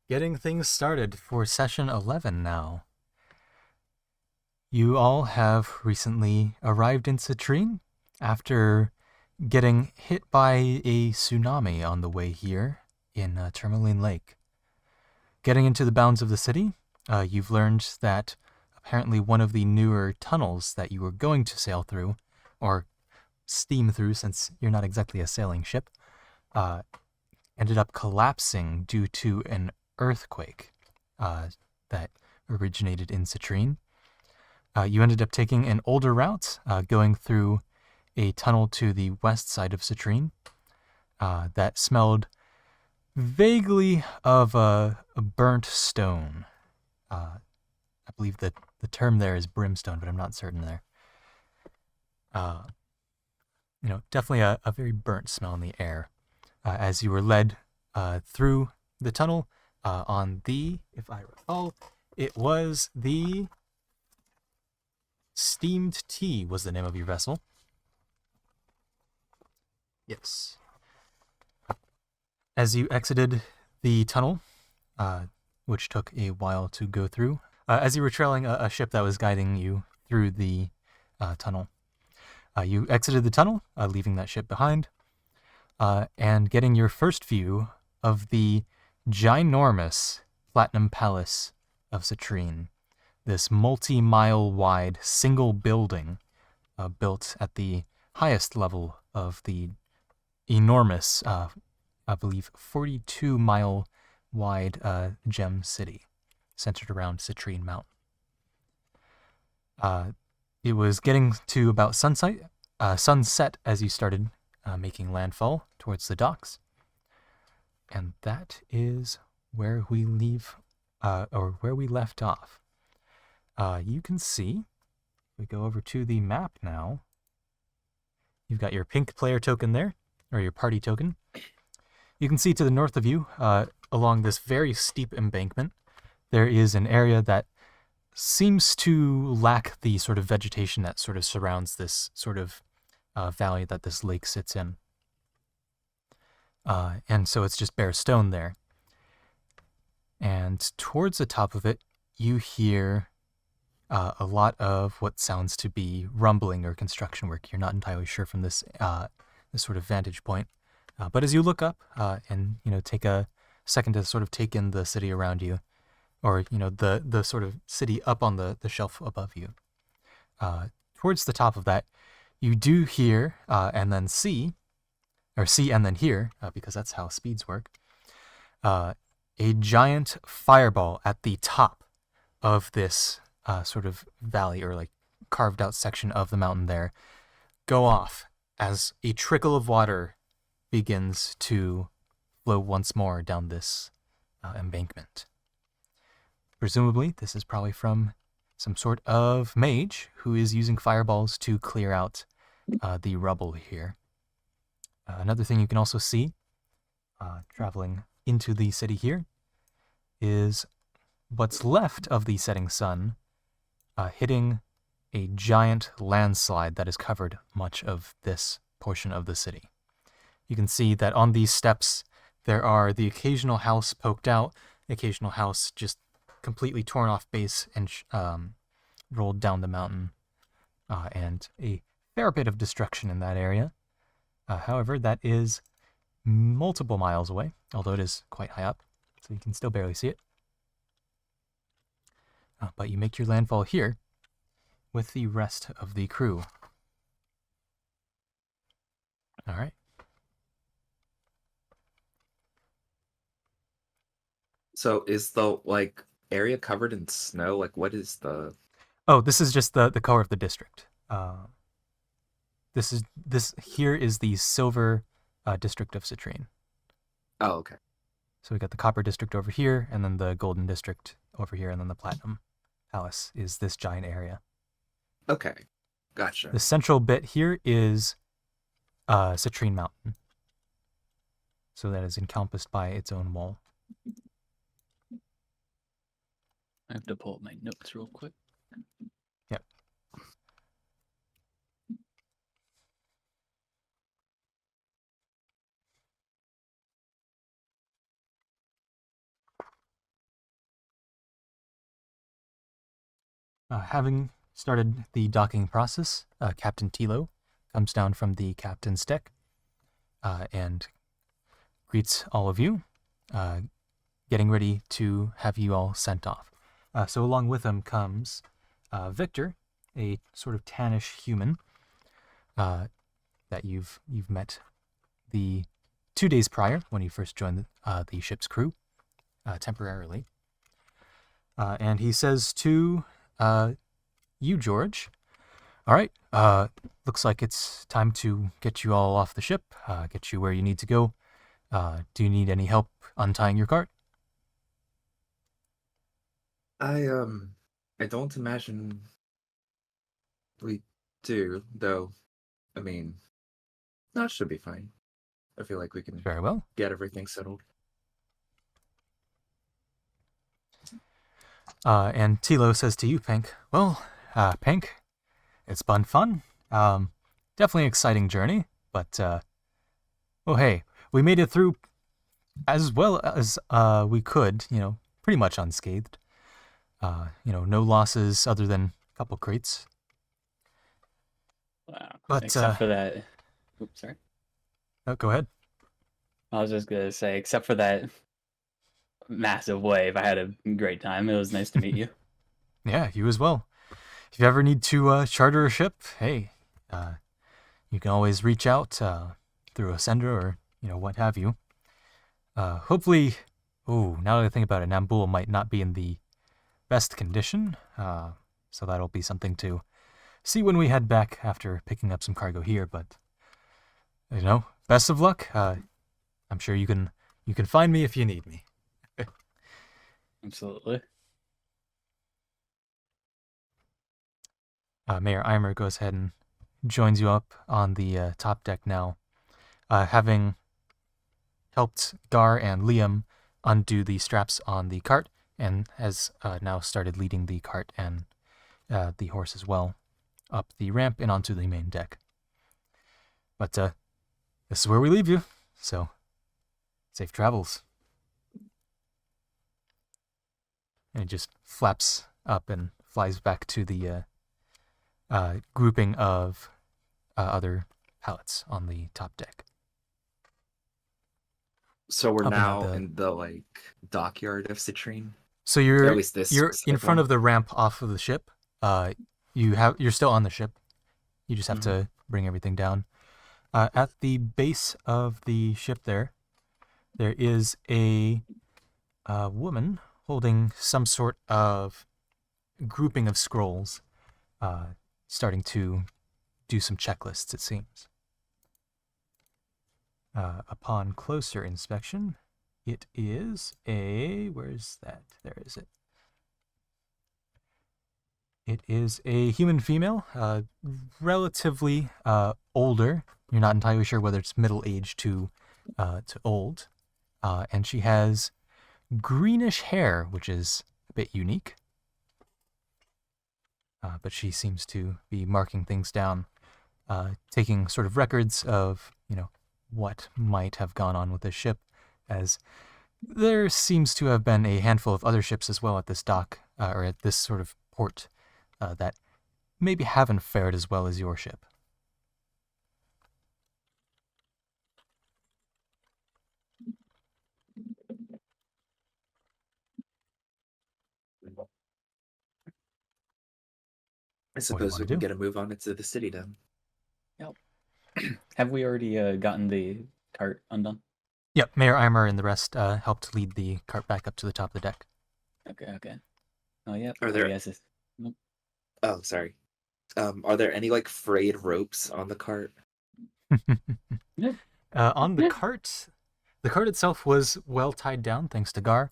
Getting things started for session 11 now. You all have recently arrived in Citrine after getting hit by a tsunami on the way here in Tourmaline Lake. Getting into the bounds of the city, you've learned that apparently one of the newer tunnels that you were going to sail through, or steam through since you're not exactly a sailing ship, ended up collapsing due to an earthquake that originated in Citrine. You ended up taking an older route, going through a tunnel to the west side of Citrine that smelled vaguely of a burnt stone. I believe that the term there is brimstone, but I'm not certain there. Definitely a very burnt smell in the air. As you were led through the tunnel on the, if I recall, it was the Steamed Tea was the name of your vessel. Yes. As you exited the tunnel, which took a while to go through, as you were trailing a ship that was guiding you through the tunnel, you exited the tunnel, leaving that ship behind, and getting your first view of the ginormous Platinum Palace of Citrine, this multi-mile wide single building built at the highest level of the enormous, I believe, 42-mile wide gem city centered around Citrine Mountain. It was getting to about sunset as you started making landfall towards the docks. And that is where we leave, or where we left off. You can see, if we go over to the map now, you've got your pink player token there, or your party token. You can see to the north of you, along this very steep embankment, there is an area that seems to lack the sort of vegetation that sort of surrounds this sort of valley that this lake sits in. And so it's just bare stone there. And towards the top of it, you hear a lot of what sounds to be rumbling or construction work. You're not entirely sure from this sort of vantage point. But as you look up and take a second to sort of take in the city around you, or the sort of city up on the shelf above you, towards the top of that, you do hear and then see and then hear, because that's how speeds work, a giant fireball at the top of this sort of valley, or like carved out section of the mountain there, go off as a trickle of water begins to flow once more down this embankment. Presumably, this is probably from some sort of mage who is using fireballs to clear out the rubble here. Another thing you can also see, traveling into the city here, is what's left of the setting sun hitting a giant landslide that has covered much of this portion of the city. You can see that on these steps, there are the occasional house poked out, the occasional house just completely torn off base and rolled down the mountain, and a fair bit of destruction in that area. However, that is multiple miles away, although it is quite high up, so you can still barely see it. But you make your landfall here with the rest of the crew. All right. So is the area covered in snow? Like what is the Oh, this is just the color of the district. This here is the silver district of Citrine. Oh, okay. So we got the copper district over here, and then the golden district over here, and then the platinum palace is this giant area. Okay. Gotcha. The central bit here is Citrine Mountain. So that is encompassed by its own wall. I have to pull up my notes real quick. Yep. Having started the docking process, Captain Tilo comes down from the captain's deck and greets all of you, getting ready to have you all sent off. So along with him comes Victor, a sort of tannish human that you've met the 2 days prior when you first joined the ship's crew temporarily. And he says to you, George, all right, looks like it's time to get you all off the ship, get you where you need to go. Do you need any help untying your cart? I don't imagine we do, though. I mean, that should be fine. I feel like we can Very well. get everything settled. And Tilo says to you, Pink, well, Pink, it's been fun. Definitely an exciting journey, but, well, hey, we made it through as well as we could, pretty much unscathed. No losses other than a couple crates. Wow. But, Except for that. Oops, sorry. Oh, go ahead. I was just gonna say, except for that massive wave, I had a great time. It was nice to meet you. Yeah, you as well. If you ever need to charter a ship, hey, you can always reach out through a sender or, what have you. Hopefully, now that I think about it, Nambul might not be in the best condition, so that'll be something to see when we head back after picking up some cargo here, but, best of luck. I'm sure you can find me if you need me. Absolutely. Mayor Eimer goes ahead and joins you up on the top deck now, having helped Gar and Liam undo the straps on the cart, and has now started leading the cart and the horse as well up the ramp and onto the main deck. But this is where we leave you, so safe travels. And it just flaps up and flies back to the grouping of other pallets on the top deck. So we're Up and now out the- in the dockyard of Citrine. So At you're least this in specific front one. of the ramp off of the ship. You're still on the ship. You just have to bring everything down. At the base of the ship there is a woman holding some sort of grouping of scrolls, starting to do some checklists, it seems. Upon closer inspection, it is where's that? There is it. It is a human female, relatively older. You're not entirely sure whether it's middle-aged to old. And she has greenish hair, which is a bit unique. But she seems to be marking things down, taking sort of records of, what might have gone on with this ship, as there seems to have been a handful of other ships as well at this dock, or at this sort of port, that maybe haven't fared as well as your ship. I What do you suppose wanna we can do? get a move on into the city then. Have we already gotten the cart undone? Yep, Mayor Eimer and the rest helped lead the cart back up to the top of the deck. Okay. Oh, yeah. Are there- yes. Oh, sorry. Are there any frayed ropes on the cart? On the cart itself was well tied down thanks to Gar,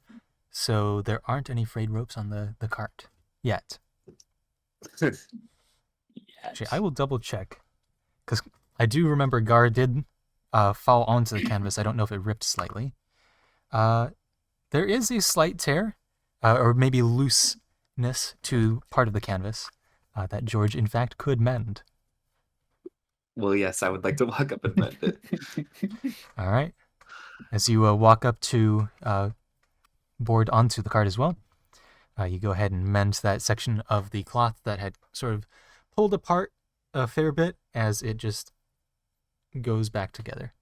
so there aren't any frayed ropes on the cart yet. Actually, I will double check, because I do remember Gar did fall onto the canvas. I don't know if it ripped slightly. There is a slight tear, or maybe looseness to part of the canvas that George, in fact, could mend. Well, yes, I would like to walk up and mend it. All right. As you walk up to board onto the cart as well, You go ahead and mend that section of the cloth that had sort of pulled apart a fair bit as it just goes back together.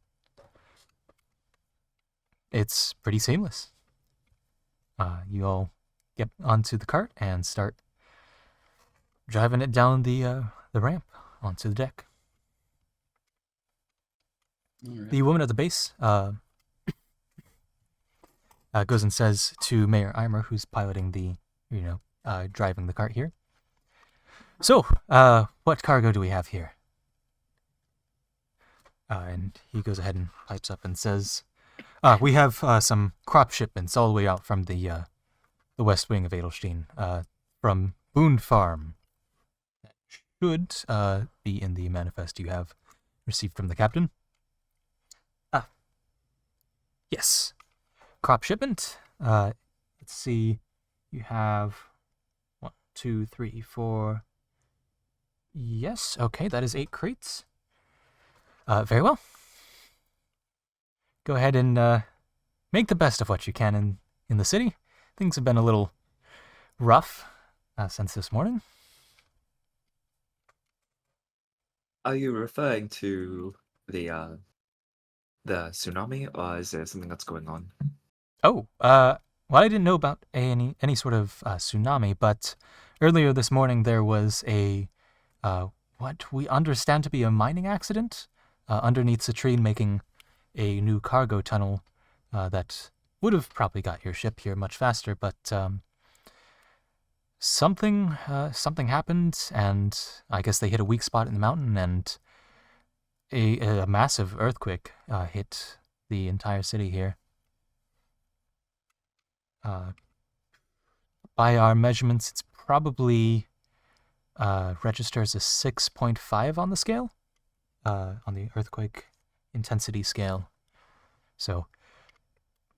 It's pretty seamless. You all get onto the cart and start driving it down the ramp onto the deck. Alright. The woman at the base goes and says to Mayor Eimer, who's piloting the, driving the cart here. So, what cargo do we have here? And he goes ahead and pipes up and says, we have some crop shipments all the way out from the west wing of Edelstein, from Boone Farm. That should be in the manifest you have received from the captain. Yes. Crop shipment. Let's see. You have 1, 2, 3, 4. Yes. Okay, that is 8 crates. Very well. Go ahead and make the best of what you can in the city. Things have been a little rough since this morning. Are you referring to the tsunami, or is there something that's going on? Oh, well, I didn't know about any sort of tsunami, but earlier this morning there was a what we understand to be a mining accident underneath Citrine, making a new cargo tunnel that would have probably got your ship here much faster, but something happened, and I guess they hit a weak spot in the mountain, and a massive earthquake hit the entire city here. By our measurements, it's probably registers a 6.5 on the scale, on the earthquake intensity scale. So,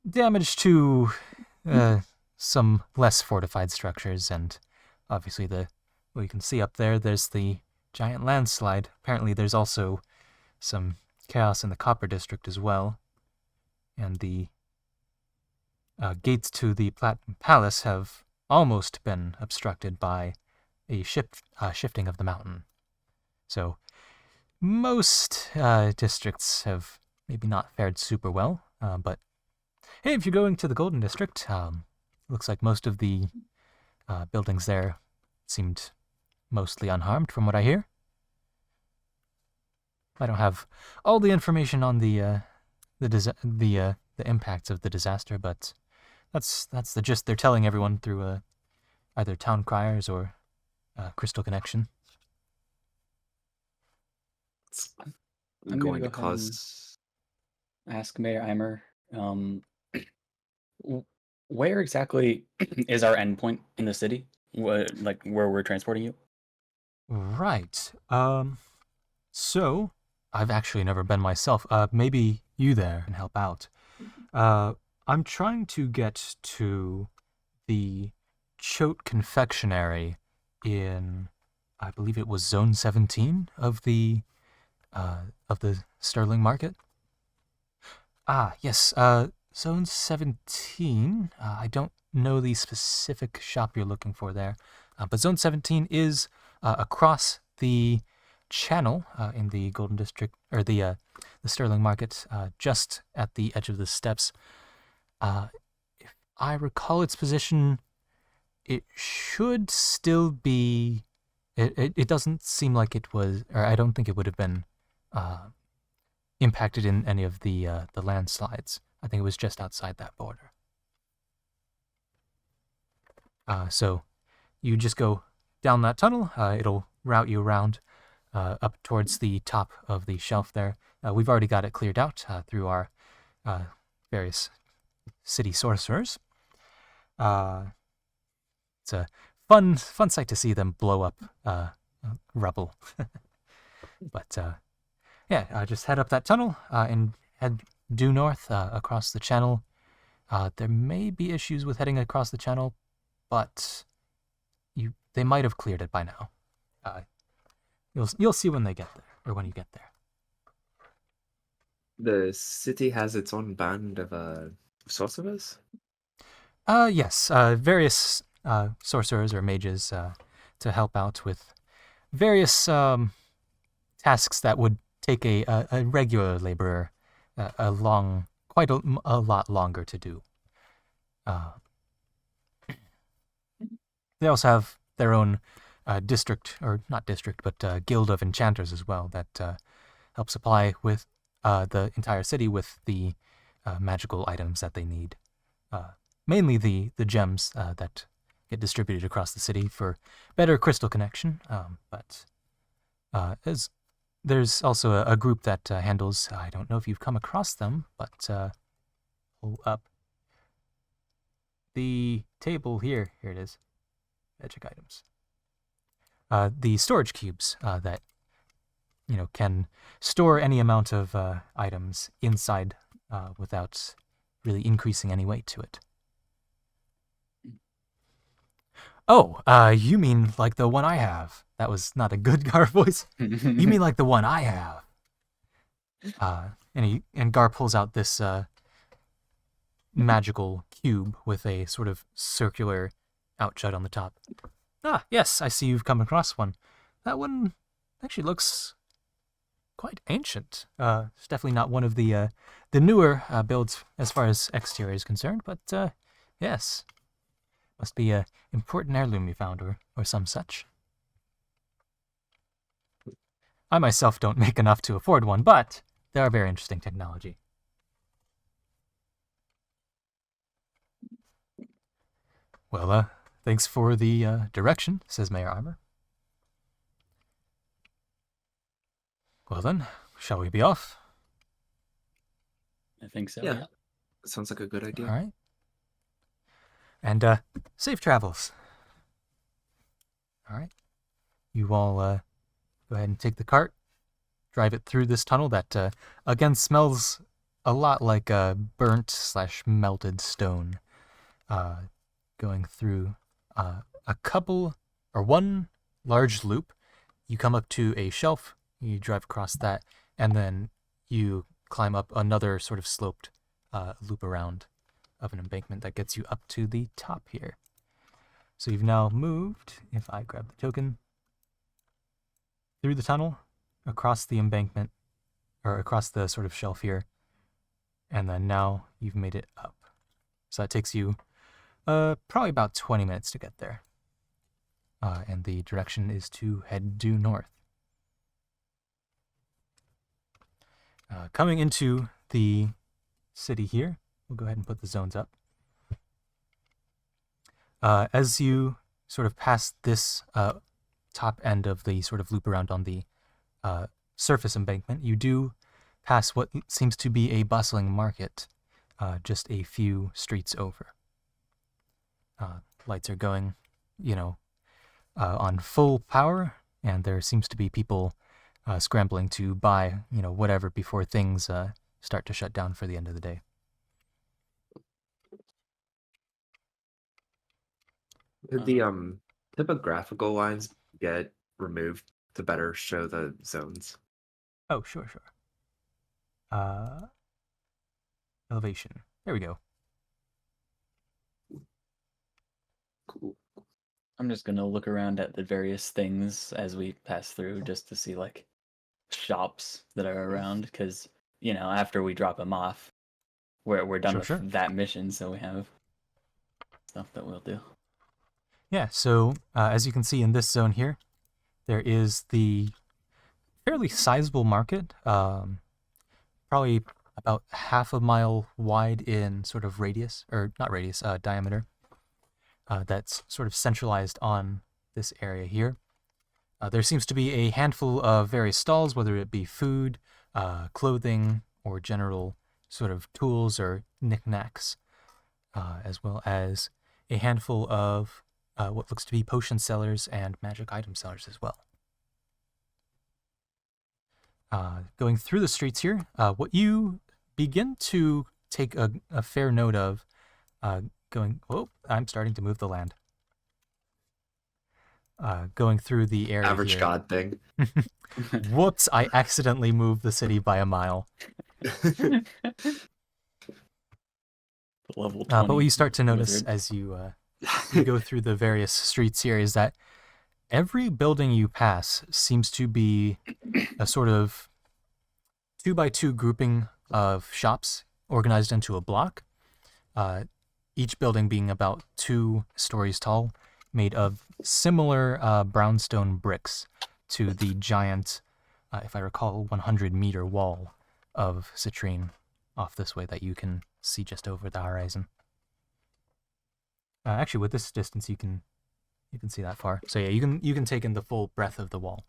damage to some less fortified structures, and obviously well, you can see up there's the giant landslide. Apparently there's also some chaos in the Copper District as well, and the gates to the Platinum Palace have almost been obstructed by a shifting of the mountain. So most districts have maybe not fared super well, but hey, if you're going to the Golden District, looks like most of the buildings there seemed mostly unharmed from what I hear. I don't have all the information on the impacts of the disaster, but that's the gist they're telling everyone through either town criers or Crystal Connection. It's I'm going gonna to go ahead cause. and ask Mayor Eimer, where exactly is our endpoint in the city? Like where we're transporting you? Right. So I've actually never been myself. Maybe you there can help out. I'm trying to get to the Choate Confectionery in, I believe it was Zone 17 of the Sterling Market. Yes. Zone 17. I don't know the specific shop you're looking for there, but Zone 17 is across the channel in the Golden District, or the Sterling Market, just at the edge of the steps. If I recall its position, it should still be. It doesn't seem like it was, or I don't think it would have been impacted in any of the landslides. I think it was just outside that border. So you just go down that tunnel. It'll route you around up towards the top of the shelf there. We've already got it cleared out through our various city sorcerers. It's a fun sight to see them blow up rubble. But yeah, just head up that tunnel and head due north across the channel. There may be issues with heading across the channel, but they might have cleared it by now. You'll see when they get there, or when you get there. The city has its own band of sorcerers? Yes, various sorcerers or mages to help out with various tasks that would take a regular laborer quite a lot longer to do. They also have their own district, or not district, but guild of enchanters as well that help supply with the entire city with the magical items that they need. Mainly the gems that get distributed across the city for better crystal connection. But there's also a group that handles, I don't know if you've come across them, but pull up the table here. Here it is. Magic items. The storage cubes that can store any amount of items inside without really increasing any weight to it. Oh, you mean like the one I have? That was not a good Gar voice. You mean like the one I have? And Gar pulls out this magical cube with a sort of circular outjut on the top. Ah, yes, I see you've come across one. That one actually looks quite ancient. It's definitely not one of the newer builds as far as exterior is concerned, but yes. Must be a important heirloom you found, or some such. I myself don't make enough to afford one, but they are very interesting technology. Well, thanks for the direction, says Mayor Armor. Well then, shall we be off? I think so. Yeah. Sounds like a good idea. All right. And safe travels. All right. You all go ahead and take the cart, drive it through this tunnel that, again, smells a lot like burnt/melted stone. Going through one large loop. You come up to a shelf, you drive across that, and then you climb up another sort of sloped loop around of an embankment that gets you up to the top here. So you've now moved, if I grab the token, through the tunnel, across the embankment, or across the sort of shelf here, and then now you've made it up. So that takes you probably about 20 minutes to get there. And the direction is to head due north. Coming into the city here, we'll go ahead and put the zones up. As you sort of pass this top end of the sort of loop around on the surface embankment, you do pass what seems to be a bustling market just a few streets over. Lights are going, on full power, and there seems to be people scrambling to buy, whatever before things start to shut down for the end of the day. Did the typographical lines get removed to better show the zones? Oh, sure. Elevation. There we go. Cool. I'm just gonna look around at the various things as we pass through, just to see like shops that are around, because after we drop them off, we're done with Sure. that mission, so we have stuff that we'll do. Yeah, so as you can see in this zone here, there is the fairly sizable market, probably about half a mile wide in sort of radius, or not radius, diameter, that's sort of centralized on this area here. There seems to be a handful of various stalls, whether it be food, clothing, or general sort of tools or knickknacks, as well as a handful of what looks to be potion sellers and magic item sellers as well. Going through the streets here, what you begin to take a fair note of, I'm starting to move the land. Going through the area Average here. God thing. Whoops, I accidentally moved the city by a mile. Level 20 But what you start to notice wizard. as you you go through the various streets here is that every building you pass seems to be a sort of 2 by 2 grouping of shops organized into a block, each building being about 2 stories tall, made of similar brownstone bricks to the giant, if I recall, 100-meter wall of Citrine off this way that you can see just over the horizon. Actually, with this distance, you can see that far. So yeah, you can take in the full breadth of the wall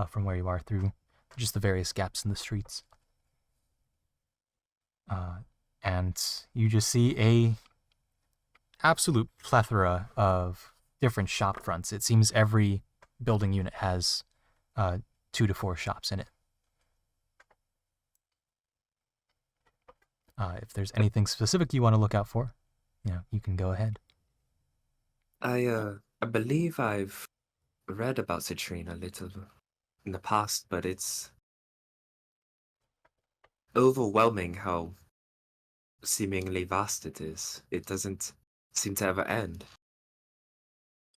from where you are through just the various gaps in the streets. And you just see a absolute plethora of different shop fronts. It seems every building unit has 2 to 4 shops in it. If there's anything specific you want to look out for, you can go ahead. I believe I've read about Citrine a little in the past, but it's overwhelming how seemingly vast it is. It doesn't seem to ever end.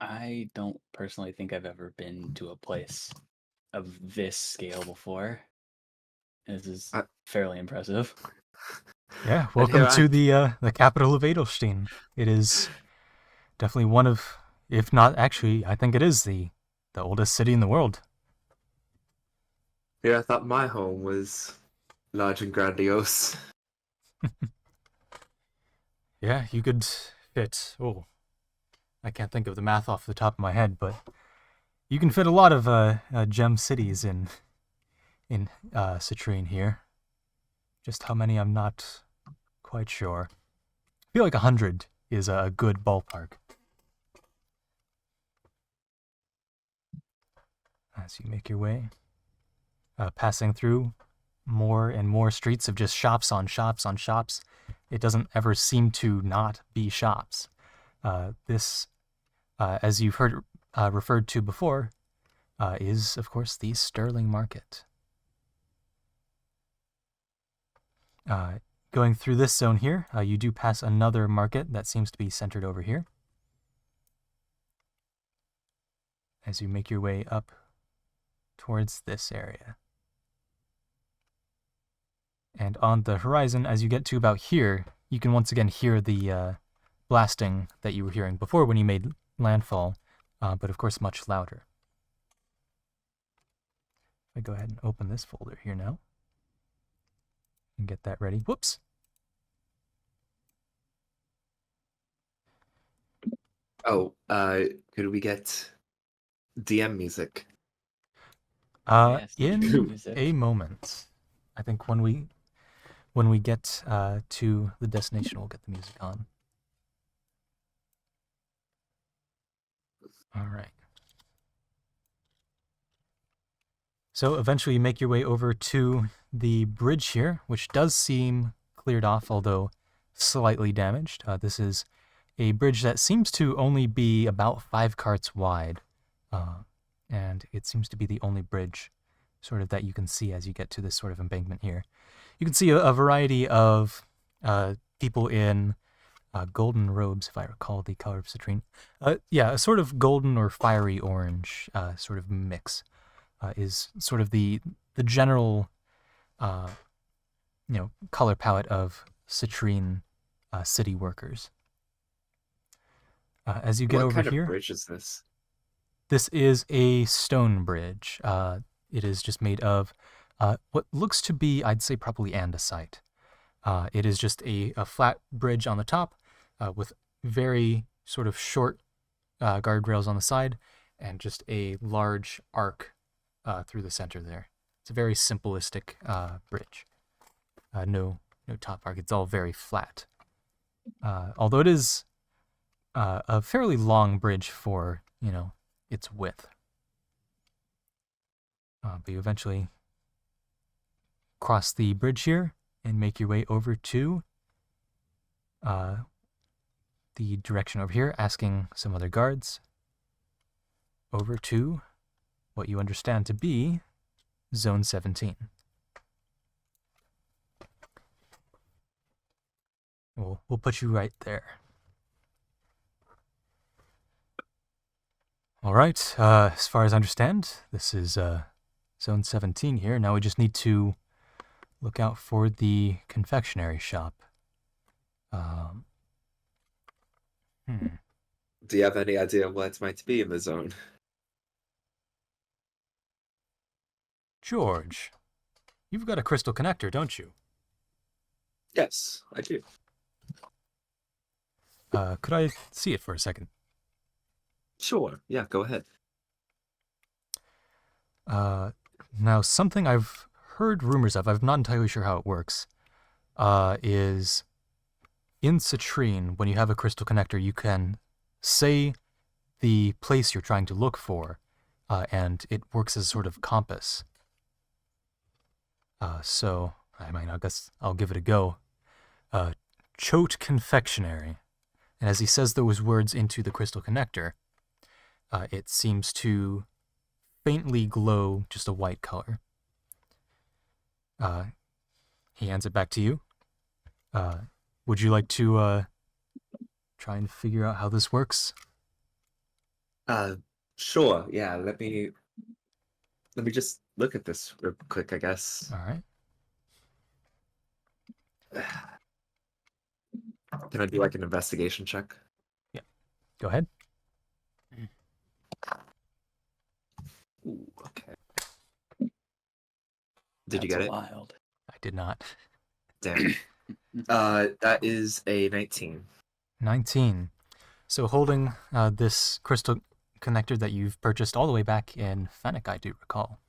I don't personally think I've ever been to a place of this scale before. This is I- fairly impressive. Yeah, And welcome here to the capital of Edelstein. It is definitely one of, if not actually, I think it is the oldest city in the world. I thought my home was large and grandiose. Yeah, you could fit. Oh, I can't think of the math off the top of my head, but you can fit a lot of gem cities in Citrine here. Just how many, I'm not quite sure. I feel like 100 is a good ballpark. As you make your way, passing through more and more streets of just shops on shops on shops. It doesn't ever seem to not be shops. This, as you've heard referred to before, is, of course, the Sterling Market. Going through this zone here, you do pass another market that seems to be centered over here. As you make your way up towards this area. And on the horizon, as you get to about here, you can once again hear the blasting that you were hearing before when you made landfall, but of course much louder. I go ahead and open this folder here now and get that ready. Whoops. Oh, could we get DM music? Yes, In music. a moment. I think when we get to the destination, we'll get the music on. All right. So eventually you make your way over to the bridge here, which does seem cleared off, although slightly damaged. This is a bridge that seems to only be about 5 carts wide, and it seems to be the only bridge sort of that you can see as you get to this sort of embankment here. You can see a variety of people in golden robes, if I recall the color of citrine. Yeah, a sort of golden or fiery orange sort of mix is sort of the general color palette of citrine city workers. As you get What over kind here, of bridge is this? this is a stone bridge. It is just made of what looks to be, I'd say, probably andesite. It is just a flat bridge on the top with very sort of short guardrails on the side and just a large arc through the center there. It's a very simplistic bridge. No top arc. It's all very flat. Although it is a fairly long bridge for, its width. But you eventually cross the bridge here and make your way over to the direction over here, asking some other guards over to what you understand to be Zone 17. We'll put you right there. All right. As far as I understand, this is Zone 17 here. Now we just need to look out for the confectionery shop. Um, hmm. Do you have any idea what might be in the zone? George, you've got a crystal connector, don't you? Yes, I do. Could I see it for a second? Sure. Yeah, go ahead. Now, something I've heard rumors of, I'm not entirely sure how it works, is in Citrine, when you have a crystal connector, you can say the place you're trying to look for, and it works as a sort of compass. So, I guess I'll give it a go. Choate Confectionery. And as he says those words into the crystal connector, it seems to faintly glow just a white color. He hands it back to you. Would you like to try and figure out how this works? Sure. Yeah, let me just look at this real quick, I guess. All right. Can I do like an investigation check? Go ahead. Ooh, okay. Did you get it? Wild. I did not. Damn. That is a 19. 19. So holding this crystal connector that you've purchased all the way back in Fennec, I do recall.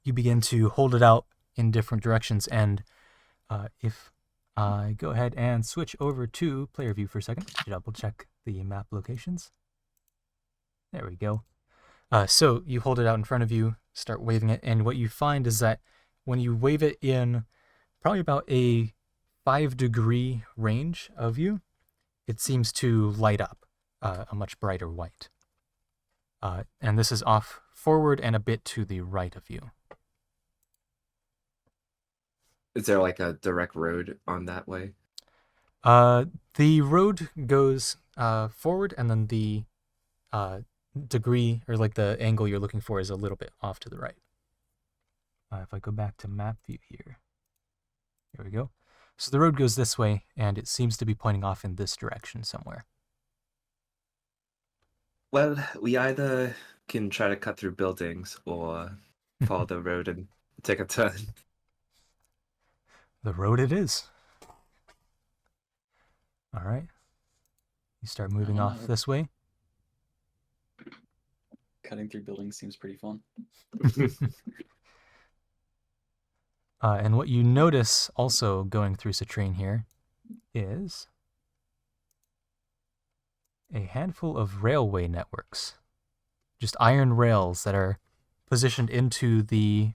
You begin to hold it out in different directions, and if I go ahead and switch over to player view for a second to double check the map locations. There we go. So you hold it out in front of you, start waving it, and what you find is that when you wave it in probably about a 5-degree range of you, it seems to light up a much brighter white. And this is off forward and a bit to the right of you. Is there like a direct road on that way? The road goes forward, and then the degree, or like the angle you're looking for, is a little bit off to the right. If I go back to map view here, there we go. So the road goes this way, and it seems to be pointing off in this direction somewhere. Well, we either can try to cut through buildings or follow the road and take a turn. The road it is. All right. You start moving off this way. Cutting through buildings seems pretty fun. And what you notice also going through Citrine here is a handful of railway networks. Just iron rails that are positioned into the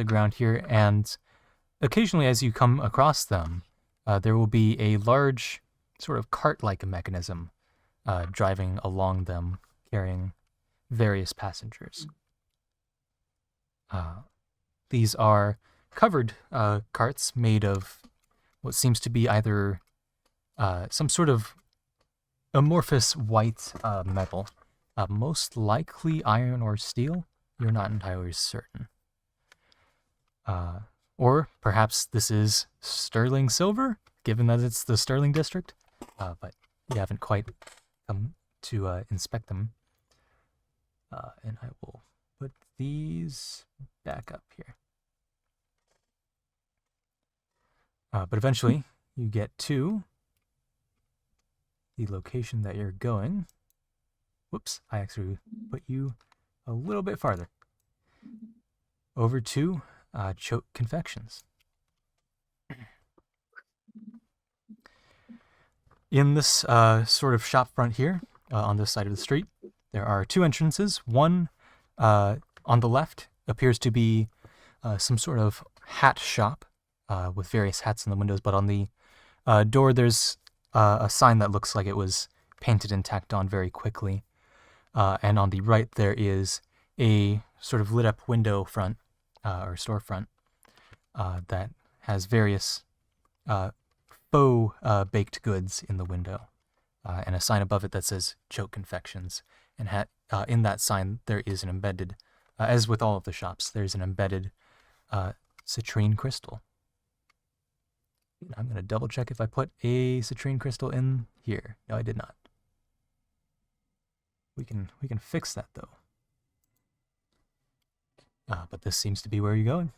ground here, and occasionally as you come across them, there will be a large sort of cart-like mechanism driving along them, carrying various passengers. These are covered carts made of what seems to be either some sort of amorphous white metal, most likely iron or steel. You're not entirely certain. Or perhaps this is sterling silver, given that it's the Sterling District, but you haven't quite come to inspect them. And I will put these back up here. But eventually, you get to the location that you're going. Whoops, I actually put you a little bit farther. Over to Choate Confections. In this sort of shop front here, on this side of the street, there are two entrances. One on the left appears to be some sort of hat shop with various hats in the windows, but on the door there's a sign that looks like it was painted and tacked on very quickly. And on the right there is a sort of lit up window front or storefront that has various faux baked goods in the window. and a sign above it that says Choke Confections. And in that sign, there is an embedded, as with all of the shops, there's an embedded citrine crystal. I'm going to double check if I put a citrine crystal in here. No, I did not. We can fix that though. But this seems to be where you're going.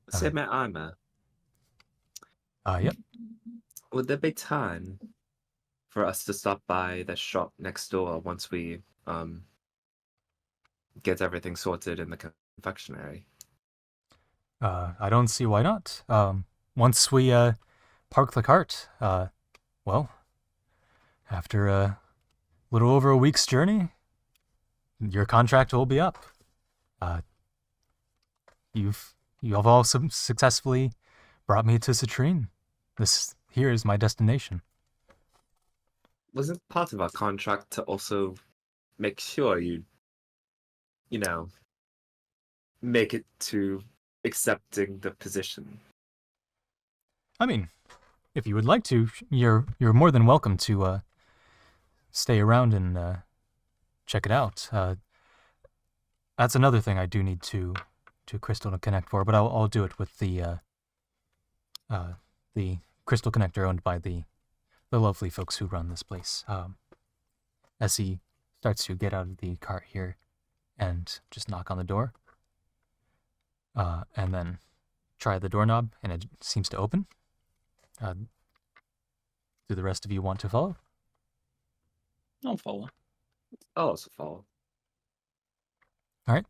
Say my armor. Yep. Would there be time for us to stop by the shop next door once we get everything sorted in the confectionery? I don't see why not. Once we park the cart, well, after a little over a week's journey, your contract will be up. You have all successfully brought me to Citrine. This here is my destination. Wasn't part of our contract to also make sure you know, make it to accepting the position? I mean, if you would like to, you're more than welcome to stay around and check it out. That's another thing I do need to Crystal to connect for, but I'll do it with the Crystal connector owned by the lovely folks who run this place. As he starts to get out of the cart here and just knock on the door, and then try the doorknob, and it seems to open. Do the rest of you want to follow? I'll follow. I'll also follow. All right.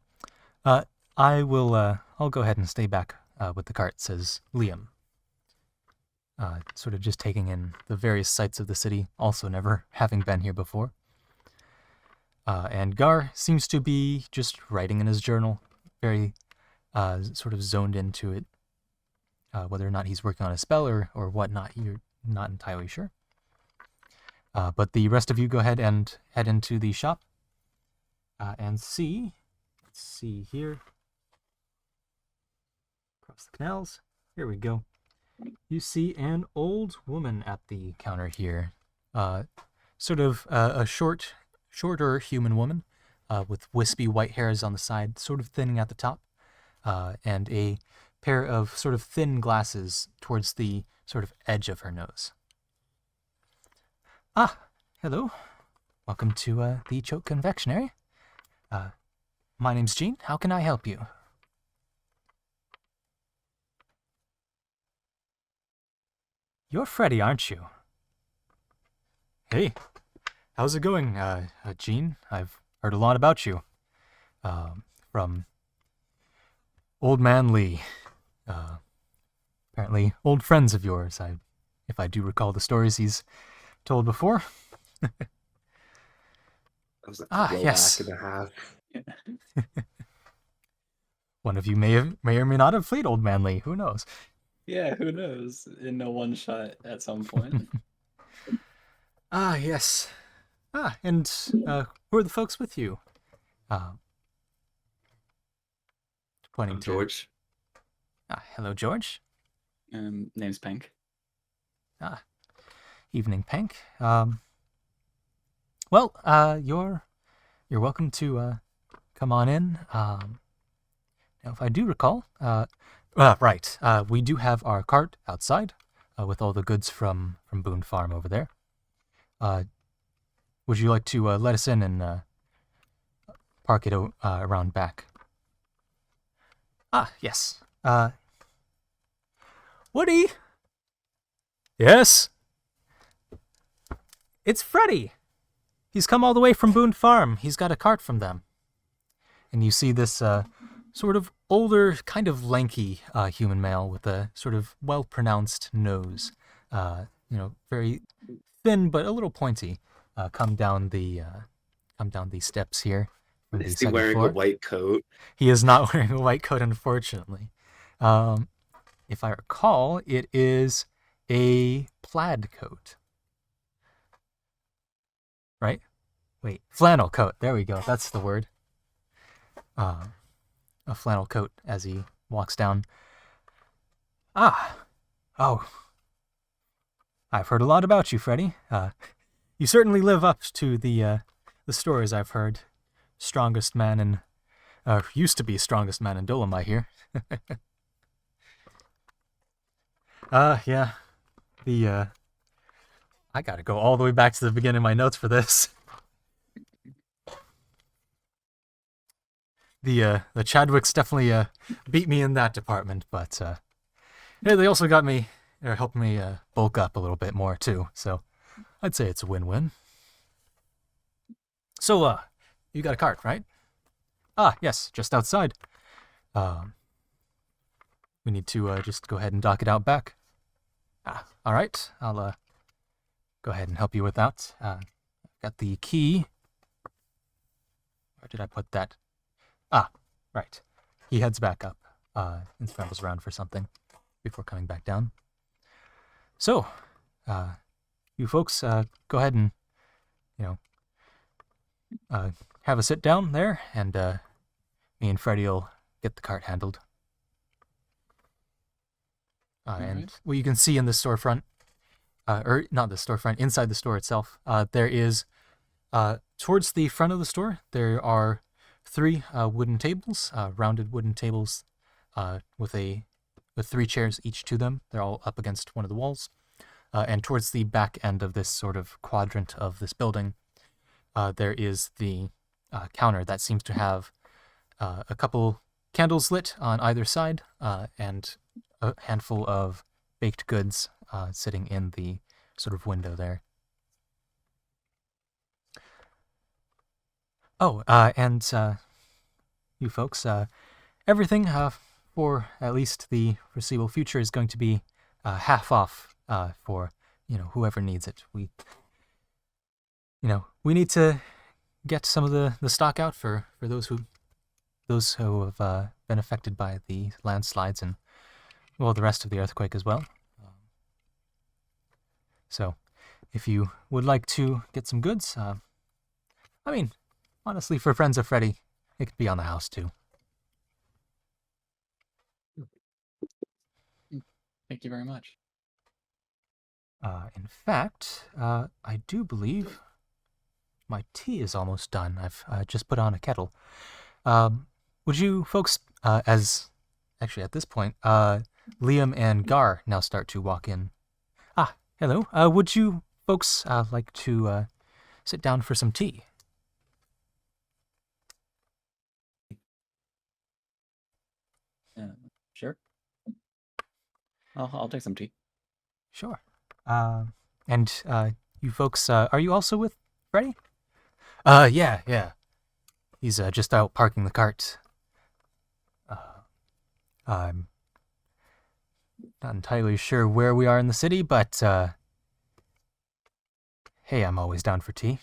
I'll go ahead and stay back with the cart, says Liam. Sort of just taking in the various sights of the city, also never having been here before. And Gar seems to be just writing in his journal, very sort of zoned into it. Whether or not he's working on a spell or whatnot, you're not entirely sure. But the rest of you go ahead and head into the shop and see. Let's see here. Across the canals. Here we go. You see an old woman at the counter here. Sort of a shorter human woman with wispy white hairs on the side, sort of thinning at the top, and a pair of sort of thin glasses towards the sort of edge of her nose. Hello. Welcome to the Choke Confectionery. My name's Jean. How can I help you? You're Freddy, aren't you? Hey, how's it going, Jean? I've heard a lot about you. From Old Man Lee. Apparently old friends of yours, if I do recall the stories he's told before. That was like yes. back and a half. One of you may or may not have played Old Man Lee. Who knows? Yeah, who knows? In a one shot at some point. Yes. And who are the folks with you? Pointing to George. Hello, George. Name's Pink. Evening, Pink. Well, you're welcome to come on in. Now, if I do recall, right, we do have our cart outside with all the goods from Boone Farm over there. Would you like to let us in and park it around back? Yes. Woody? Yes? It's Freddy. He's come all the way from Boone Farm. He's got a cart from them. And you see this sort of older, kind of lanky human male with a sort of well-pronounced nose. Very thin but a little pointy. Come down the steps here. From the Is he second wearing floor. a white coat? He is not wearing a white coat, unfortunately. If I recall, it is a plaid coat. Right? Wait, flannel coat. There we go. That's the word. A flannel coat as he walks down. Oh. I I've heard a lot about you, Freddy. You certainly live up to the stories I've heard. Strongest man in, used to be strongest man in Dolomite here. Yeah. I gotta go all the way back to the beginning of my notes for this. The Chadwicks definitely beat me in that department, but yeah, they also got me, or helped me bulk up a little bit more too. So I'd say it's a win-win. So you got a cart, right? Ah, yes, just outside. We need to just go ahead and dock it out back. All right. I'll go ahead and help you with that. Got the key. Where did I put that? Ah, right. He heads back up and scrambles around for something before coming back down. So, you folks go ahead and, have a sit down there, and me and Freddy will get the cart handled. And right. what you can see in the storefront, or not the storefront, inside the store itself, there is, towards the front of the store, there are 3 wooden tables, rounded wooden tables, with 3 chairs each to them. They're all up against one of the walls. And towards the back end of this sort of quadrant of this building, there is the counter that seems to have a couple candles lit on either side, and a handful of baked goods sitting in the sort of window there. Oh, and you folks, everything for at least the foreseeable future is going to be half off for whoever needs it. We need to get some of the stock out for those who have been affected by the landslides and the rest of the earthquake as well. So, if you would like to get some goods, honestly, for friends of Freddy, it could be on the house too. Thank you very much. In fact, I do believe my tea is almost done. I've just put on a kettle. Would you folks, actually at this point, Liam and Gar now start to walk in. Ah, hello. Would you folks like to sit down for some tea? Sure. I'll take some tea. Sure. And you folks, are you also with Freddy? Yeah. He's just out parking the cart. I'm not entirely sure where we are in the city, but hey, I'm always down for tea.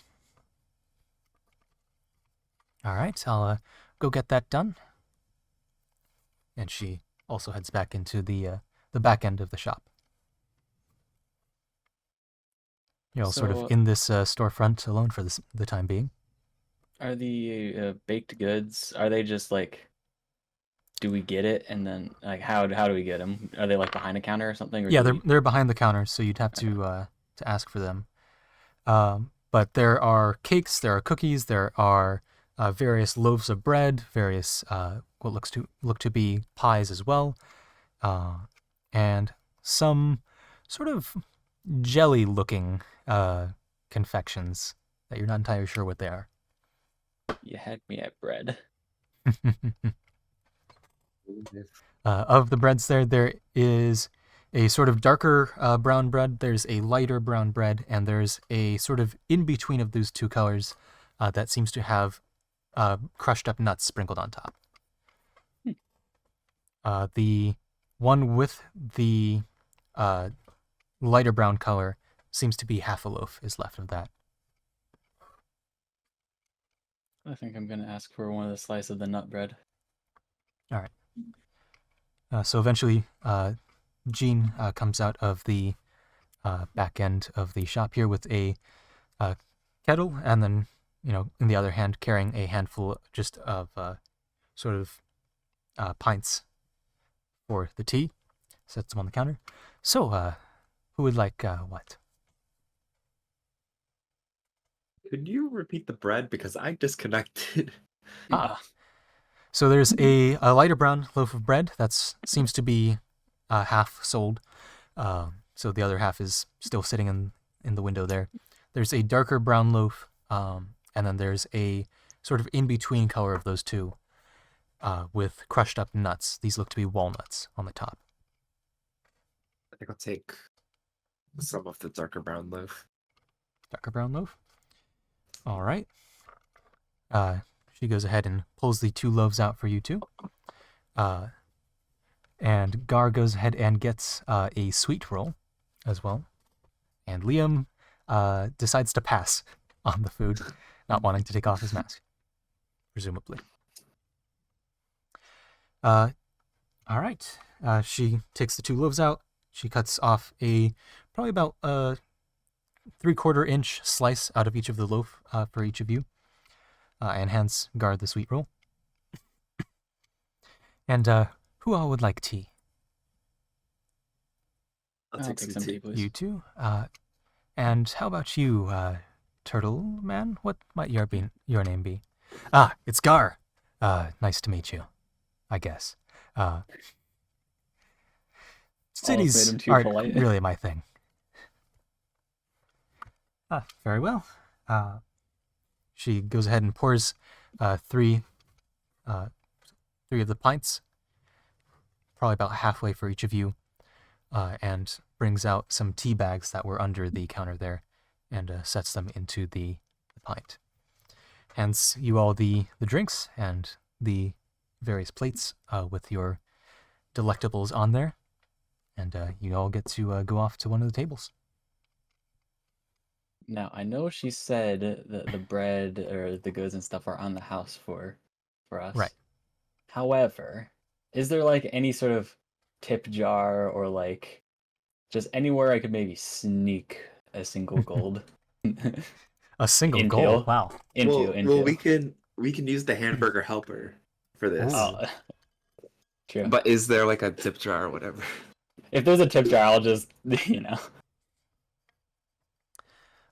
All right, I'll go get that done. And she also heads back into the back end of the shop. You're all sort of So- in this storefront alone for the time being. Are the baked goods, are they just like, do we get it, and then like how do we get them? Are they like behind a counter or something? Or Yeah, do they're behind the counter, so you'd have to ask for them. But there are cakes, there are cookies, there are various loaves of bread, various what look to be pies as well, and some sort of jelly-looking confections that you're not entirely sure what they are. you had me at bread? Of the breads there is a sort of darker brown bread, there's a lighter brown bread, and there's a sort of in-between of those 2 colors that seems to have crushed up nuts sprinkled on top. The one with the lighter brown color seems to be half a loaf is left of that. I think I'm gonna ask for one of the slice of the nut bread. All right. So eventually, Jean comes out of the back end of the shop here with a kettle, and then, in the other hand, carrying a handful just of sort of pints for the tea. Sets them on the counter. So, who would like what? Could you repeat the bread because I disconnected? Ah, so there's a lighter brown loaf of bread that seems to be half sold. So the other half is still sitting in the window there. There's a darker brown loaf, and then there's a sort of in between color of those two, with crushed up nuts. These look to be walnuts on the top. I think I'll take some of the darker brown loaf. Darker brown loaf. All right. She goes ahead and pulls the 2 loaves out for you two. And Gar goes ahead and gets a sweet roll as well. And Liam decides to pass on the food, not wanting to take off his mask, presumably. All right. She takes the 2 loaves out. She cuts off probably about a 3/4 inch slice out of each of the loaf for each of you, and hands Gar the sweet roll. And who all would like tea? I'll I'll take take some tea. please. You too. And how about you, Turtle Man? What might your name be? Ah, it's Gar. Nice to meet you. I guess. Cities made him too aren't polite. really my thing. Very well. She goes ahead and pours 3 of the pints, probably about halfway for each of you, and brings out some tea bags that were under the counter there, and sets them into the pint. Hands you all the drinks and the various plates with your delectables on there, and you all get to go off to one of the tables. Now I know she said the bread or the goods and stuff are on the house for us. Right. However, is there like any sort of tip jar or like just anywhere I could maybe sneak a single gold? A single Into. gold. Wow. Well, we can use the hamburger helper for this. Ooh. Oh, true. But is there like a tip jar or whatever? If there's a tip jar, I'll just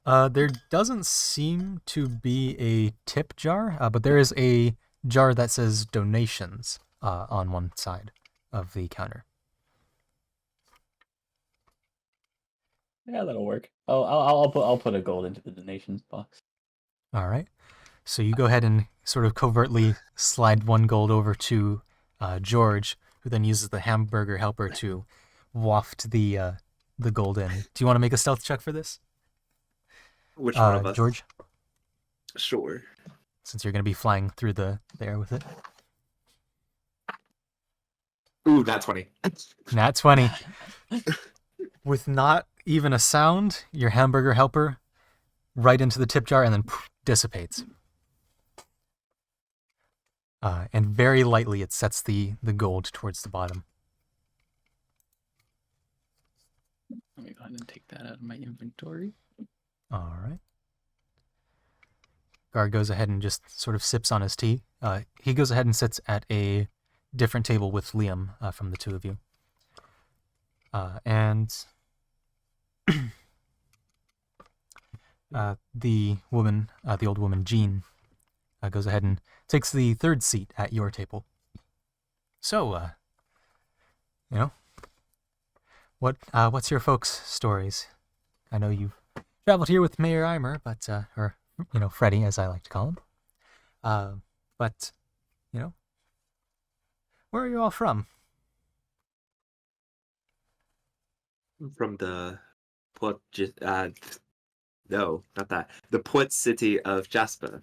There doesn't seem to be a tip jar, but there is a jar that says donations on one side of the counter. Yeah, that'll work. I'll put a gold into the donations box. All right. So you go ahead and sort of covertly slide 1 gold over to George, who then uses the hamburger helper to waft the gold in. Do you want to make a stealth check for this? Which one of us? George? Sure. Since you're going to be flying through the air with it. Ooh, not 20. Nat 20. With not even a sound, your hamburger helper right into the tip jar and then dissipates. And very lightly it sets the gold towards the bottom. Let me go ahead and take that out of my inventory. All right. Gar goes ahead and just sort of sips on his tea. He goes ahead and sits at a different table with Liam from the 2 of you. And the old woman, Jean, goes ahead and takes the 3rd seat at your table. So, what's your folks' stories? I know you've traveled here with Mayor Eimer, but, or, Freddy, as I like to call him. But, where are you all from? From the port, no, not that. The port city of Jasper.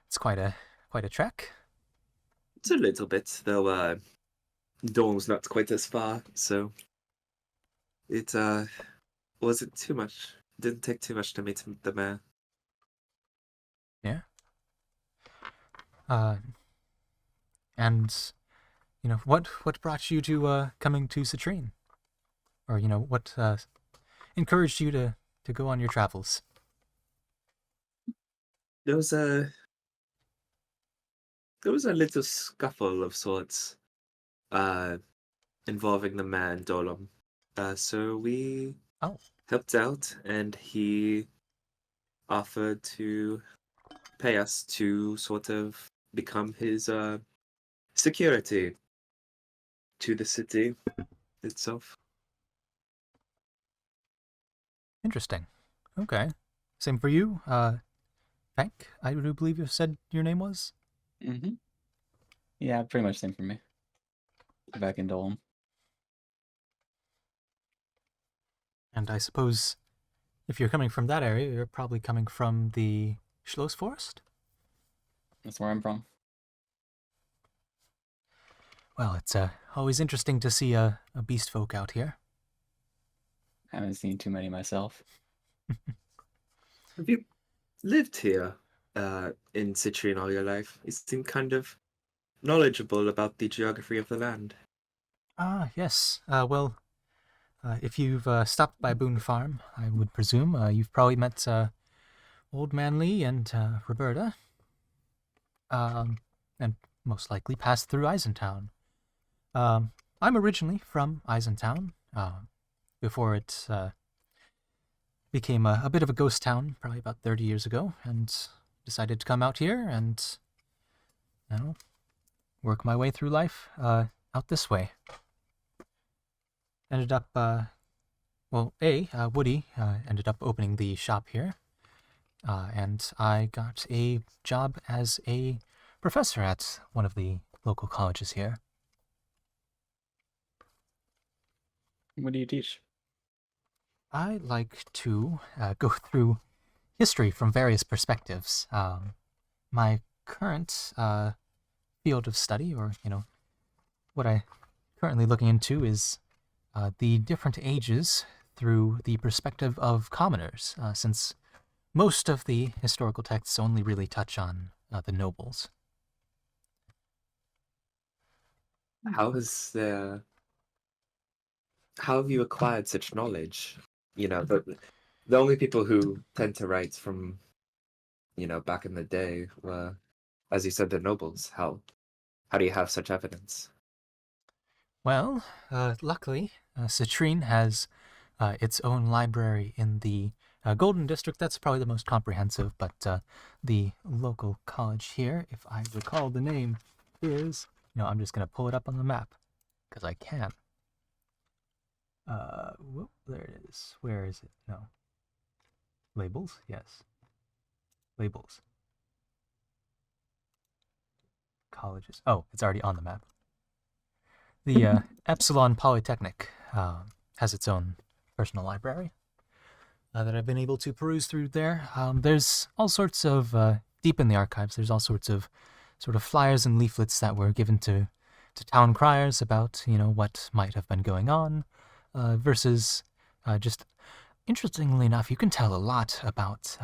It's quite a trek. It's a little bit, though. Dawn's not quite as far, so it wasn't too much. Didn't take too much to meet the mayor. Yeah. And what brought you to coming to Citrine? Or what encouraged you to go on your travels? There was a little scuffle of sorts, involving the man Dolom. So we helped out, and he offered to pay us to sort of become his security to the city itself. Interesting. Okay. Same for you, Hank. I do believe you said your name was. Mm-hmm. Yeah, pretty much same for me. Back in Dolan. And I suppose if you're coming from that area, you're probably coming from the Schloss Forest? That's where I'm from. Well, it's always interesting to see a beast folk out here. Haven't seen too many myself. Have you lived here in Citrine all your life? You seem kind of knowledgeable about the geography of the land. Ah, yes. Well, if you've stopped by Boone Farm, I would presume you've probably met Old Man Lee and Roberta, and most likely passed through Eisentown. I'm originally from Eisentown, before it became a bit of a ghost town, probably about 30 years ago, and decided to come out here and, you know, work my way through life out this way. Ended up, Woody ended up opening the shop here, and I got a job as a professor at one of the local colleges here. What do you teach? I like to go through history from various perspectives. My current field of study, or what I currently looking into, is the different ages through the perspective of commoners, since most of the historical texts only really touch on the nobles. How has there? How have you acquired such knowledge? The only people who tend to write from back in the day were, as you said, the nobles. How do you have such evidence? Well, luckily, Citrine has its own library in the Golden District. That's probably the most comprehensive, but the local college here, if I recall the name, is, I'm just going to pull it up on the map, because I can. Whoop, there it is. Where is it? No. Labels? Yes. Labels. Colleges. Oh, it's already on the map. The Epsilon Polytechnic has its own personal library that I've been able to peruse through there. There's all sorts of, deep in the archives, there's all sorts of sort of flyers and leaflets that were given to town criers about, what might have been going on, versus just, interestingly enough, you can tell a lot about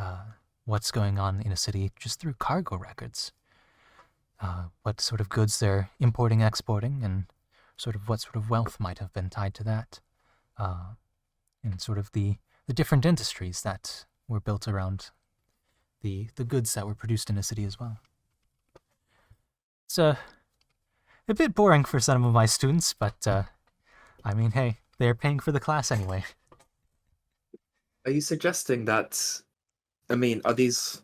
what's going on in a city just through cargo records. What sort of goods they're importing, exporting, and what sort of wealth might have been tied to that, and sort of the different industries that were built around the goods that were produced in a city as well. It's a bit boring for some of my students, but I mean, hey, they're paying for the class anyway. Are you suggesting that? I mean, is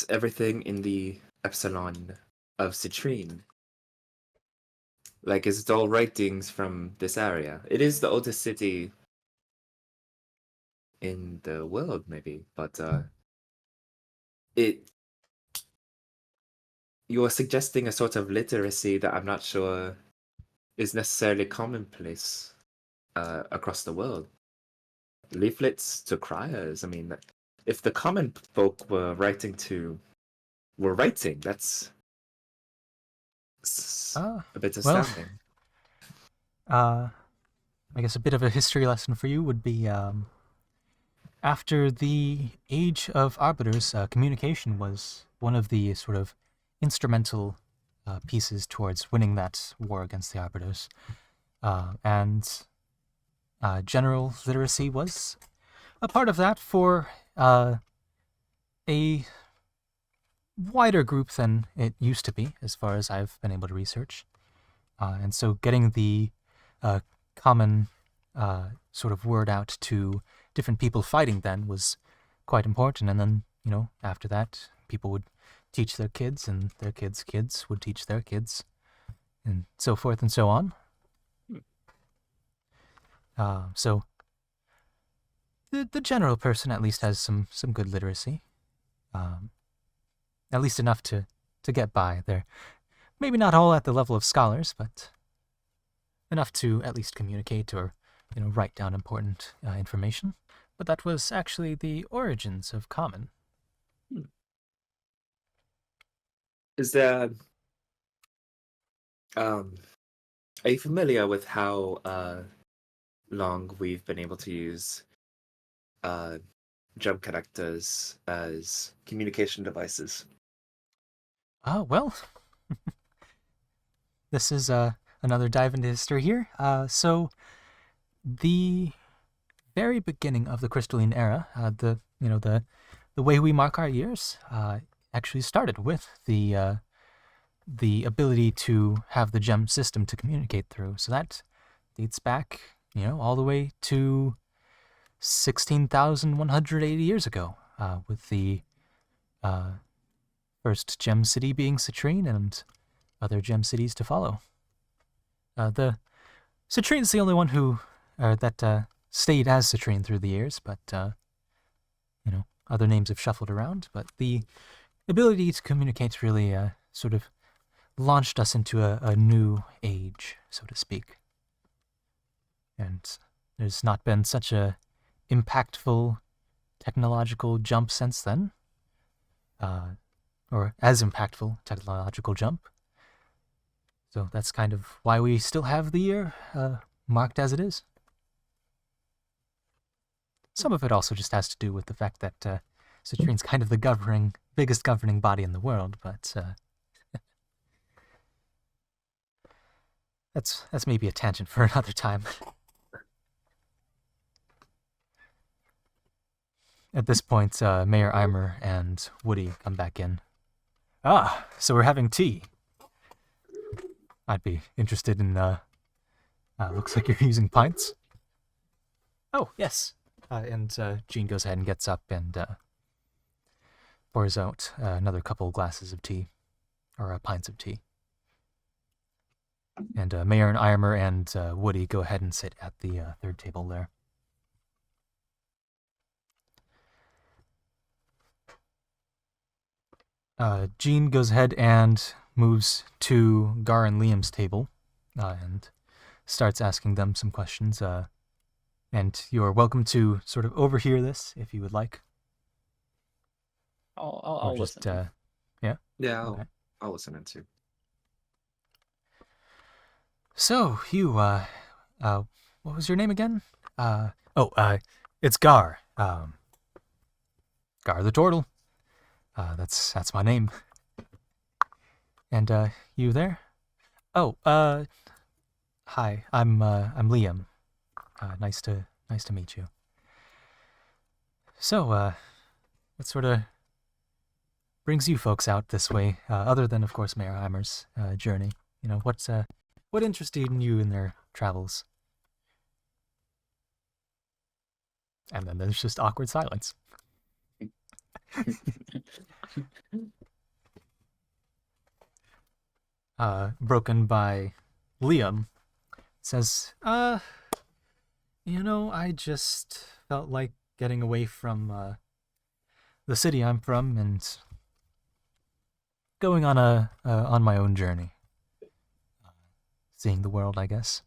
everything in the Epsilon of Citrine? Like, is it all writings from this area? It is the oldest city in the world, maybe, but you're suggesting a sort of literacy that I'm not sure is necessarily commonplace across the world. Leaflets to criers. I mean, if the common folk were writing, that's a bit Well, astounding. I guess a bit of a history lesson for you would be, after the Age of Arbiters, communication was one of the sort of instrumental pieces towards winning that war against the Arbiters. And general literacy was a part of that for a wider group than it used to be, as far as I've been able to research. And so getting the common sort of word out to different people fighting then was quite important. And then, after that, people would teach their kids, and their kids' kids would teach their kids, and so forth and so on. So the general person at least has some good literacy, at least enough to get by. They're maybe not all at the level of scholars, but enough to at least communicate or write down important information. But that was actually the origins of common. Is there are you familiar with how long we've been able to use gem connectors as communication devices? Well, this is another dive into history here. So the very beginning of the crystalline era, the way we mark our years, actually started with the ability to have the gem system to communicate through. So that dates back, all the way to 16,180 years ago, with the first gem city being Citrine and other gem cities to follow. The Citrine's the only one that stayed as Citrine through the years, but other names have shuffled around. But the ability to communicate really sort of launched us into a new age, so to speak. And there's not been such a impactful technological jump since then, or as impactful technological jump. So that's kind of why we still have the year marked as it is. Some of it also just has to do with the fact that Citrine's kind of the biggest governing body in the world, but that's maybe a tangent for another time. At this point, Mayor Eimer and Woody come back in. Ah, so we're having tea. I'd be interested in, looks like you're using pints. Oh, yes. And Jean goes ahead and gets up and pours out another couple glasses of tea, or pints of tea. And Mayor and Eimer and Woody go ahead and sit at the third table there. Jean goes ahead and moves to Gar and Liam's table and starts asking them some questions. And you're welcome to sort of overhear this if you would like. I'll just, listen. Yeah, Okay. I'll listen in too. So, you, what was your name again? It's Gar. Gar the Turtle. That's my name. And, you there? Oh, hi, I'm Liam. Nice to meet you. So, what sort of brings you folks out this way, other than, of course, Mayor Heimer's journey? What interested you in their travels? And then there's just awkward silence. Broken by Liam, says, I just felt like getting away from the city I'm from and going on on my own journey. Seeing the world, I guess.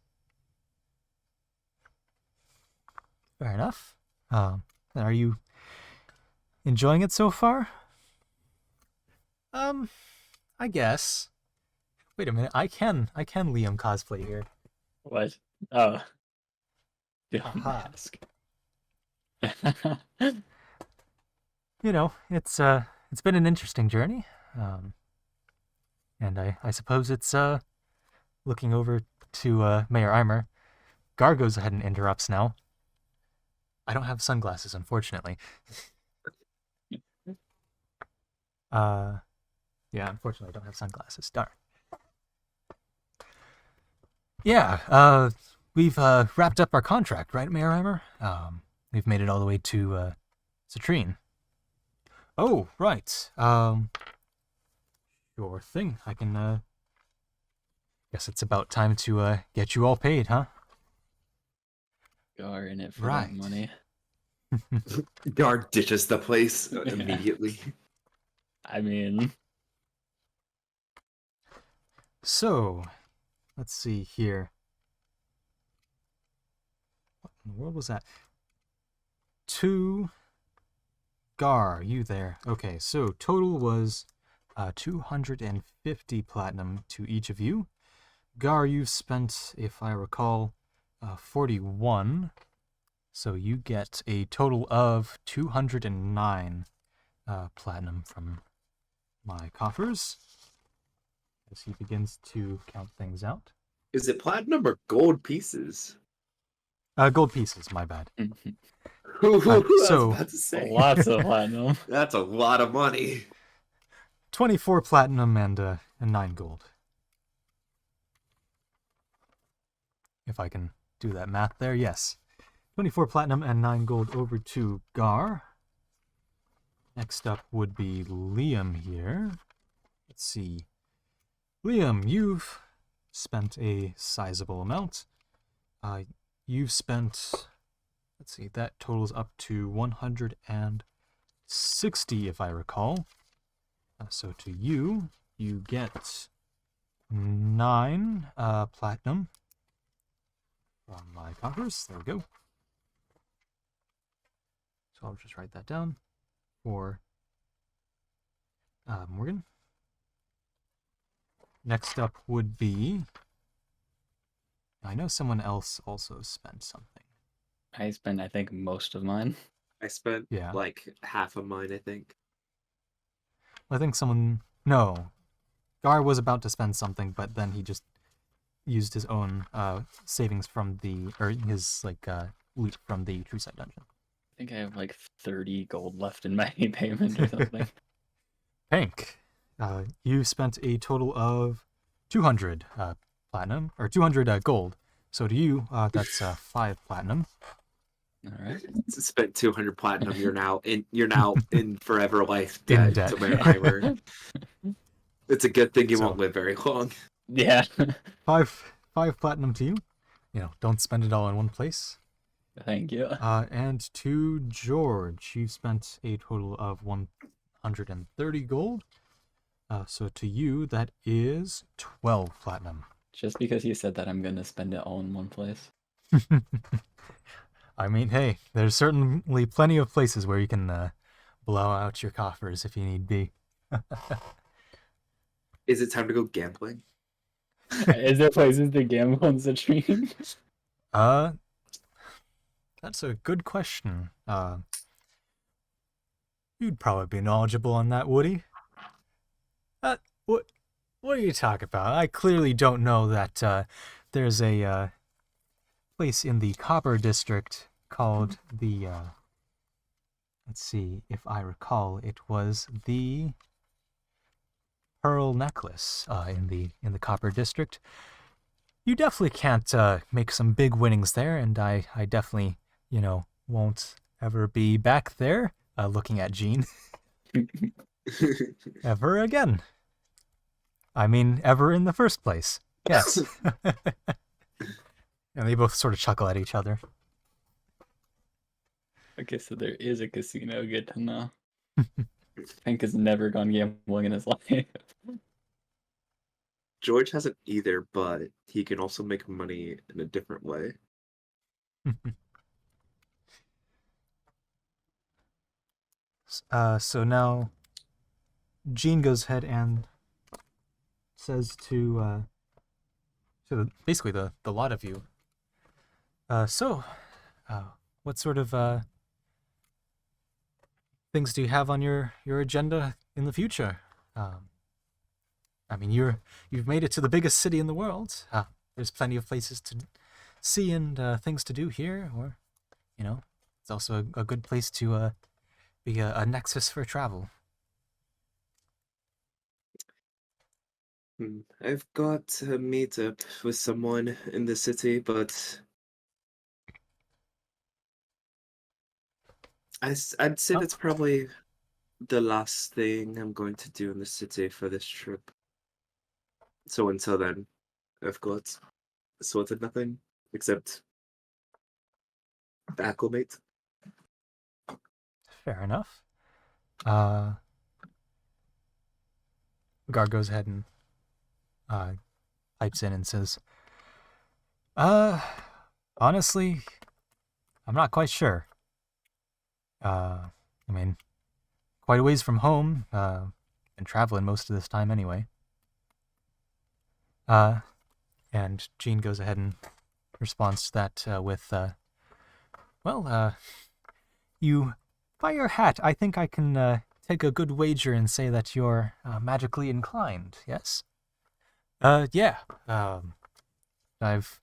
Fair enough. Are you enjoying it so far? I guess. Wait a minute, I can Liam cosplay here. What? Oh. Don't Aha. ask. It's been an interesting journey. And I suppose it's looking over to Mayor Eimer. Gar goes ahead and interrupts now. I don't have sunglasses, unfortunately. Yeah, unfortunately I don't have sunglasses. Darn. Yeah, we've wrapped up our contract, right, Mayor Eimer? We've made it all the way to Citrine. Oh, right. Sure thing. I can, guess it's about time to, get you all paid, huh? Gar in it for that Right. money. Guard ditches the place Yeah. immediately. I mean, So, let's see here. What in the world was that? 2 Gar, you there. Okay, so total was 250 platinum to each of you. Gar, you've spent, if I recall, 41. So you get a total of 209 platinum from my coffers as he begins to count things out. Is it platinum or gold pieces? Gold pieces, my bad. I was So, about to say. lots of platinum. That's a lot of money. 24 platinum and 9 gold. If I can do that math there, yes. 24 platinum and 9 gold over to Gar. Next up would be Liam here. Let's see. Liam, you've spent a sizable amount. You've spent, let's see, that totals up to 160 if I recall. So to you, you get 9 platinum from my coffers. There we go. So I'll just write that down for Morgan. Next up would be, I know someone else also spent something. I spent, I think, most of mine. I spent Yeah. like half of mine, I think. I think no, Gar was about to spend something, but then he just used his own savings from his loot from the True Sight dungeon. I think I have like 30 gold left in my payment or something. Pink, you spent a total of 200 platinum, or 200 gold. So to you, that's 5 platinum. All right. Spent 200 platinum. You're now in forever life In debt, debt. to where I were. It's a good thing you So- won't live very long. Yeah. 5 platinum to you. Don't spend it all in one place. Thank you. And to George, you spent a total of 130 gold. So to you, that is 12 platinum. Just because you said that, I'm going to spend it all in one place. I mean, hey, there's certainly plenty of places where you can blow out your coffers if you need be. Is it time to go gambling? Is there places to gamble in Citrine? That's a good question. You'd probably be knowledgeable on that, Woody. What are you talking about? I clearly don't know that there's a place in the Copper District called the let's see if I recall, it was the Pearl Necklace in the Copper District. You definitely can't make some big winnings there, and I definitely, won't ever be back there looking at Jean ever again. I mean, ever in the first place. Yes. And they both sort of chuckle at each other. Okay, so there is a casino. Good to know. Hank has never gone gambling in his life. George hasn't either, but he can also make money in a different way. So now Jean goes ahead and says to basically the lot of you, what sort of things do you have on your agenda in the future? I mean, you've made it to the biggest city in the world. There's plenty of places to see and things to do here, or it's also a good place to be a nexus for travel. I've got a meetup with someone in the city, but I'd say that's probably the last thing I'm going to do in the city for this trip. So until then, I've got sorted nothing except the acclimate. Fair enough. Guard goes ahead and pipes in and says, honestly, I'm not quite sure. I mean, quite a ways from home. Been traveling most of this time anyway. And Jean goes ahead and responds to that with, you, by your hat, I think I can take a good wager and say that you're magically inclined, yes? Yeah. I've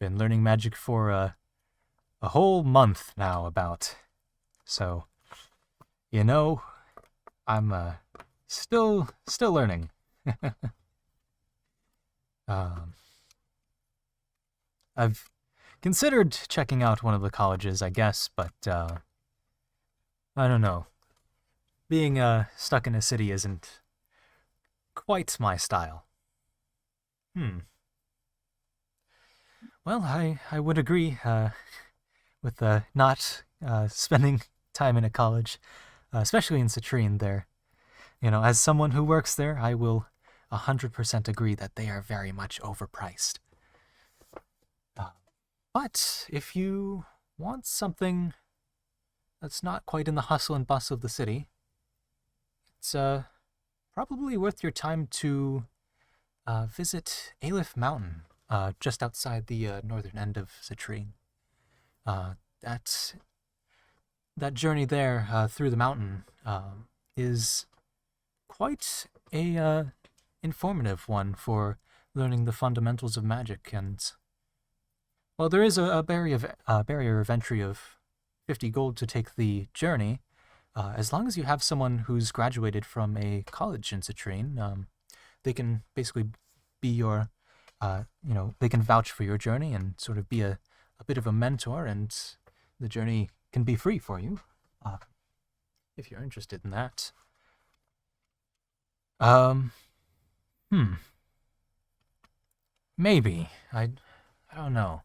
been learning magic for a whole month now, about. So, I'm still learning. I've considered checking out one of the colleges, I guess, but I don't know. Being stuck in a city isn't quite my style. Well, I would agree with not spending time in a college, especially in Citrine there. As someone who works there, I will 100% agree that they are very much overpriced. But if you want something that's not quite in the hustle and bustle of the city, it's probably worth your time to visit Aleph Mountain, just outside the northern end of Citrine. That journey there through the mountain is quite a informative one for learning the fundamentals of magic. And well, there is a barrier of entry of 50 gold to take the journey. As long as you have someone who's graduated from a college in Citrine, they can basically be your, they can vouch for your journey and sort of be a bit of a mentor, and the journey can be free for you, if you're interested in that. Maybe. I don't know.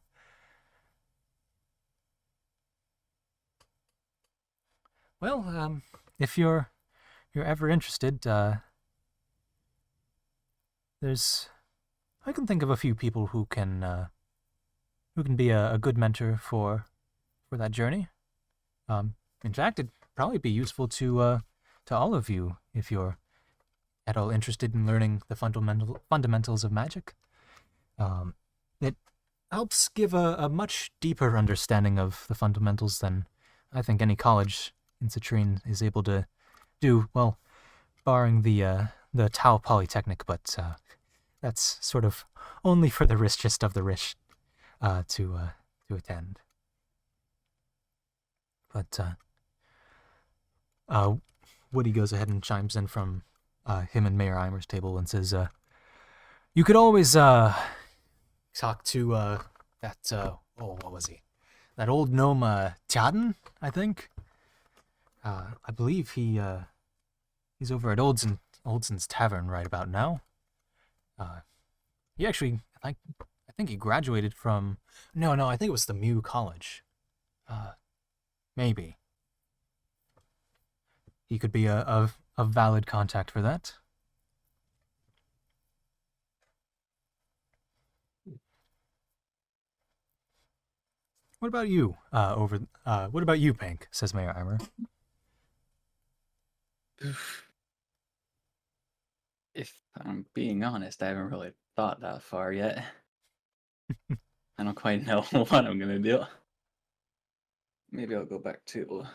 Well, if you're ever interested, I can think of a few people who can be a good mentor for that journey. In fact, it'd probably be useful to all of you if you're at all interested in learning the fundamentals of magic. It helps give a much deeper understanding of the fundamentals than I think any college in Citrine is able to do. Well, barring the Tau Polytechnic, but that's sort of only for the richest of the rich to attend. But Woody goes ahead and chimes in from him and Mayor Eimer's table and says, you could always talk to that, what was he? That old gnome Tjaden, I think? I believe he's over at Oldson's Tavern right about now. He actually, I think he graduated from, no, I think it was the Mew College. Maybe. He could be a valid contact for that. What about you, what about you, Pink? Says Mayor Eimer. If I'm being honest, I haven't really thought that far yet. I don't quite know what I'm gonna do. Maybe I'll go back to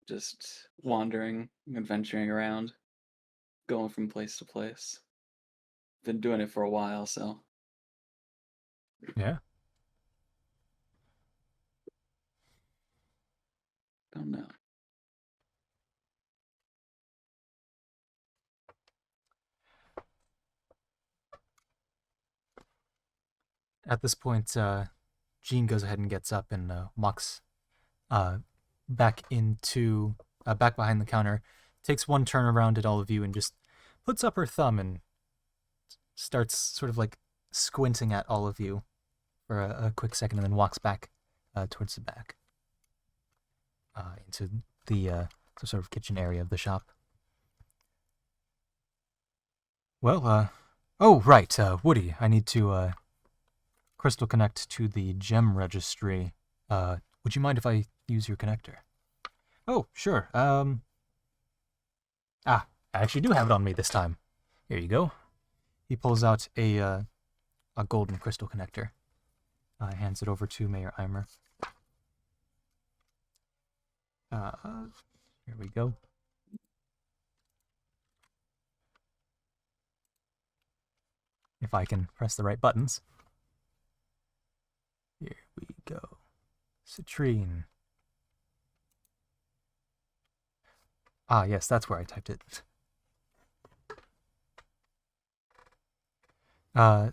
just wandering, adventuring around, going from place to place. Been doing it for a while, so. Yeah. Don't know. At this point, Jean goes ahead and gets up and walks back into back behind the counter, takes one turn around at all of you and just puts up her thumb and starts sort of like squinting at all of you for a quick second, and then walks back towards the back into the sort of kitchen area of the shop. Well, oh, right, Woody, I need to crystal connect to the gem registry. Would you mind if I use your connector? Oh, sure. I actually do have it on me this time. Here you go. He pulls out a golden crystal connector. Hands it over to Mayor Eimer. Here we go. If I can press the right buttons. Here we go. Citrine. Ah, yes, that's where I typed it.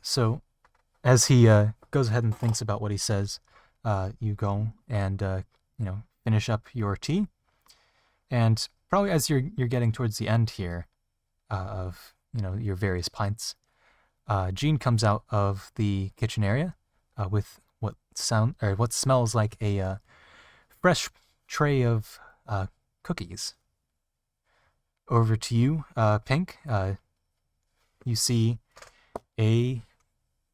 So, as he goes ahead and thinks about what he says, you go and finish up your tea, and probably as you're getting towards the end here of your various pints, Jean comes out of the kitchen area with what smells like a fresh tray of cookies. Over to you, Pink. You see a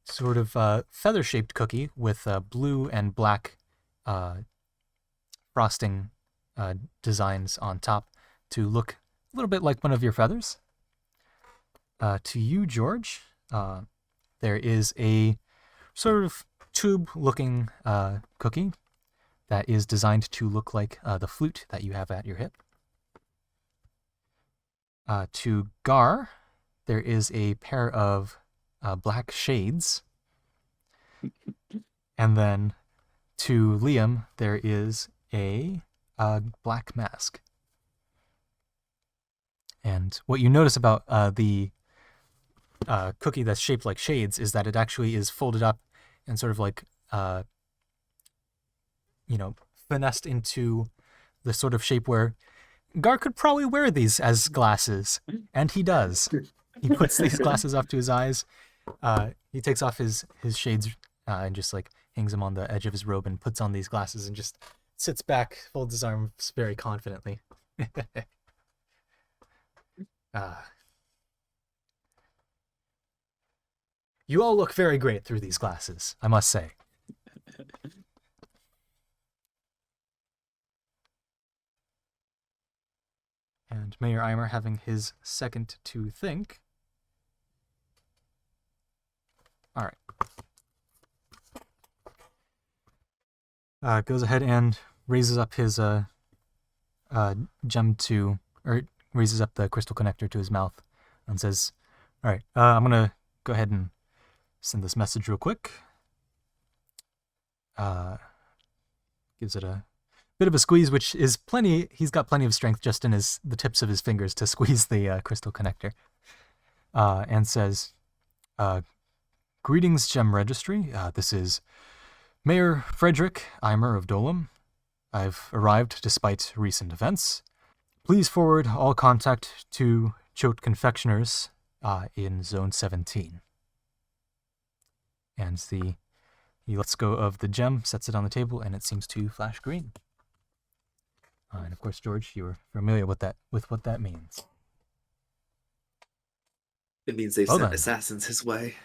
sort of feather-shaped cookie with blue and black frosting designs on top to look a little bit like one of your feathers. To you, George, there is a sort of tube-looking cookie that is designed to look like the flute that you have at your hip. To Gar, there is a pair of black shades. And then to Liam, there is a black mask. And what you notice about the cookie that's shaped like shades is that it actually is folded up and sort of like, finessed into the sort of shape where Gar could probably wear these as glasses, and he does. He puts these glasses up to his eyes. He takes off his shades and just like hangs them on the edge of his robe and puts on these glasses and just sits back, folds his arms very confidently. You all look very great through these glasses, I must say. And Mayor Eimer, having his second to think. All right. Goes ahead and raises up his gem or raises up the crystal connector to his mouth and says, all right, I'm going to go ahead and send this message real quick. Gives it a bit of a squeeze, which is plenty. He's got plenty of strength just in the tips of his fingers to squeeze the crystal connector. And says, greetings, Gem Registry. This is Mayor Frederick Eimer of Dolam. I've arrived despite recent events. Please forward all contact to Choate Confectioners in Zone 17. And he lets go of the gem, sets it on the table, and it seems to flash green. And of course, George, you're familiar with what that means. It means they've sent assassins his way.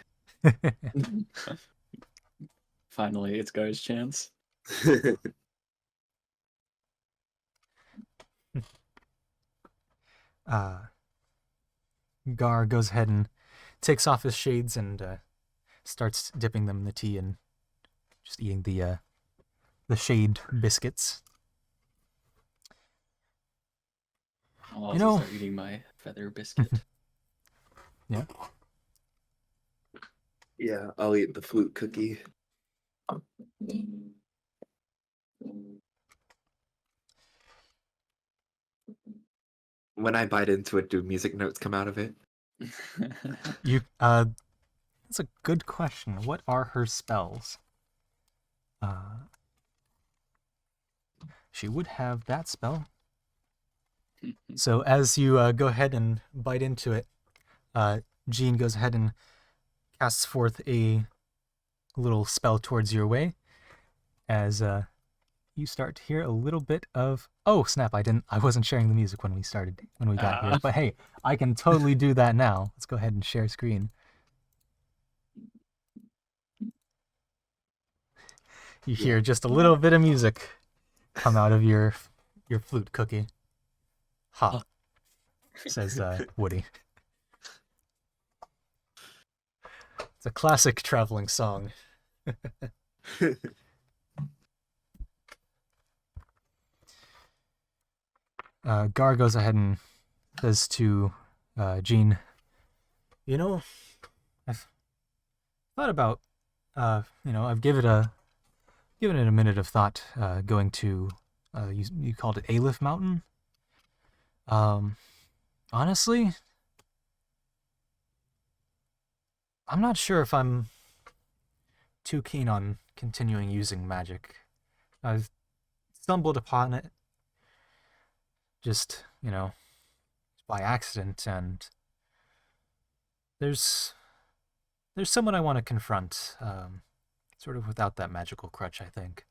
Finally, it's Gar's chance. Gar goes ahead and takes off his shades and starts dipping them in the tea and just eating the shade biscuits. I'll also start eating my feather biscuit. Yeah. Yeah, I'll eat the flute cookie. When I bite into it, do music notes come out of it? That's a good question. What are her spells? She would have that spell. So as you go ahead and bite into it, Jean goes ahead and casts forth a little spell towards your way as you start to hear a little bit of, oh snap, I wasn't sharing the music when we got here, but hey, I can totally do that now. Let's go ahead and share screen. You hear just a little bit of music come out of your flute, Cookie. Ha, says Woody. It's a classic traveling song. Gar goes ahead and says to Jean, you know, I've thought about, I've given it a minute of thought, going to, you called it E11 Mountain. Honestly, I'm not sure if I'm too keen on continuing using magic. I've stumbled upon it just, by accident, and there's someone I want to confront, sort of without that magical crutch, I think.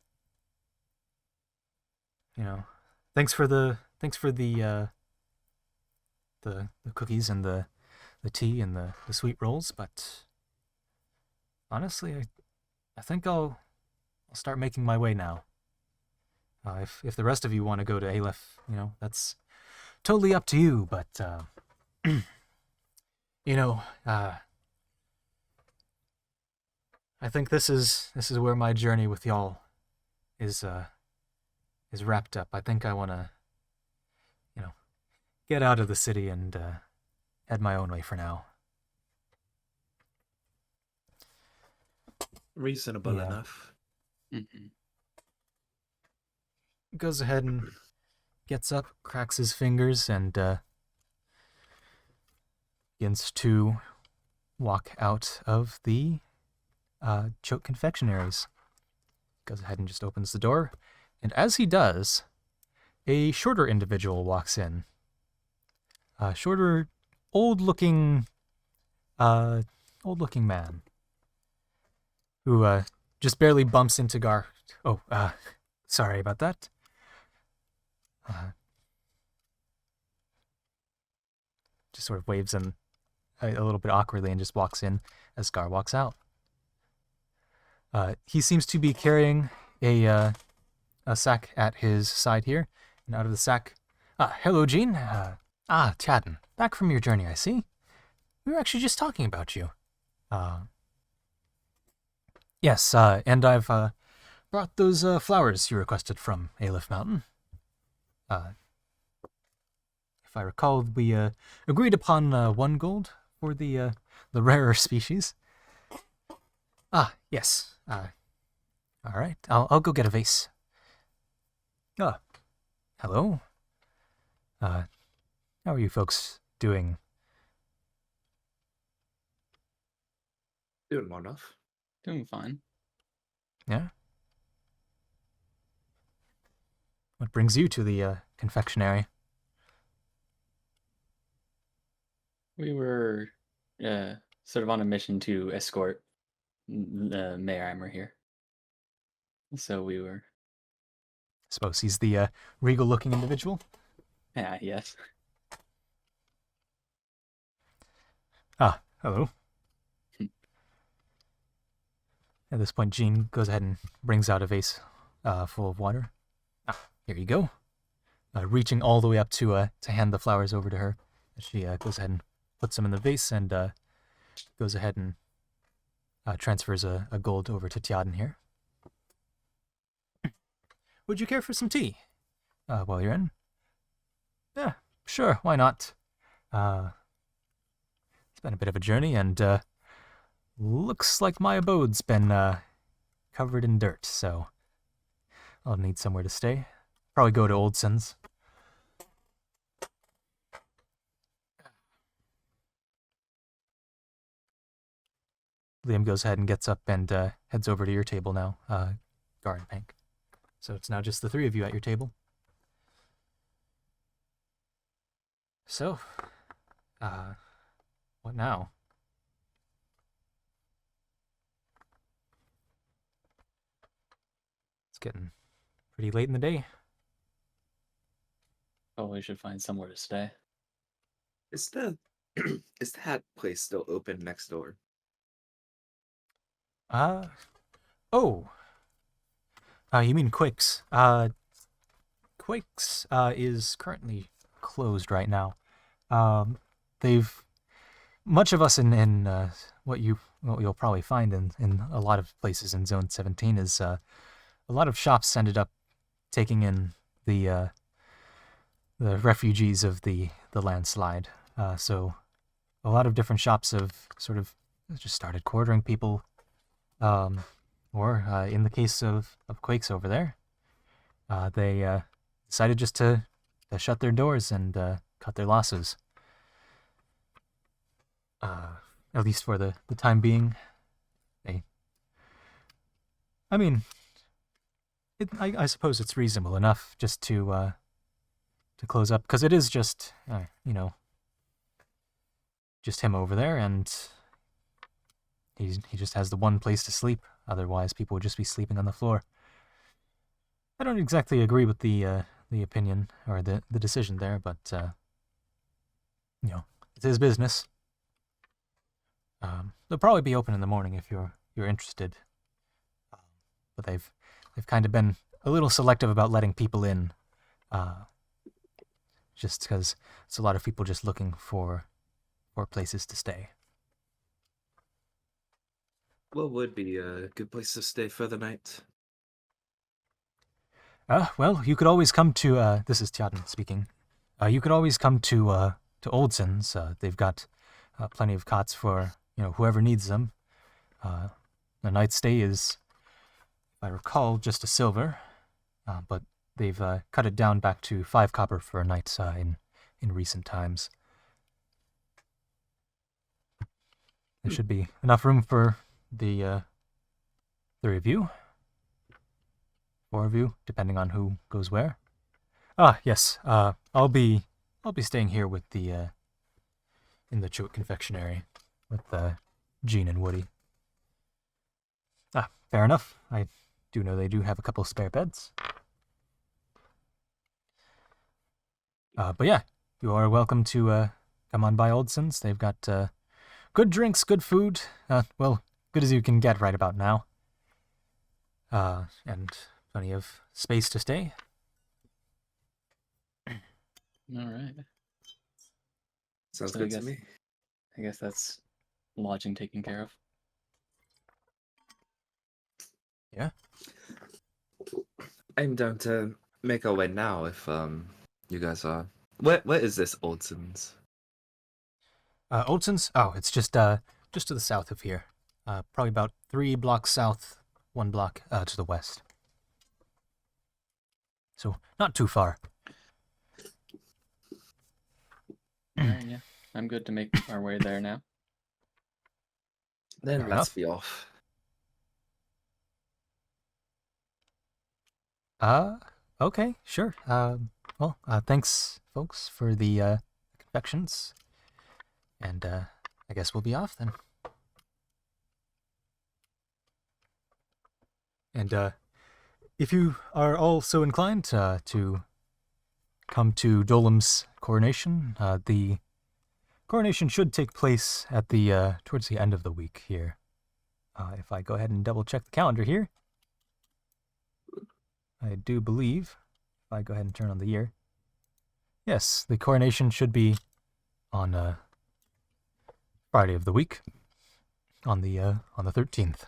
Thanks for the cookies and the tea and the sweet rolls, but honestly, I think I'll start making my way now. If the rest of you want to go to Aleph, that's totally up to you, but I think this is where my journey with y'all is wrapped up. I think I want to, get out of the city and head my own way for now. Reasonable Yeah. enough. Mhm. Goes ahead and gets up, cracks his fingers, and begins to walk out of the Choke Confectionaries. Goes ahead and just opens the door, and as he does, a shorter individual walks in. A shorter, old-looking man who just barely bumps into Gar. Oh, sorry about that. Just sort of waves him a little bit awkwardly and just walks in as Gar walks out. He seems to be carrying a sack at his side here, and out of the sack, hello, Jean. Chadden, back from your journey, I see. We were actually just talking about you. Yes, and I've brought those flowers you requested from Aleph Mountain. If I recall, we agreed upon 1 gold for the rarer species. Yes. All right, I'll go get a vase. Hello. How are you folks doing? Doing well enough. Doing fine. Yeah? What brings you to the confectionery? We were sort of on a mission to escort Mayor Eimer here. So we were. Suppose he's the regal-looking individual? Yeah, yes. Hello. At this point, Jean goes ahead and brings out a vase full of water. Here you go. Reaching all the way up to hand the flowers over to her. She goes ahead and puts them in the vase and goes ahead and transfers a gold over to Tjaden here. Would you care for some tea while you're in? Yeah, sure, why not? It's been a bit of a journey, and looks like my abode's been covered in dirt, so I'll need somewhere to stay. Probably go to Oldson's. Liam goes ahead and gets up and heads over to your table now, Gar and Pank. So it's now just the 3 of you at your table. So, uh, what now? It's getting pretty late in the day. Probably should find somewhere to stay. Is the is that place still open next door? Uh, oh, you mean Quakes? Quakes is currently closed right now. They've much of us in what you'll probably find in a lot of places in Zone 17 is a lot of shops ended up taking in the refugees of the landslide. So a lot of different shops have sort of just started quartering people, or in the case of Quakes over there, they decided just to shut their doors and cut their losses. At least for the time being. I mean, I suppose it's reasonable enough just to close up, because it is just just him over there, and he just has the one place to sleep. Otherwise, people would just be sleeping on the floor. I don't exactly agree with the opinion or the decision there, but it's his business. They'll probably be open in the morning if you're interested. But they've kind of been a little selective about letting people in, just because it's a lot of people just looking for places to stay. What would be a good place to stay for the night? Well, you could always come to. This is Tjaden speaking. You could always come to Oldson's. They've got plenty of cots for whoever needs them. The night stay is, if I recall, just a silver, but they've cut it down back to 5 copper for a night in recent times. There should be enough room for the 3 of you, 4 of you, depending on who goes where. Ah, yes. I'll be staying here with the in the Choate confectionery with Jean and Woody. Ah, fair enough. I do know they do have a couple spare beds. But yeah, you are welcome to come on by Oldson's. They've got good drinks, good food. Well, good as you can get right about now. And plenty of space to stay. All right. Sounds So good to me. I guess that's lodging taken care of. Yeah. I'm down to make our way now if you guys are. Where is this Oldson's? Oldson's? Oh, it's just to the south of here. Probably about 3 blocks south, 1 block to the west. So not too far. All right, yeah. I'm good to make our way there now. Then Fair let's enough. be off. Okay, sure. Well, thanks, folks, for the confections. And I guess we'll be off then. And if you are all so inclined to come to Dolem's coronation, the coronation should take place at the towards the end of the week here. If I go ahead and double check the calendar here, I do believe, if I go ahead and turn on the year, yes, the coronation should be on Friday of the week, on the 13th.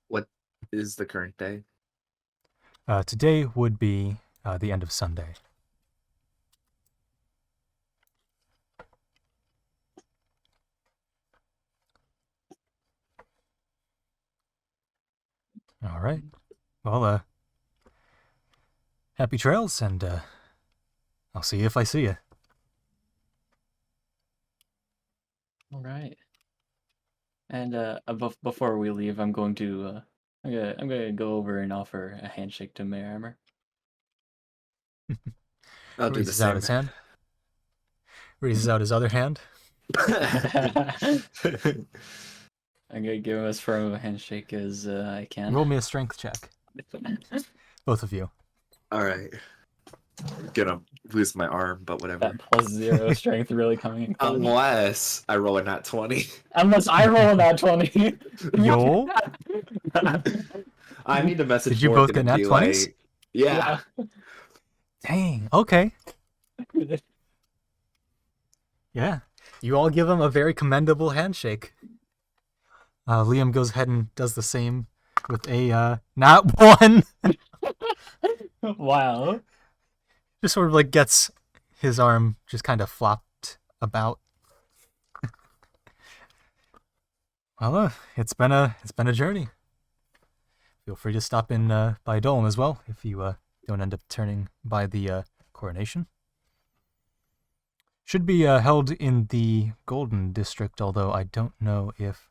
What is the current day? Today would be the end of Sunday. All right. Well, happy trails, and I'll see you if I see you. All right. And before we leave, I'm going to I'm gonna go over and offer a handshake to Mayor Armor. I'll do the Raises out same. his hand. Raises out his other hand. I'm gonna give him as firm of a handshake as I can. Roll me a strength check. Both of you. All right. Gonna lose my arm, but whatever. That +0 strength really coming in clutch. Unless I roll a nat 20. Unless I roll that 20. Yo. I need to message Did you Morgan both get and nat be 20s? like, yeah. Dang. Okay. Yeah. You all give him a very commendable handshake. Liam goes ahead and does the same with a nat 1. Wow. Just sort of like gets his arm just kind of flopped about. Well, it's been a journey. Feel free to stop in by Dolm as well if you don't end up turning by the coronation. Should be held in the Golden District, although I don't know if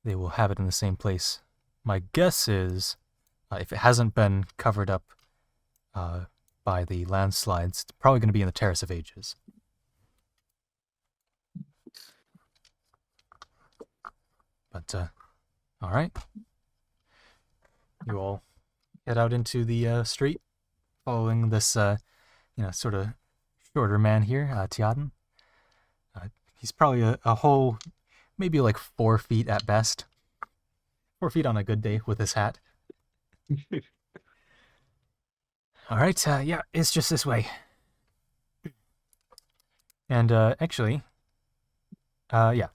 they will have it in the same place. My guess is, if it hasn't been covered up by the landslides, it's probably going to be in the Terrace of Ages. But, all right. You all head out into the street, following this, sort of shorter man here, Tiaden. He's probably a whole, maybe like 4 feet at best. 4 feet on a good day with his hat. All right, yeah, it's just this way. And actually, yeah.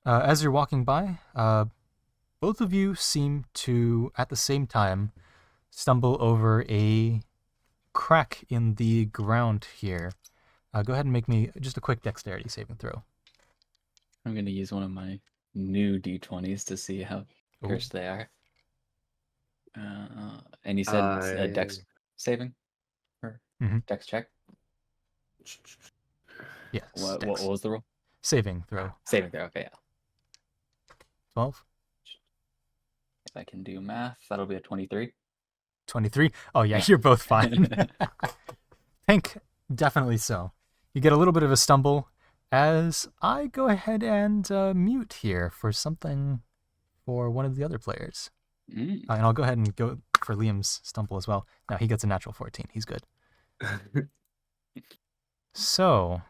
As you're walking by, both of you seem to, at the same time, stumble over a crack in the ground here. Go ahead and make me just a quick dexterity saving throw. I'm gonna use one of my new d20s to see how Ooh. cursed they are. And you said it's a dex saving? Or Mhm. dex check? Yes. What dex. was the roll? Saving throw. Saving throw, okay, yeah. 12. If I can do math, that'll be a 23. 23. Oh, yeah, you're both fine. Pink, definitely so. You get a little bit of a stumble as I go ahead and mute here for something for one of the other players. Mm. And I'll go ahead and go for Liam's stumble as well. Now he gets a natural 14. He's good. So,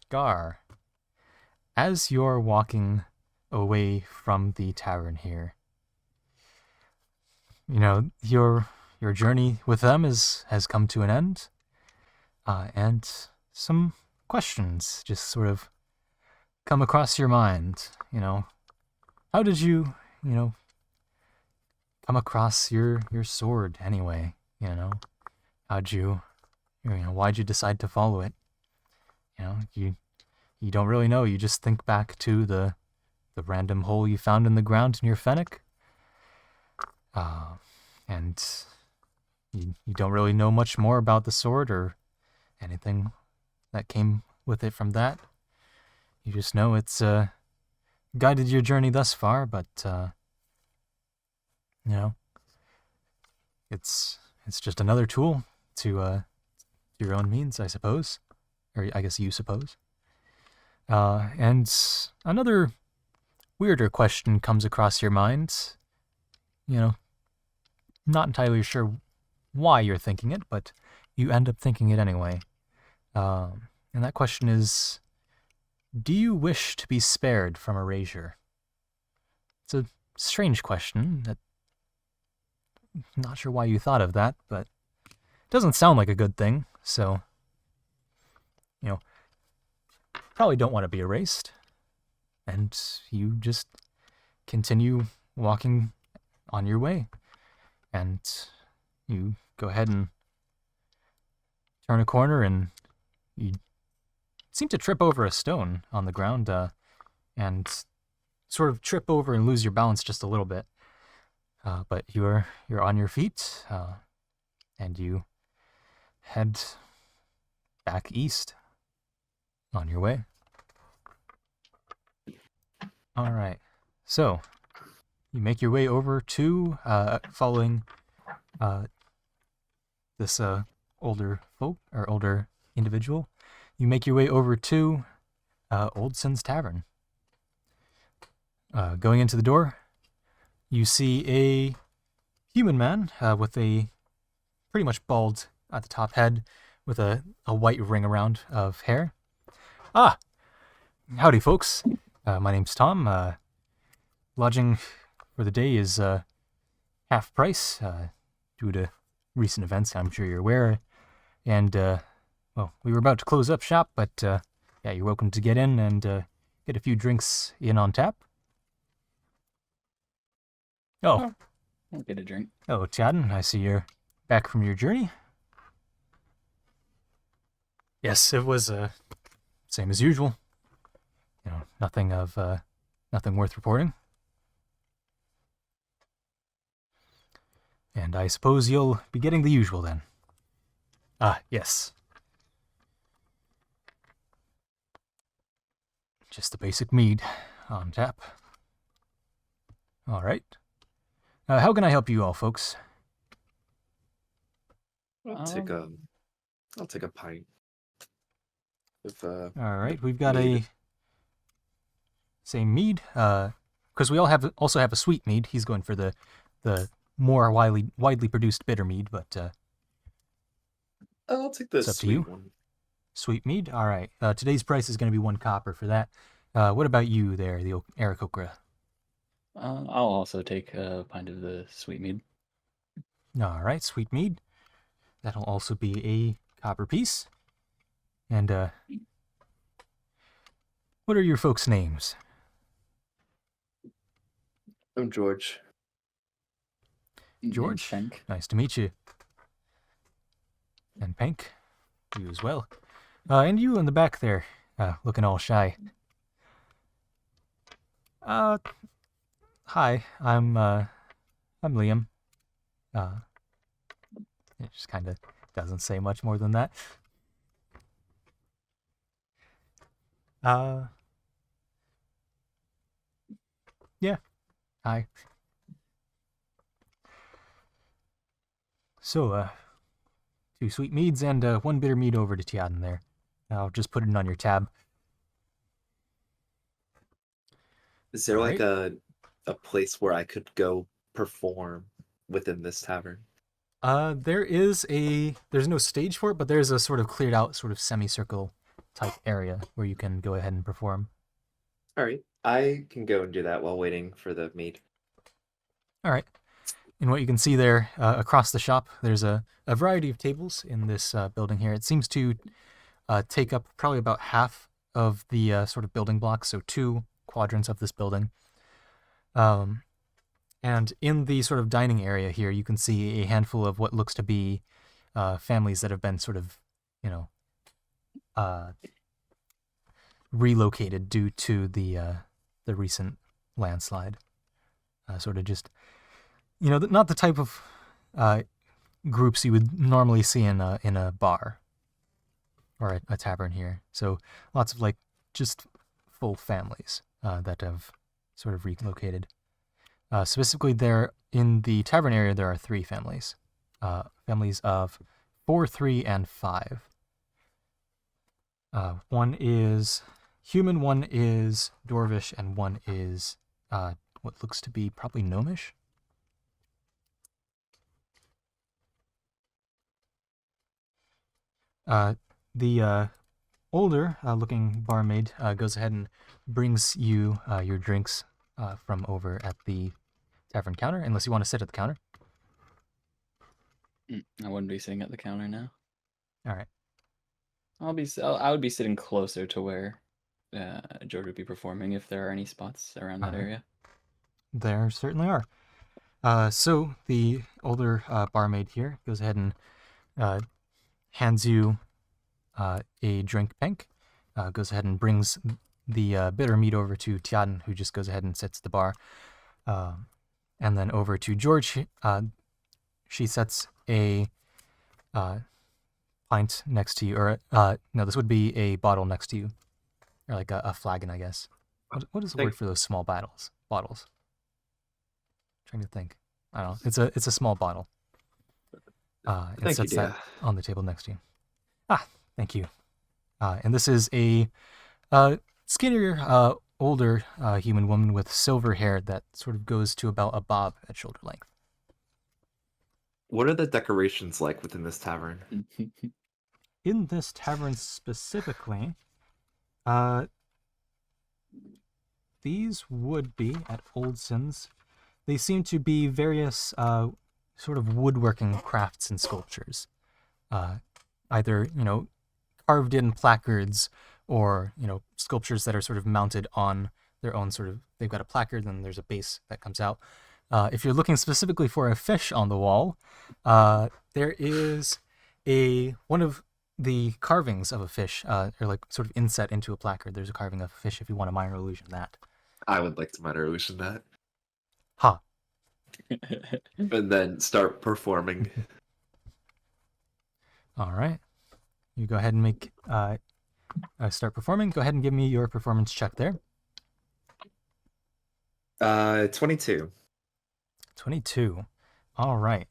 Gar, as you're walking away from the tavern here, you know, your journey with them has come to an end. And some questions just sort of come across your mind. You know, how did you, come across your sword anyway? You know, how'd you why'd you decide to follow it? You know, you don't really know. You just think back to the random hole you found in the ground near Fennec. And you don't really know much more about the sword or anything that came with it from that. You just know it's guided your journey thus far, but it's just another tool to your own means, I suppose, or I guess you suppose. And another weirder question comes across your mind. You know, not entirely sure why you're thinking it, but you end up thinking it anyway. And that question is, do you wish to be spared from erasure? It's a strange question. I'm not sure why you thought of that, but it doesn't sound like a good thing, so, probably don't want to be erased. And you just continue walking on your way. And you go ahead and turn a corner, and you seem to trip over a stone on the ground and sort of trip over and lose your balance just a little bit. But you're on your feet, and you head back east on your way. All right. So you make your way over to, following this older folk or older individual, you make your way over to Oldson's Tavern. Going into the door, you see a human man with a pretty much bald at the top head with a white ring around of hair. Ah, howdy, folks. My name's Tom. Lodging for the day is half price due to recent events, I'm sure you're aware. And, well, we were about to close up shop, but yeah, you're welcome to get in and get a few drinks in on tap. Oh, I'll get a drink. hello, Chadden. I see you're back from your journey. Yes, it was same as usual. You know, nothing worth reporting. And I suppose you'll be getting the usual then. Ah, yes. Just the basic mead on tap. All right. How can I help you all, folks? I'll take a pint. All right, we've got mead. a same mead. Because we all also have a sweet mead. He's going for the more widely produced bitter mead, but I'll take the it's up to sweet you. one. Sweet mead. All right. Today's price is going to be 1 copper for that. What about you there, the Aarakocra? I'll also take a pint of the sweet mead. All right, sweet mead. That'll also be a copper piece. And what are your folks' names? I'm George. George. Shank. Nice to meet you. And Pink, you as well. And you in the back there, looking all shy. Hi, I'm Liam. It just kind of doesn't say much more than that. Yeah. Hi. So, 2 sweet meads and 1 bitter mead over to Tiaden there. I'll just put it on your tab. Is there like Alright. a place where I could go perform within this tavern? There's no stage for it, but there's a sort of cleared out sort of semicircle type area where you can go ahead and perform. All right, I can go and do that while waiting for the mead. All right. And what you can see there across the shop, there's a variety of tables in this building here. It seems to take up probably about half of the sort of building blocks, so 2 quadrants of this building. And in the sort of dining area here, you can see a handful of what looks to be families that have been sort of, you know, relocated due to the recent landslide. Sort of just, you know, not the type of groups you would normally see in a bar or a tavern here. So lots of like just full families that have sort of relocated. Specifically, there in the tavern area, there are 3 families. Families of 4, 3, and 5. One is human, one is dwarvish, and one is what looks to be probably gnomish. The older looking barmaid goes ahead and brings you your drinks from over at the tavern counter, unless you want to sit at the counter. I wouldn't be sitting at the counter now. All right. I would be sitting closer to where George would be performing if there are any spots around that area. There certainly are. So the older barmaid here goes ahead and hands you a drink, Pink. Goes ahead and brings the bitter mead over to Tiaden, who just goes ahead and sits at the bar. And then over to George, she sets a pint next to you, or no, this would be a bottle next to you, or like a flagon, I guess. What is the word for those small bottles? Trying to think. I don't know. It's a small bottle. And Thank you, sets that dear. on the table next to you. Ah, thank you. And this is a skinnier, older human woman with silver hair that sort of goes to about a bob at shoulder length. What are the decorations like within this tavern? In this tavern specifically, these would be at Oldson's. They seem to be various sort of woodworking crafts and sculptures, either carved in placards or sculptures that are sort of mounted on their own sort of. They've got a placard, then there's a base that comes out. If you're looking specifically for a fish on the wall, there is one of the carvings of a fish, or like sort of inset into a placard. There's a carving of a fish if you want a minor illusion of that. I would like to minor illusion that. Ha. And then start performing. All right. You go ahead and make start performing. Go ahead and give me your performance check there. 22. 22. All right.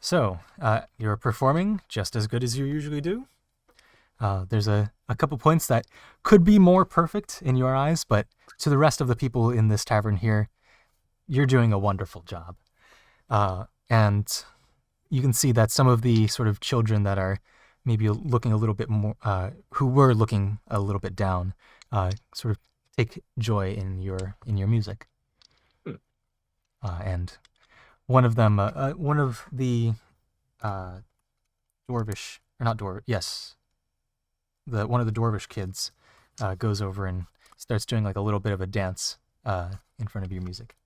So you're performing just as good as you usually do. There's a couple points that could be more perfect in your eyes, but to the rest of the people in this tavern here, you're doing a wonderful job. And you can see that some of the sort of children that are maybe looking a little bit more, who were looking a little bit down, sort of take joy in your music. And one of them, one of the Dwarvish, or not Dwarvish, yes, one of the Dwarvish kids goes over and starts doing like a little bit of a dance in front of your music.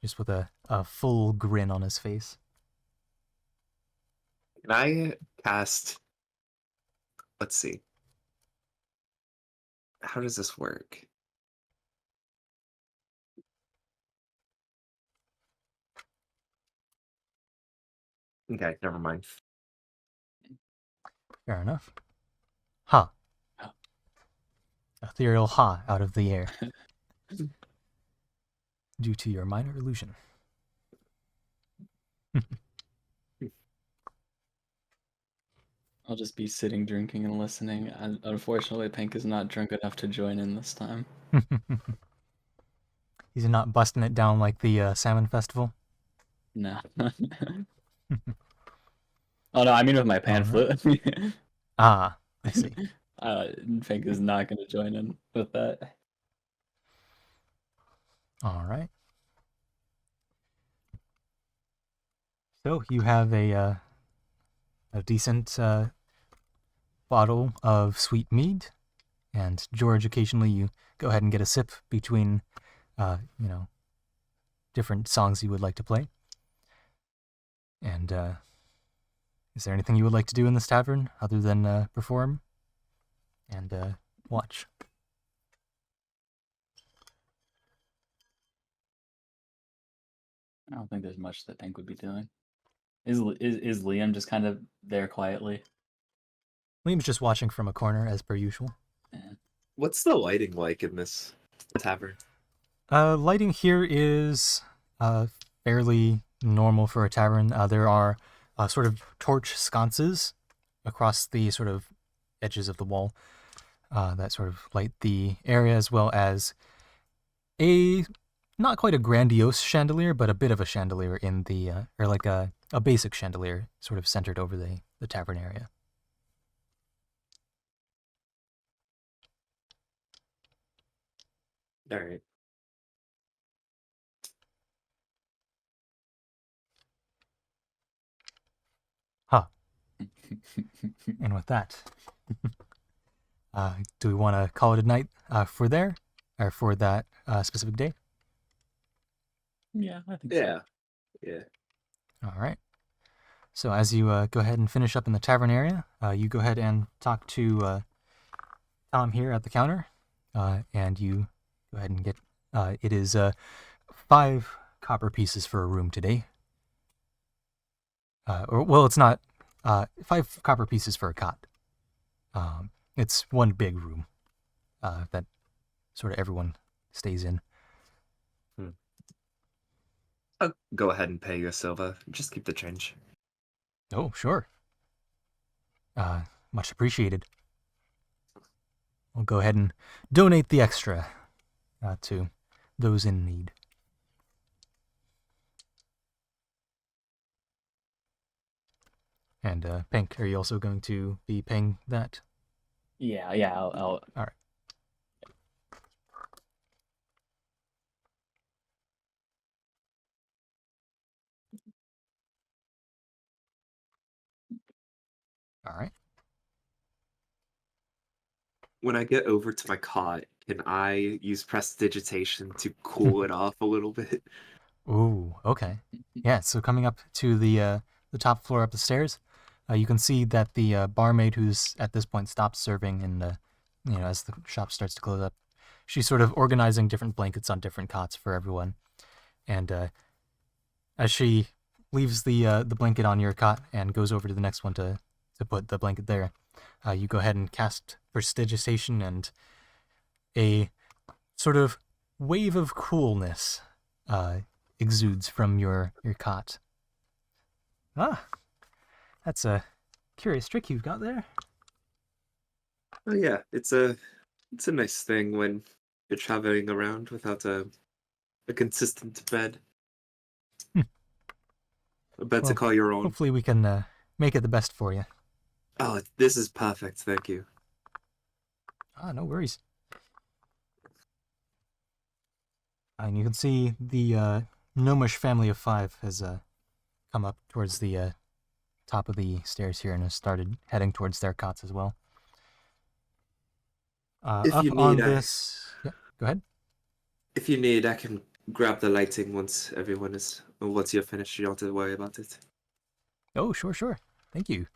Just with a full grin on his face. Can I cast... Let's see. How does this work? Okay, never mind. Fair enough. Ha. Ha. Ethereal ha out of the air. Due to your minor illusion. I'll just be sitting, drinking, and listening. And unfortunately, Pink is not drunk enough to join in this time. He's not busting it down like the salmon festival. No. Oh no, I mean with my pan flute. Ah, I see. Pink is not going to join in with that. All right. So you have a decent bottle of sweet mead, and George, occasionally you go ahead and get a sip between, different songs you would like to play. And is there anything you would like to do in this tavern other than perform and watch? I don't think there's much that Pink would be doing. Is Liam just kind of there quietly? Liam's just watching from a corner as per usual. What's the lighting like in this tavern? Lighting here is fairly normal for a tavern. There are sort of torch sconces across the sort of edges of the wall that sort of light the area, as well as not quite a grandiose chandelier, but a bit of a chandelier in the, or like a basic chandelier sort of centered over the tavern area. All right. Huh. And with that, do we want to call it a night for that specific day? Yeah, I think Yeah. Yeah. All right. So as you go ahead and finish up in the tavern area, you go ahead and talk to Tom here at the counter, and you go ahead and get. It is 5 copper pieces for a room today. It's not 5 copper pieces for a cot. It's one big room that sort of everyone stays in. I'll go ahead and pay you a silver. Just keep the change. Oh, sure. Much appreciated. We'll go ahead and donate the extra to those in need. And Pink, are you also going to be paying that? Yeah, I'll All right. All right. When I get over to my cot, can I use prestidigitation to cool it off a little bit? Ooh, okay. Yeah, so coming up to the top floor up the stairs, you can see that the barmaid, who's at this point stopped serving, and as the shop starts to close up, she's sort of organizing different blankets on different cots for everyone. And as she leaves the blanket on your cot and goes over to the next one to put the blanket there, you go ahead and cast prestidigitation, and a sort of wave of coolness exudes from your cot. Ah, that's a curious trick you've got there. Oh yeah, it's a nice thing when you're traveling around without a consistent bed. A bed to Well, call your own. hopefully we can make it the best for you. Oh, this is perfect. Thank you. Ah, no worries. And you can see the gnomish family of 5 has come up towards the top of the stairs here and has started heading towards their cots as well. If Up you on need, this... Yeah, go ahead. if you need, I can grab the lighting once everyone is. Or once you're finished, you don't have to worry about it. Oh, sure. Thank you.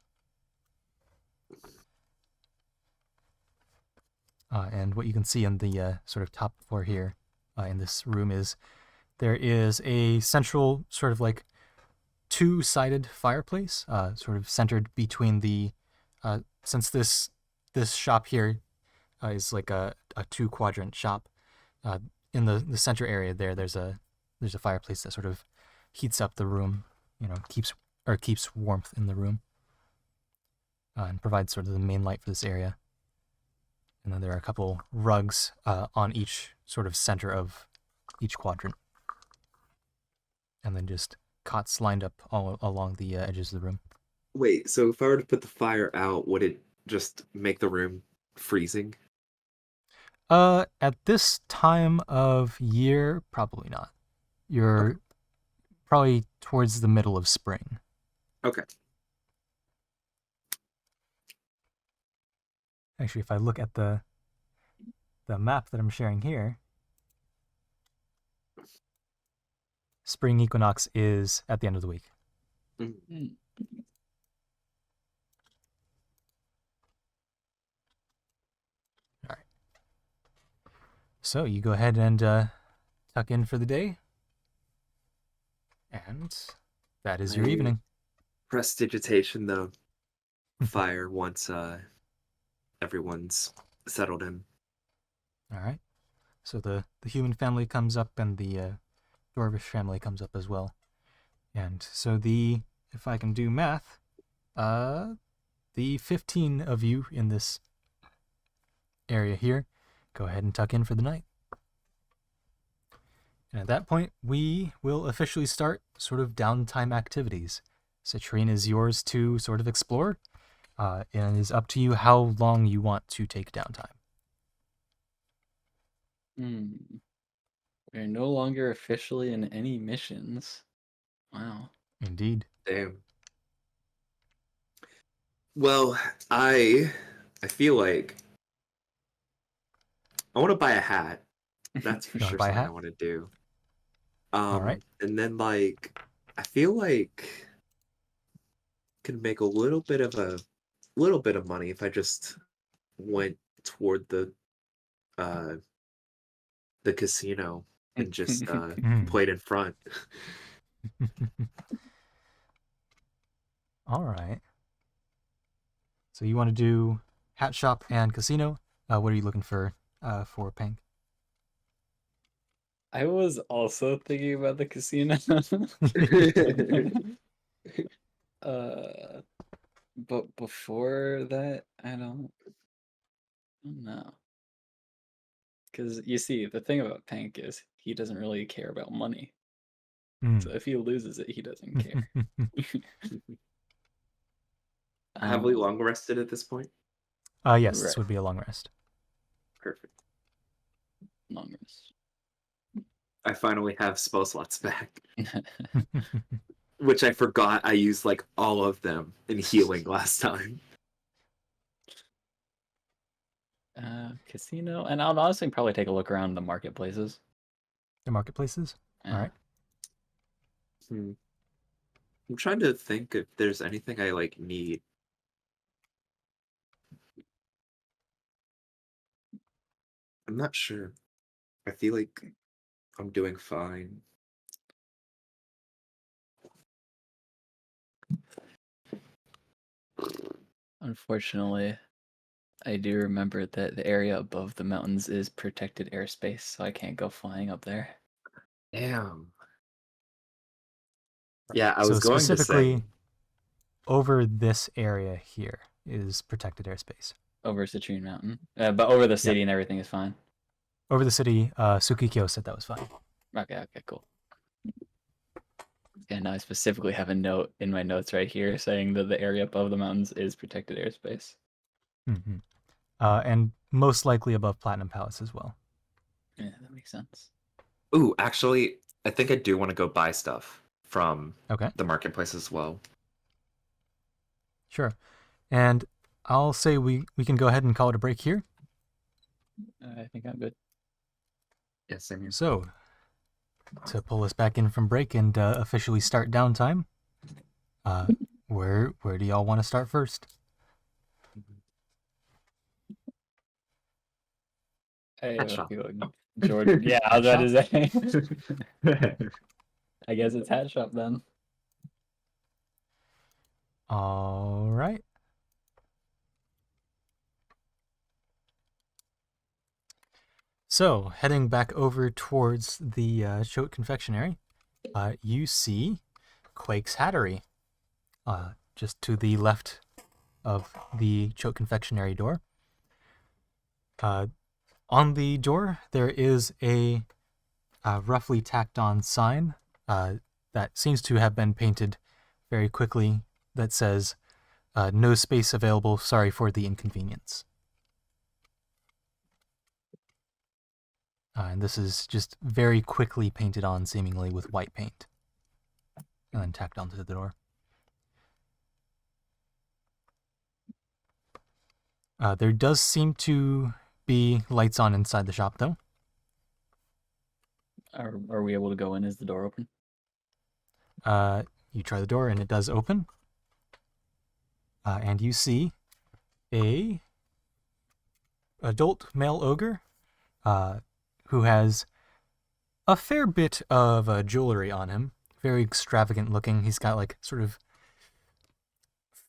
And what you can see on the sort of top floor here in this room is there is a central sort of like two-sided fireplace, sort of centered between the... since this shop here is like a two-quadrant shop, in the center area there's a fireplace that sort of heats up the room, keeps warmth in the room, and provides sort of the main light for this area. And then there are a couple rugs on each sort of center of each quadrant. And then just cots lined up all along the edges of the room. Wait, so if I were to put the fire out, would it just make the room freezing? At this time of year, probably not. You're probably towards the middle of spring. Okay. Actually, if I look at the map that I'm sharing here, spring equinox is at the end of the week. Mhm. All right. So you go ahead and tuck in for the day. And that is your I evening. Prestidigitation the fire once everyone's settled in. All right. So the human family comes up and the dwarvish family comes up as well. And so if I can do math, the 15 of you in this area here, go ahead and tuck in for the night. And at that point, we will officially start sort of downtime activities. Citrine is yours to sort of explore, and it is up to you how long you want to take downtime. We're no longer officially in any missions. Wow. Indeed. Damn. Well, I feel like I want to buy a hat. That's for You want to sure buy a something I hat? want to do. All right. And then like I feel like could make a little bit of money if I just went toward uh the casino and just played in front. All right. So you want to do hat shop and casino. What are you looking for Pink? I was also thinking about the casino. uh, but before that, I don't know. Because you see, the thing about Pank is he doesn't really care about money. So if he loses it, he doesn't care. Have we long rested at this point? Yes, Right. this would be a long rest. Perfect. Long rest. I finally have spell slots back, which I forgot I used like all of them in healing last time. Casino, and I'll honestly probably take a look around the marketplaces. The marketplaces? Yeah. All right. I'm trying to think if there's anything I like need. I'm not sure. I feel like I'm doing fine. Unfortunately, I do remember that the area above the mountains is protected airspace, so I can't go flying up there. Damn. Yeah, I So was going to specifically, say. over this area here is protected airspace. Over Citrine Mountain. But over the city and everything is fine. Over the city, Sukikyo said that was fine. Okay, cool. And I specifically have a note in my notes right here saying that the area above the mountains is protected airspace. Mm-hmm. And most likely above Platinum Palace as well. Yeah, that makes sense. Ooh, actually, I think I do want to go buy stuff from Okay. the marketplace as well. Sure. And I'll say we can go ahead and call it a break here. I think I'm good. Yeah, same here. So, to pull us back in from break and officially start downtime, where do y'all want to start first? Hey, Hat shop. George. Yeah, I was about to say. Yeah. I guess it's hat shop then. All right. So, heading back over towards the Choate Confectionery, you see Quake's Hattery, just to the left of the Choate Confectionery door. On the door, there is a roughly tacked-on sign that seems to have been painted very quickly that says, "No space available. Sorry for the inconvenience." And this is just very quickly painted on, seemingly with white paint, and then tacked onto the door. There does seem to be lights on inside the shop, though. Are we able to go in? Is the door open? You try the door, and it does open. And you see a adult male ogre who has a fair bit of jewelry on him. Very extravagant looking. He's got like sort of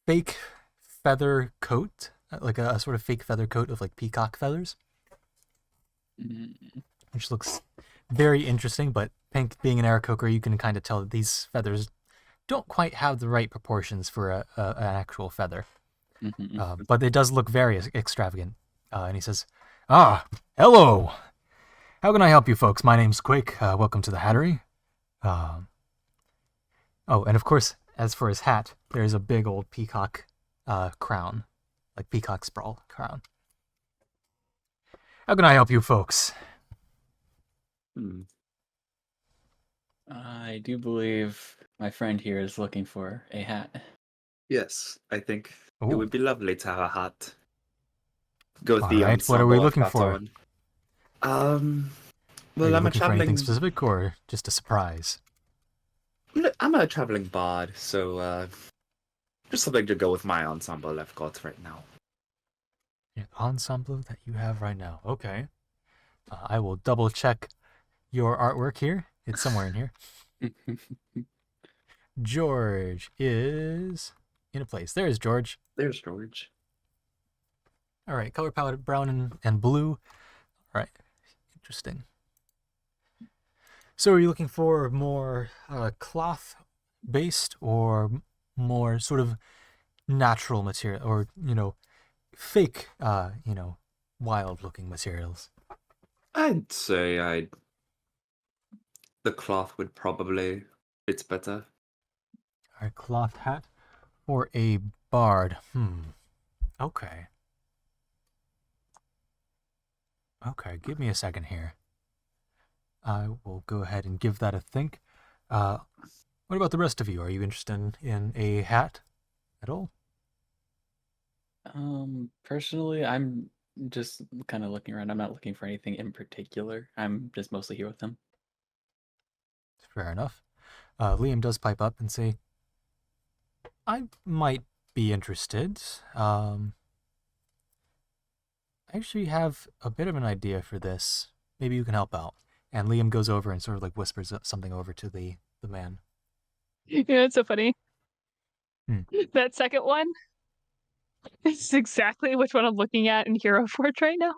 fake feather coat, like a sort of fake feather coat of like peacock feathers, which looks very interesting. But Pink, being an Aarakocra, you can kind of tell that these feathers don't quite have the right proportions for an actual feather. But it does look very extravagant. And he says, hello. How can I help you folks? My name's Quake. Welcome to the Hattery. Oh, and of course, as for his hat, there's a big old peacock crown, like peacock sprawl crown. How can I help you folks? I do believe my friend here is looking for a hat. Yes, I think Ooh. it would be lovely to have a hat. Go with All the right, what are we ensemble I've looking got for? on. Are Well, you I'm a looking for anything traveling. specific or just a surprise? I'm a traveling bard, so just something to go with my ensemble I've got right now. An ensemble that you have right now. Okay. I will double check your artwork here. It's somewhere in here. George is in a place. There's George. There's George. All right, color palette brown and blue. All right, interesting. So are you looking for more cloth based or more sort of natural material or, fake, wild looking materials? I'd say the cloth would probably fit better. All right, cloth hat for a bard. Okay. Okay, give me a second here. I will go ahead and give that a think. Uh, what about the rest of you? Are you interested in a hat at all? Personally, I'm just kind of looking around. I'm not looking for anything in particular. I'm just mostly here with him. Fair enough. Liam does pipe up and say, I might be interested. I actually have a bit of an idea for this. Maybe you can help out. And Liam goes over and sort of like whispers something over to the man. You know, it's so funny. Hmm. That second one is exactly which one I'm looking at in Hero Forge right now.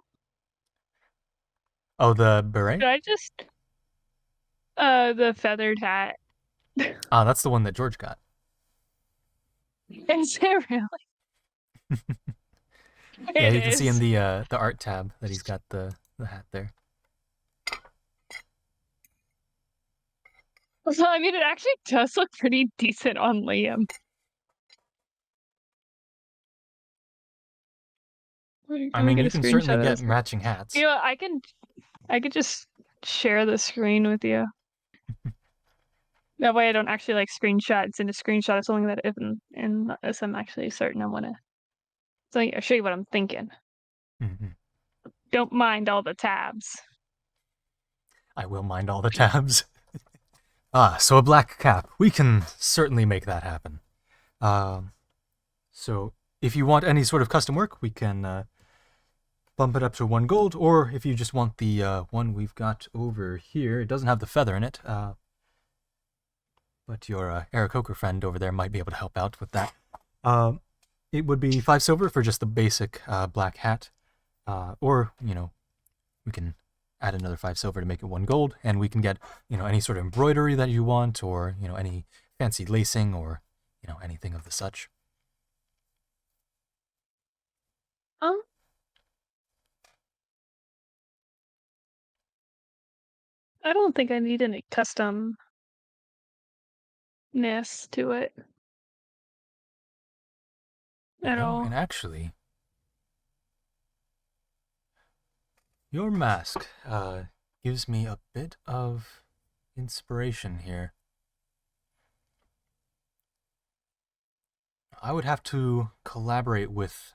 Oh, the beret? Should I just the feathered hat? Ah, that's the one that George got. Is it really? Yeah, It you can see in is. the art tab that he's got the hat there. So I mean, it actually does look pretty decent on Liam. I Can we mean, get a you can certainly screenshot of get this? matching hats. You know, I could just share the screen with you. That way, I don't actually like screenshots and a screenshot of something that unless I'm actually certain I want to. So I'll show you what I'm thinking. Mhm. Don't mind all the tabs. I will mind all the tabs. So a black cap. We can certainly make that happen. So if you want any sort of custom work, we can bump it up to 1 gold, or if you just want the one we've got over here, it doesn't have the feather in it, but your Aarakocra friend over there might be able to help out with that. It would be 5 silver for just the basic black hat, or, we can add another 5 silver to make it 1 gold, and we can get, any sort of embroidery that you want, or, any fancy lacing, or, anything of the such. Um, I don't think I need any customness to it at all. And actually, your mask gives me a bit of inspiration here. I would have to collaborate with,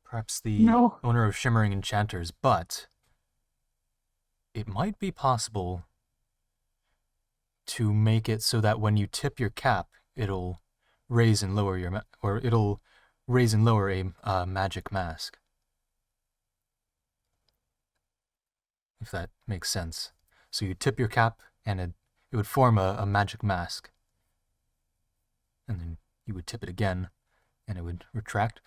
perhaps the No. owner of Shimmering Enchanters, but it might be possible to make it so that when you tip your cap, it'll raise and lower it'll raise and lower a magic mask. If that makes sense. So you tip your cap, and it would form a magic mask. And then you would tip it again, and it would retract.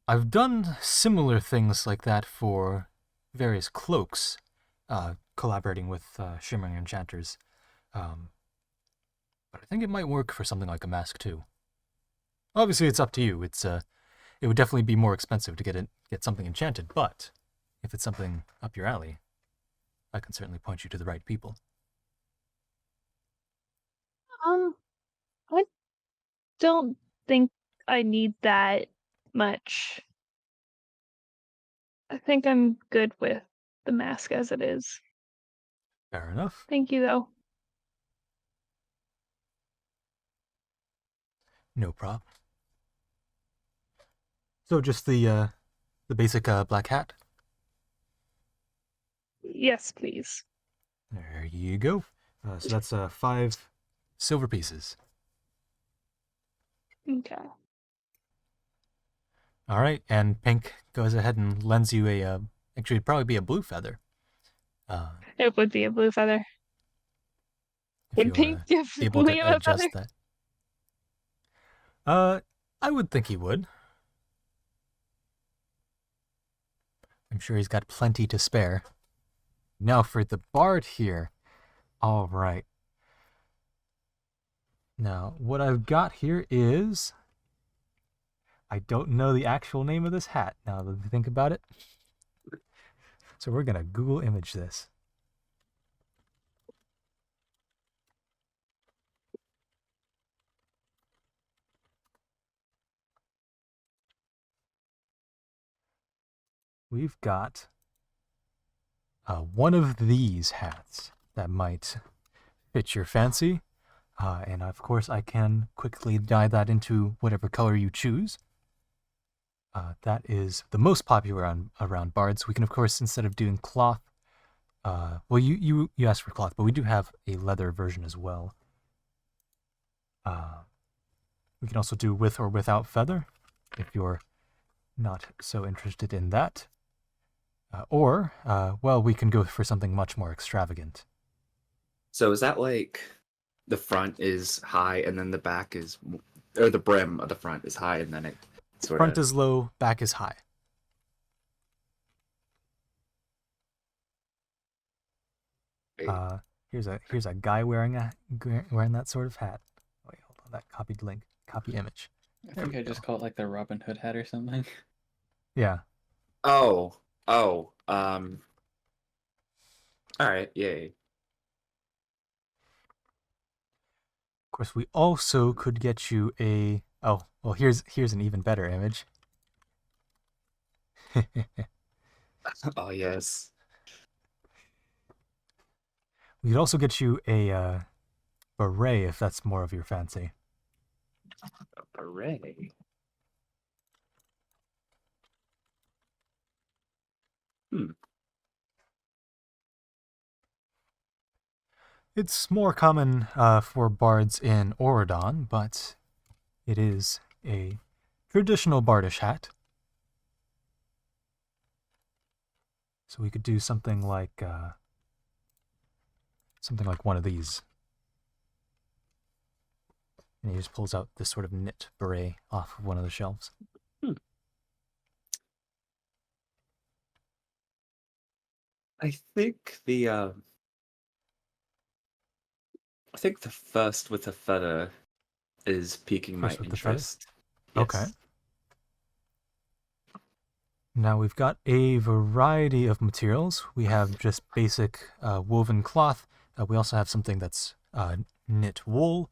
I've done similar things like that for various cloaks, collaborating with Shimmering Enchanters. But I think it might work for something like a mask too. Obviously, it's up to you. It would definitely be more expensive to get something enchanted, but if it's something up your alley, I can certainly point you to the right people. I don't think I need that much. I think I'm good with the mask as it is. Fair enough. Thank you, though. No problem. So just the basic black hat. Yes, please. There you go. So that's 5 silver pieces. Okay. All right, and Pink goes ahead and lends you actually it'd probably be a blue feather. It would be a blue feather. If Would Pink you're give able to Liam a feather? adjust that. I would think he would. I'm sure he's got plenty to spare. Now for the bard here. All right. Now, what I've got here is... I don't know the actual name of this hat, now that I think about it. So we're going to Google image this. We've got one of these hats that might fit your fancy. And of course, I can quickly dye that into whatever color you choose. That is the most popular around bards. We can, of course, instead of doing cloth, well, you asked for cloth, but we do have a leather version as well. We can also do with or without feather, if you're not so interested in that. Or, well, we can go for something much more extravagant. So is that like the front is high and then the back is, or the brim of the front is high and then it sort Front of... is low, back is high. Here's a guy wearing that sort of hat. Wait, hold on, that copied link, copy image. I think I just call it like the Robin Hood hat or something. Yeah. Oh, all right, yay. Of course, we also could get you a... Oh, well, here's an even better image. Oh, yes. We could also get you a beret if that's more of your fancy. Hooray. It's more common for bards in Oridon, but it is a traditional bardish hat. So we could do something like one of these. And he just pulls out this sort of knit beret off of one of the shelves. I think the first with a feather is piquing my First with the feather? interest. Okay. Yes. Now we've got a variety of materials. We have just basic woven cloth. We also have something that's knit wool,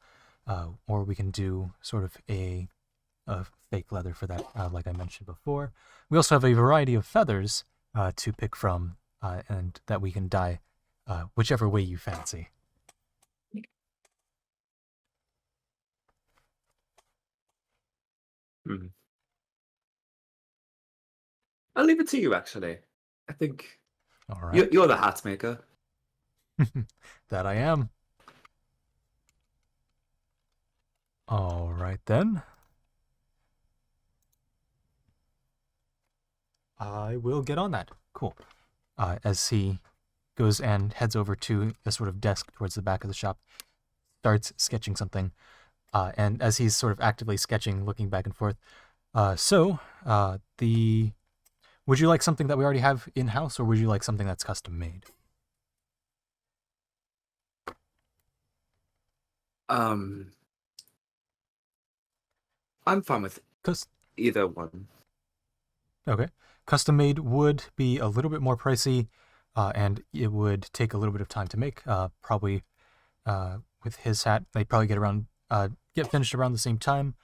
or we can do sort of a fake leather for that, like I mentioned before. We also have a variety of feathers to pick from, and that we can dye whichever way you fancy. Hmm. I'll leave it to you, actually. I think All right. you're the hat maker. That I am. All right then. I will get on that. Cool. As he goes and heads over to a sort of desk towards the back of the shop, starts sketching something. And as he's sort of actively sketching, looking back and forth, would you like something that we already have in-house, or would you like something that's custom made? I'm fine with either one. Okay. Custom made would be a little bit more pricey, and it would take a little bit of time to make. Probably with his hat, they'd probably get finished around the same time.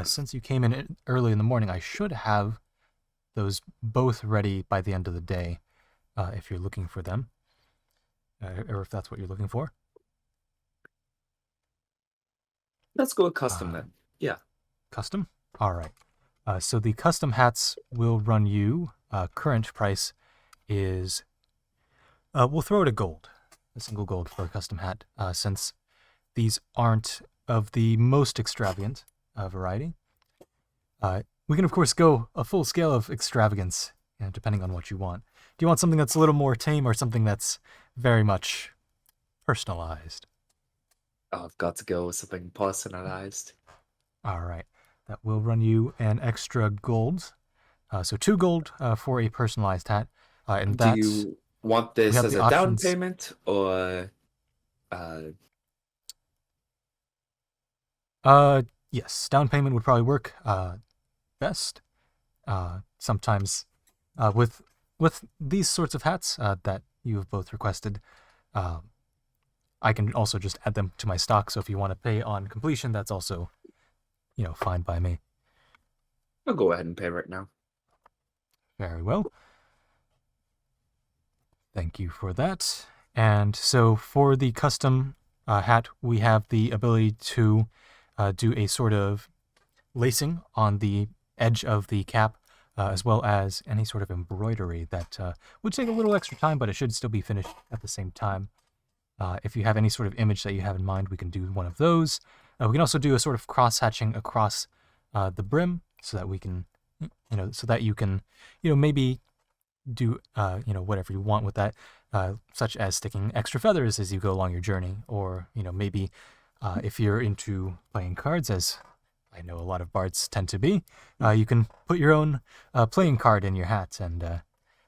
Since you came in early in the morning, I should have those both ready by the end of the day, if you're looking for them, or if that's what you're looking for. Let's go with custom then. Yeah. Custom? All right. So the custom hats will run you, current price is, we'll throw it a gold, a single gold for a custom hat, since these aren't of the most extravagant variety. We can, of course, go a full scale of extravagance, depending on what you want. Do you want something that's a little more tame or something that's very much personalized? Oh, I've got to go with something personalized. All right. That will run you an extra gold. So 2 gold for a personalized hat. And Do you want this have as the a down options. payment or Yes, down payment would probably work best. Sometimes with these sorts of hats that you have both requested, I can also just add them to my stock. So if you want to pay on completion, that's also, fine by me. I'll go ahead and pay right now. Very well. Thank you for that. And so for the custom hat, we have the ability to do a sort of lacing on the edge of the cap, as well as any sort of embroidery that would take a little extra time, but it should still be finished at the same time. If you have any sort of image that you have in mind, we can do one of those. We can also do a sort of cross-hatching across the brim, so that we can, so that you can, maybe do, whatever you want with that, such as sticking extra feathers as you go along your journey, or, maybe if you're into playing cards, as I know a lot of bards tend to be, you can put your own playing card in your hat and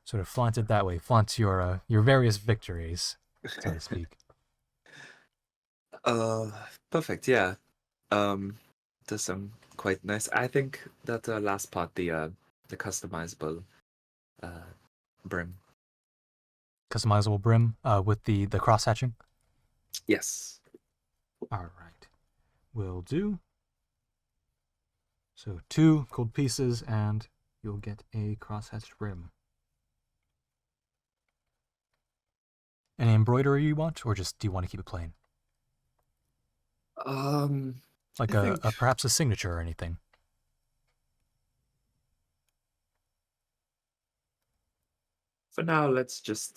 sort of flaunt it that way, flaunt your various victories, so to speak. Perfect. Yeah. Does sound quite nice. I think that last part, the customizable brim. Customizable brim with the cross hatching. Yes. All right, will do. So 2 gold pieces, and you'll get a cross-hatched brim. Any embroidery you want, or just do you want to keep it plain? Like I think perhaps a signature or anything. for now, let's just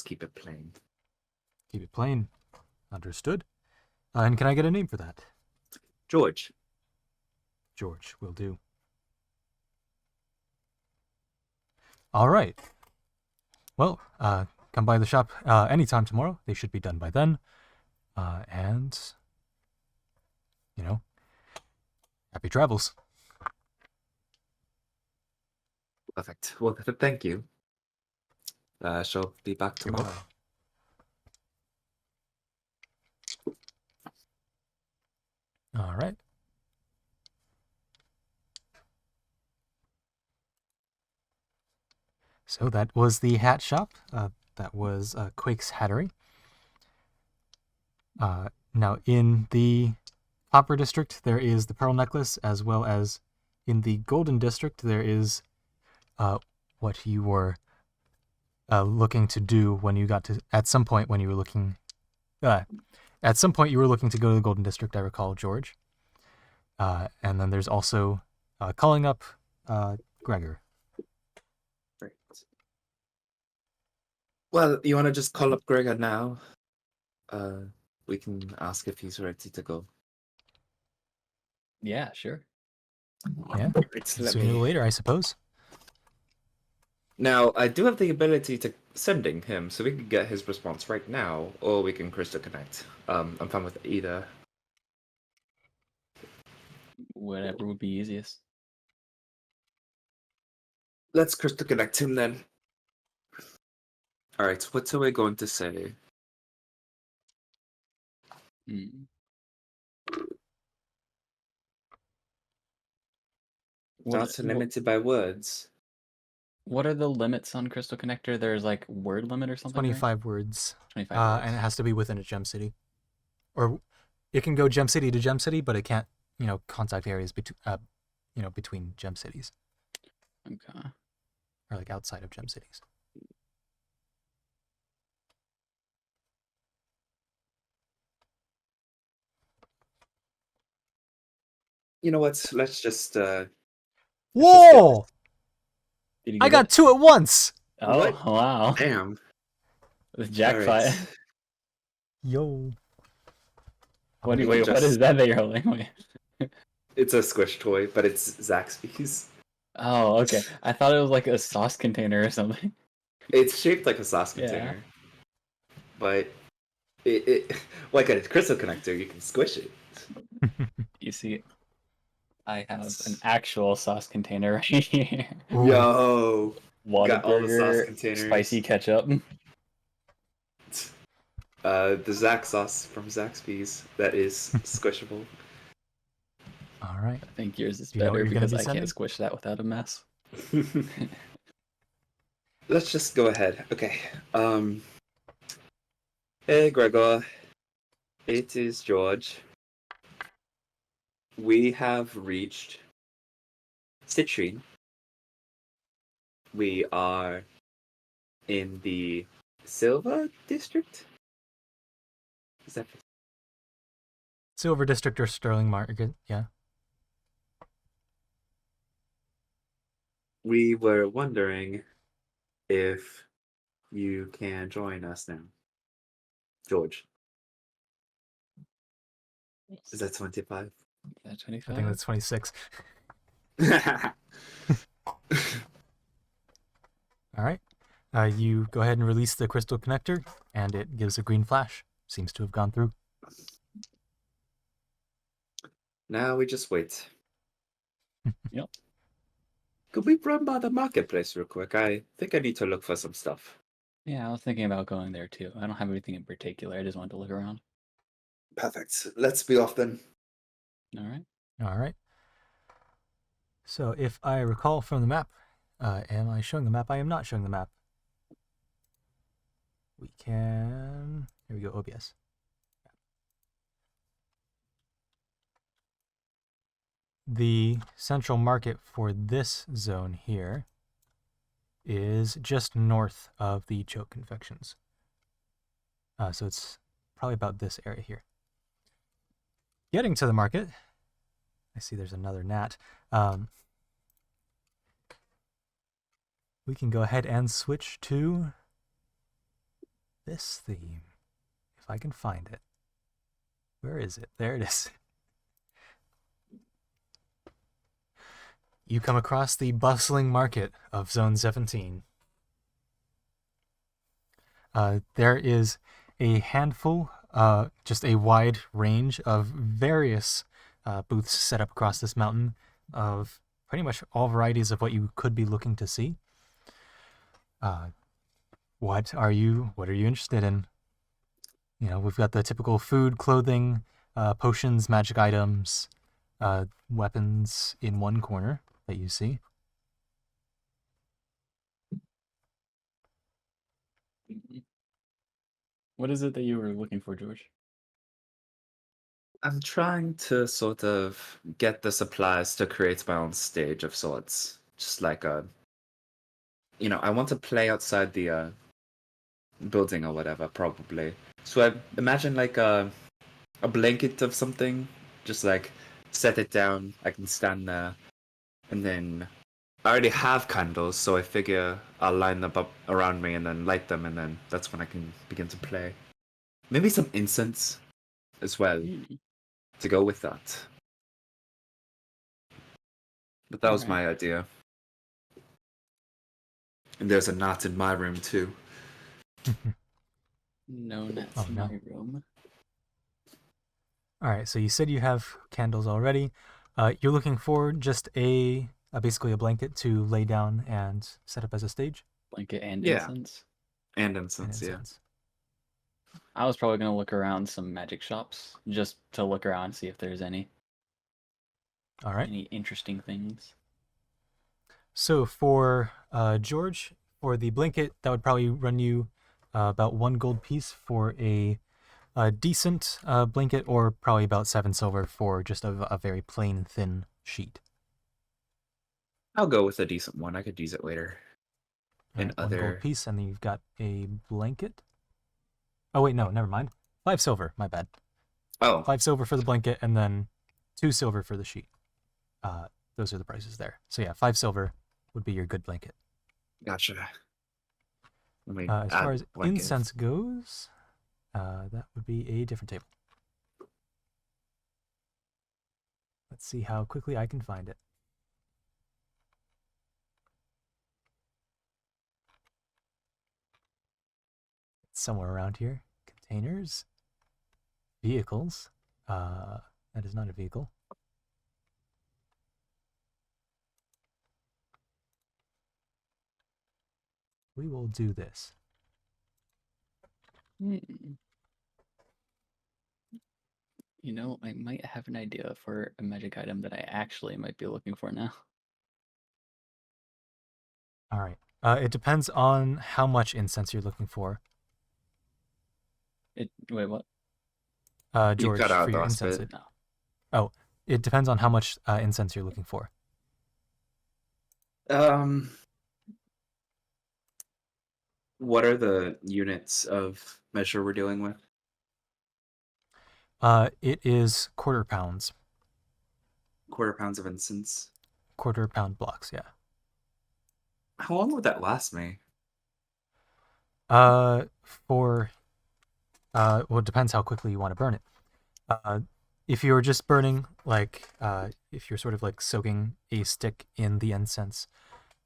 keep it plain. Keep it plain. Understood. And can I get a name for that? George. George, will do. All right. Well, come by the shop anytime tomorrow. They should be done by then. And, happy travels. Perfect. Well, thank you. Shall be back You're tomorrow. welcome. All right. So that was the hat shop. That was Quake's Hattery. Now, in the Copper District, there is the Pearl Necklace, as well as in the Golden District, there is what you were looking to do when you got to, at some point when you were looking, at some point you were looking to go to the Golden District, I recall, George. And then there's also calling up Gregor. Right. Well, you want to just call up Gregor now? We can ask if he's ready to go. Yeah, sure. Yeah, Right, sooner or later, I suppose. Now, I do have the ability to sending him, so we can get his response right now, or we can crystal connect. I'm fine with either. Whatever would be easiest. Let's crystal connect him then. All right, what are we going to say? Hmm. Not limited by words. What are the limits on Crystal Connector? There's like word limit or something. 25 words. 25 words. And it has to be within a gem city. Or it can go gem city to gem city, but it can't, contact areas between gem cities. Okay. Or like outside of gem cities. You know what? Let's just. Whoa! Did you I get got it? 2 at once! Oh, What? wow. Damn. The jackpot. Alright. Yo. What We wait, can what just- is that you're holding? Wait. It's a squish toy, but it's Zaxby's. Oh, okay. I thought it was like a sauce container or something. It's shaped like a sauce Yeah. container. But it like a crystal connector, you can squish it. You see, I have an actual sauce container right here. Ooh. Yo. Got all the sauce Whataburger, containers. spicy ketchup. The Zax sauce from Zaxby's that is squishable. All right. I think yours is Do you know what better you're gonna because be I sending? can't squish that without a mess. Let's just go ahead. Okay. Hey, Gregor. It is George. We have reached Citrine. We are in the Silva district. Is that Silver District or Sterling Market, yeah. We were wondering if you can join us now. George. Is that 25? That I 25? think that's 26. All right. You go ahead and release the crystal connector, and it gives a green flash. Seems to have gone through. Now we just wait. Yep. Could we run by the marketplace real quick? I think I need to look for some stuff. Yeah, I was thinking about going there too. I don't have anything in particular. I just wanted to look around. Perfect. Let's be off then. All right. All right. So if I recall from the map, am I showing the map? I am not showing the map. We can... Here we go, OBS. The central market for this zone here is just north of the choke confections. So it's probably about this area here. Getting to the market, I see there's another gnat. We can go ahead and switch to this theme, if I can find it. Where is it? There it is. You come across the bustling market of Zone 17. There is a handful, just a wide range of various booths set up across this mountain of pretty much all varieties of what you could be looking to see. What are you interested in? You know, we've got the typical food, clothing, potions, magic items, weapons in one corner that you see. What is it that you were looking for, George? I'm trying to sort of get the supplies to create my own stage of sorts. Just like I want to play outside the building or whatever, probably. So I imagine like a blanket of something, just like set it down, I can stand there, and then I already have candles, so I figure I'll line them up around me and then light them, and then that's when I can begin to play. Maybe some incense as well to go with that. But that was my idea. And there's a knot in my room too. No, that's Oh, no. my room. All right, so you said you have candles already. You're looking for just basically a blanket to lay down and set up as a stage? Blanket and Yeah. incense. And incense, yeah. I was probably gonna look around some magic shops just to look around and see if there's any All right. any interesting things. So for George, for the blanket, that would probably run you about 1 gold piece for a decent blanket, or probably about 7 silver for just a very plain, thin sheet. I'll go with a decent one. I could use it later. All right, 1 gold piece, and then you've got a blanket. Oh wait, no, never mind. 5 silver, my bad. Oh. 5 silver for the blanket, and then 2 silver for the sheet. Those are the prices there. So yeah, 5 silver would be your good blanket. Gotcha. As far as incense goes, that would be a different table. Let's see how quickly I can find it. It's somewhere around here. Containers. Vehicles. That is not a vehicle. we will do this. Hmm. You know, I might have an idea for a magic item that I actually might be looking for now. All right. It depends on how much incense you're looking for. Wait, what? You cut George, out for the your last incense. bit. No. It depends on how much incense you're looking for. What are the units of measure we're dealing with? It is quarter pounds, Quarter pounds of incense. quarter pound blocks. Yeah. How long would that last me? For well, it depends how quickly you want to burn it. If you're just burning, like, if you're sort of like soaking a stick in the incense,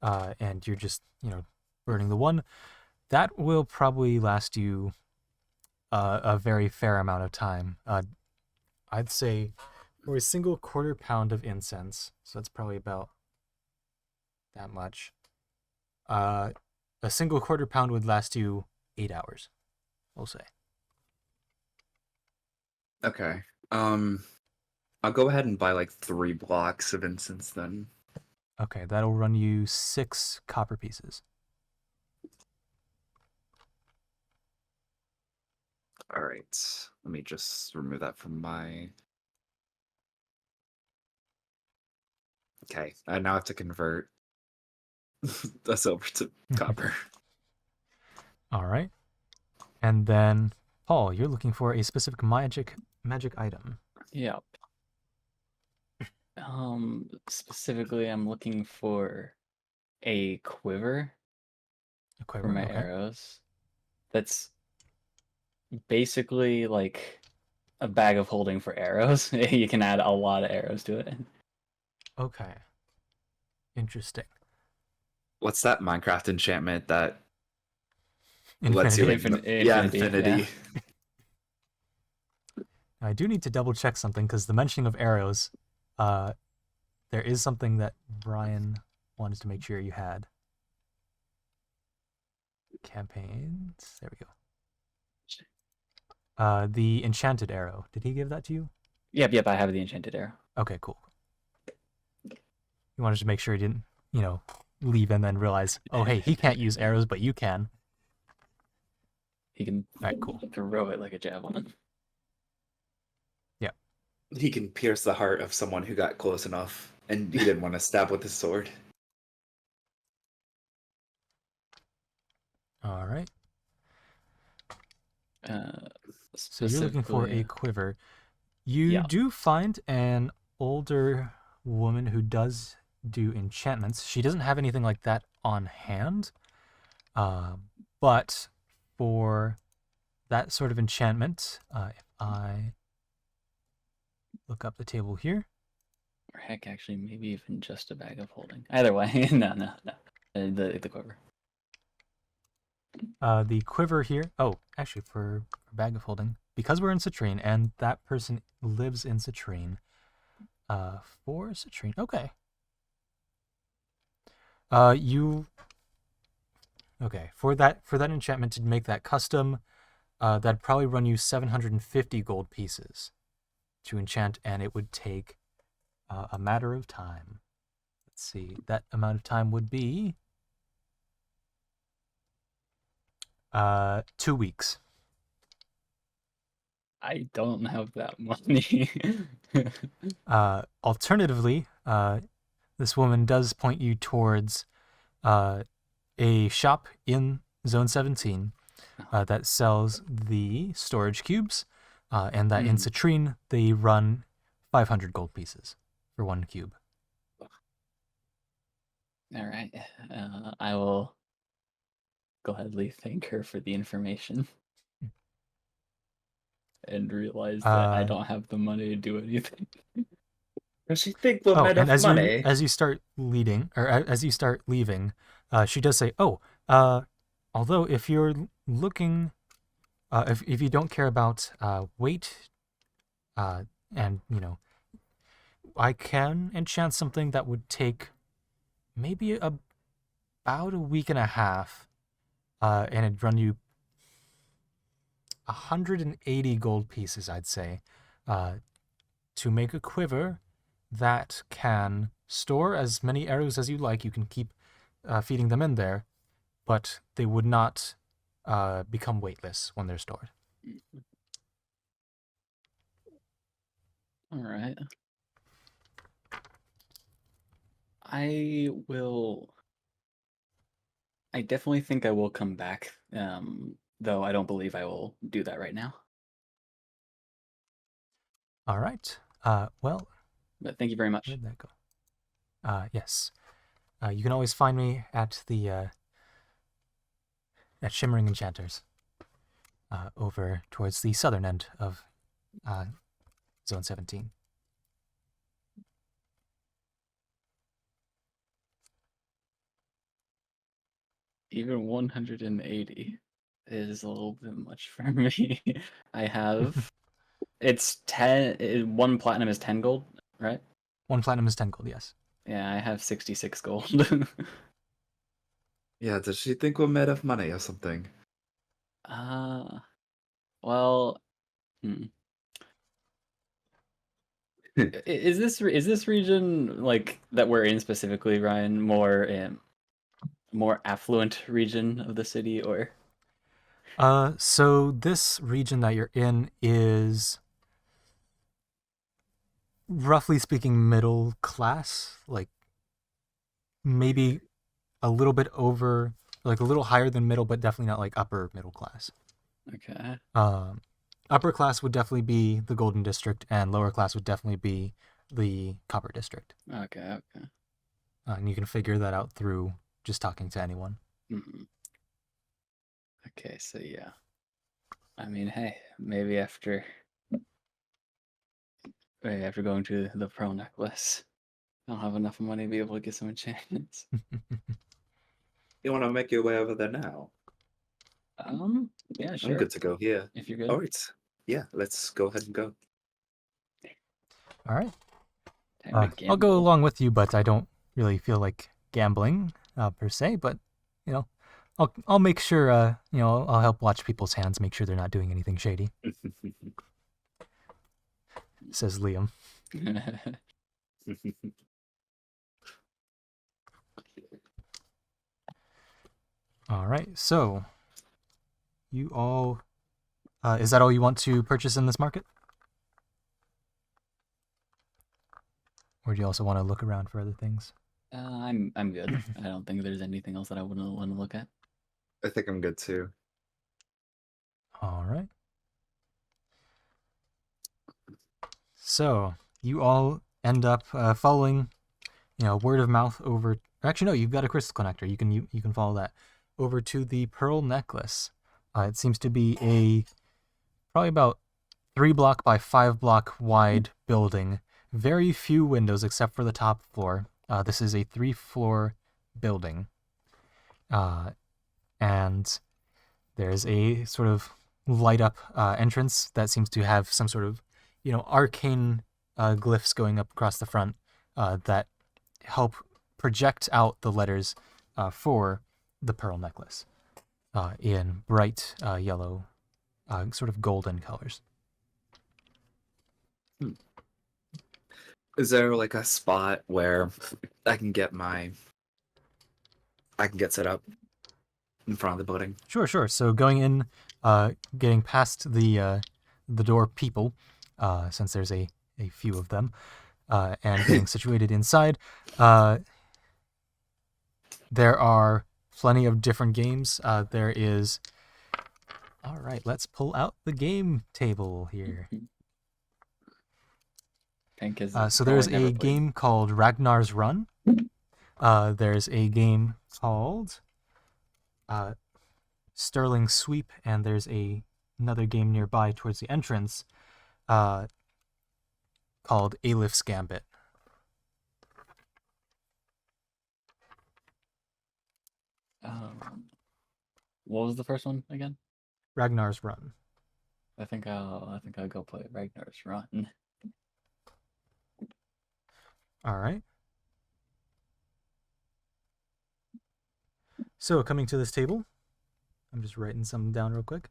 and you're just, burning the one, that will probably last you a very fair amount of time. I'd say for a single quarter pound of incense, so that's probably about that much. A single quarter pound would last you 8 hours, we'll say. Okay. I'll go ahead and buy like 3 blocks of incense then. Okay, that'll run you 6 copper pieces. All right. Let me just remove that from my. Okay. I now have to convert the silver to copper. All right. And then, Paul, you're looking for a specific magic item. Yep. Specifically, I'm looking for a quiver A for quiver, my okay. arrows. That's basically like a bag of holding for arrows. You can add a lot of arrows to it. Okay. Interesting. What's that Minecraft enchantment that lets you Infinity. yeah, Infinity, infinity. I do need to double check something because the mentioning of arrows, there is something that Brian wanted to make sure you had. Campaigns. There we go. The enchanted arrow. Did he give that to you? Yep, I have the enchanted arrow. Okay, cool. You wanted to make sure he didn't, leave and then realize, oh, hey, he can't use arrows, but you can. He can All right, cool. throw it like a javelin. Yeah. He can pierce the heart of someone who got close enough and he didn't want to stab with his sword. All right. So you're looking for a Specifically, quiver. You Yeah. do find an older woman who does do enchantments. She doesn't have anything like that on hand. But for that sort of enchantment, if I look up the table here, or heck, actually, maybe even just a bag of holding. Either way, no. The quiver. the quiver here. Oh, actually, for bag of holding, because we're in Citrine and that person lives in Citrine. For Citrine, okay. For that enchantment to make that custom, that'd probably run you 750 gold pieces to enchant, and it would take a matter of time. Let's see, that amount of time would be 2 weeks. I don't have that money. Alternatively, this woman does point you towards a shop in Zone 17 that sells the storage cubes, and that in Citrine they run 500 gold pieces for 1 cube. All right. I will gladly thank her for the information and realize that I don't have the money to do anything. Does she think we're Oh, made and of money? as you start leaving, she does say, "Oh, although if you're looking, if you don't care about weight, and I can enchant something that would take maybe about a week and a half, and it'd run you 180 gold pieces, I'd say, to make a quiver that can store as many arrows as you like. You can keep feeding them in there, but they would not become weightless when they're stored. All right. I will. I definitely think I will come back, though I don't believe I will do that right now. All right. Well, But thank you very much. where'd that go? Yes. You can always find me at the at Shimmering Enchanters, over towards the southern end of Zone 17. Even 180 is a little bit much for me. I have. It's 10. One platinum is 10 gold, right? One platinum is 10 gold, yes. Yeah, I have 66 gold. Yeah, does she think we're made of money or something? Well, is this region like that we're in specifically, Ryan, more affluent region of the city, or? So this region that you're in is, roughly speaking, middle class, like maybe a little bit over, like a little higher than middle, but definitely not like upper middle class. Okay. Upper class would definitely be the Golden District, and lower class would definitely be the Copper District. Okay. And you can figure that out through just talking to anyone. Mhm. Okay, so yeah. I mean, hey, maybe after going to the pearl necklace, I'll have enough money to be able to get some enchantments. You want to make your way over there now? Yeah, sure. I'm good to go here. If you're good. All right. Yeah, let's go ahead and go. All right. Time to I'll go gamble. along with you, but I don't really feel like gambling per se. But I'll make sure. I'll help watch people's hands, make sure they're not doing anything shady. Says Liam. All right. So, you all, is that all you want to purchase in this market? Or do you also want to look around for other things? I'm good. I don't think there's anything else that I wouldn't want to look at. I think I'm good too. All right. So you all end up following, word of mouth over. Actually, no, you've got a crystal connector. You can follow that over to the pearl necklace. It seems to be probably about 3 block by 5 block wide building. Very few windows except for the top floor. This is a 3-floor building. And there's a sort of light up entrance that seems to have some sort of, arcane glyphs going up across the front that help project out the letters for the pearl necklace in bright yellow, sort of golden colors. Is there like a spot where I can get set up in front of the building? Sure. So going in, getting past the door people, since there's a few of them, and getting situated inside, there are plenty of different games. There is. All right, let's pull out the game table here. Pink is So there's probably never a played. game called Ragnar's Run. There's a game called Sterling Sweep, and there's another game nearby towards the entrance called Aelif's Gambit. What was the first one again? Ragnar's Run. I think I'll go play Ragnar's Run. All right. So coming to this table, I'm just writing some down real quick.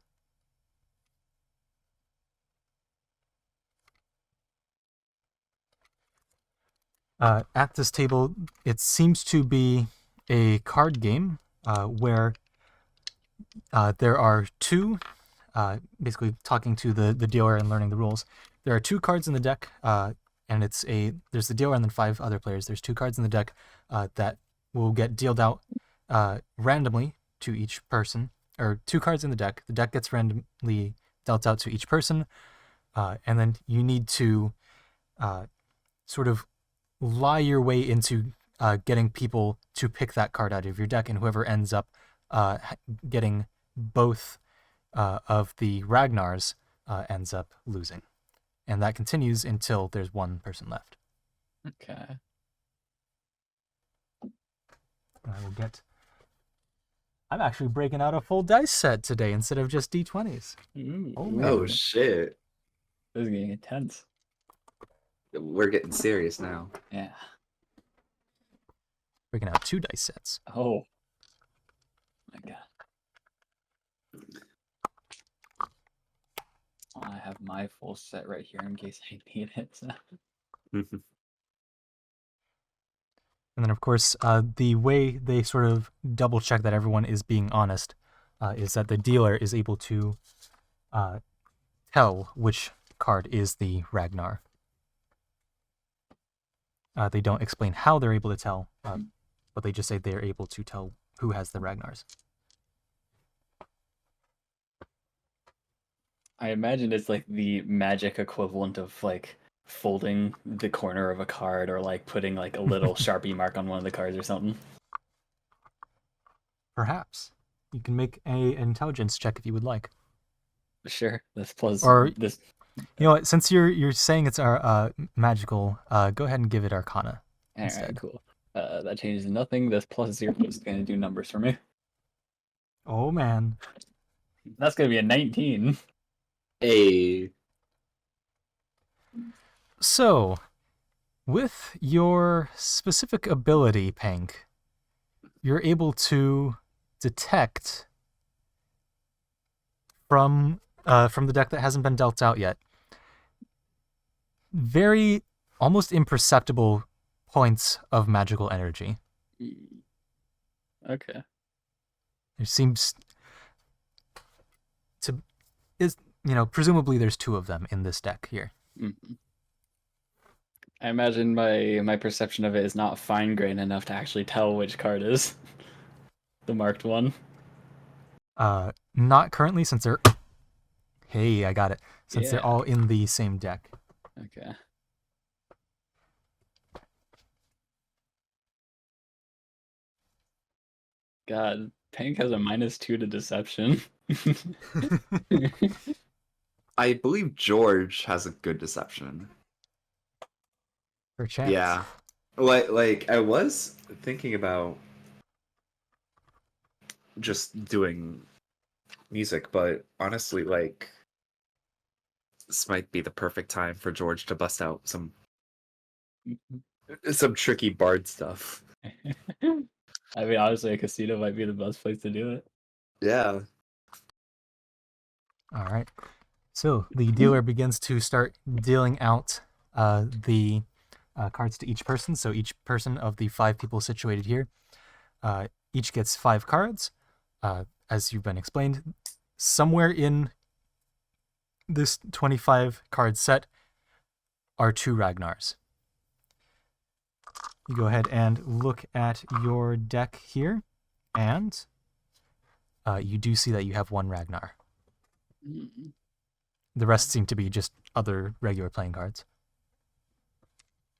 At this table, it seems to be a card game where there are two, basically talking to the dealer and learning the rules. There are two cards in the deck, and there's the dealer and then 5 other players. There's 2 cards in the deck that will get dealt out randomly to each person, or 2 cards in the deck. The deck gets randomly dealt out to each person, and then you need to sort of lie your way into getting people to pick that card out of your deck, and whoever ends up getting both of the Ragnars ends up losing. And that continues until there's one person left. Okay. I will get... I'm actually breaking out a full dice set today instead of just D20s. Ooh, Oh, man. Oh shit. this is getting intense. We're getting serious now. Yeah. Breaking out 2 dice sets. Oh. My God. Well, I have my full set right here in case I need it. So. And then, of course, the way they sort of double check that everyone is being honest is that the dealer is able to tell which card is the Ragnar. They don't explain how they're able to tell, but they just say they're able to tell who has the Ragnars. I imagine it's like the magic equivalent of like folding the corner of a card or like putting like a little Sharpie mark on one of the cards or something. Perhaps. You can make an intelligence check if you would like. Sure. This plus Or- this. You know what? Since you're saying it's our magical, go ahead and give it Arcana. All right, instead. cool. That changes nothing. This plus 0 is going to do numbers for me. Oh man. That's going to be a 19. Hey. So, with your specific ability, Pank, you're able to detect from the deck that hasn't been dealt out yet very almost imperceptible points of magical energy. Okay. There seems to presumably there's 2 of them in this deck here. Mhm. I imagine my perception of it is not fine grained enough to actually tell which card is the marked one. Not currently, since they're... Hey, I got it. Since they're Yeah. all in the same deck. Okay. God, Pink has a -2 to deception. I believe George has a good deception. Perchance. Yeah. Like I was thinking about just doing music, but honestly, like this might be the perfect time for George to bust out some tricky bard stuff. I mean, honestly, a casino might be the best place to do it. Yeah. All right. So the dealer begins to start dealing out the cards to each person. So each person of the 5 people situated here, each gets 5 cards. As you've been explained, somewhere in this 25 card set are 2 Ragnars. You go ahead and look at your deck here, and you do see that you have 1 Ragnar. Mm. The rest seem to be just other regular playing cards.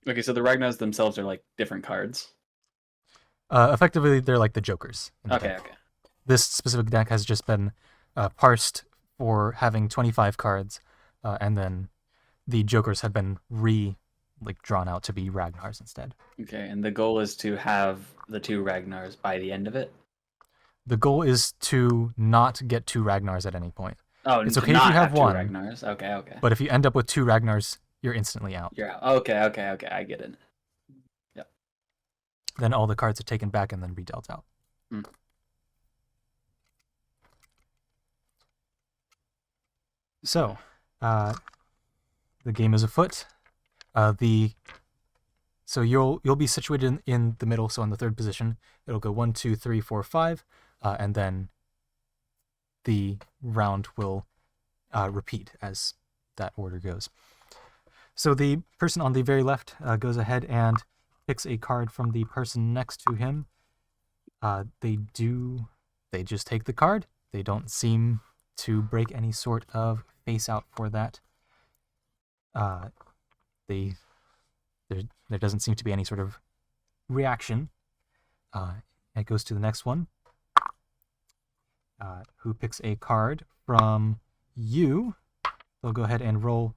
Okay, so the Ragnars themselves are like different cards. Effectively, they're like the jokers. In the Okay, deck. okay. This specific deck has just been parsed for having 25 cards, and then the jokers have been drawn out to be Ragnars instead. Okay, and the goal is to have the 2 Ragnars by the end of it? The goal is to not get 2 Ragnars at any point. Oh, It's to okay if you not have 2 one, Ragnars. Okay, okay. But if you end up with 2 Ragnars, you're instantly out. You're out. Okay, okay, okay. I get it. Then all the cards are taken back and then redealt out. Hmm. So, the game is afoot. So you'll be situated in the middle, so in the third position. It'll go 1, 2, 3, 4, 5, and then the round will repeat as that order goes. So the person on the very left goes ahead and picks a card from the person next to him. They just take the card. They don't seem to break any sort of face out for that. There doesn't seem to be any sort of reaction. It goes to the next one, who picks a card from you. They'll go ahead and roll.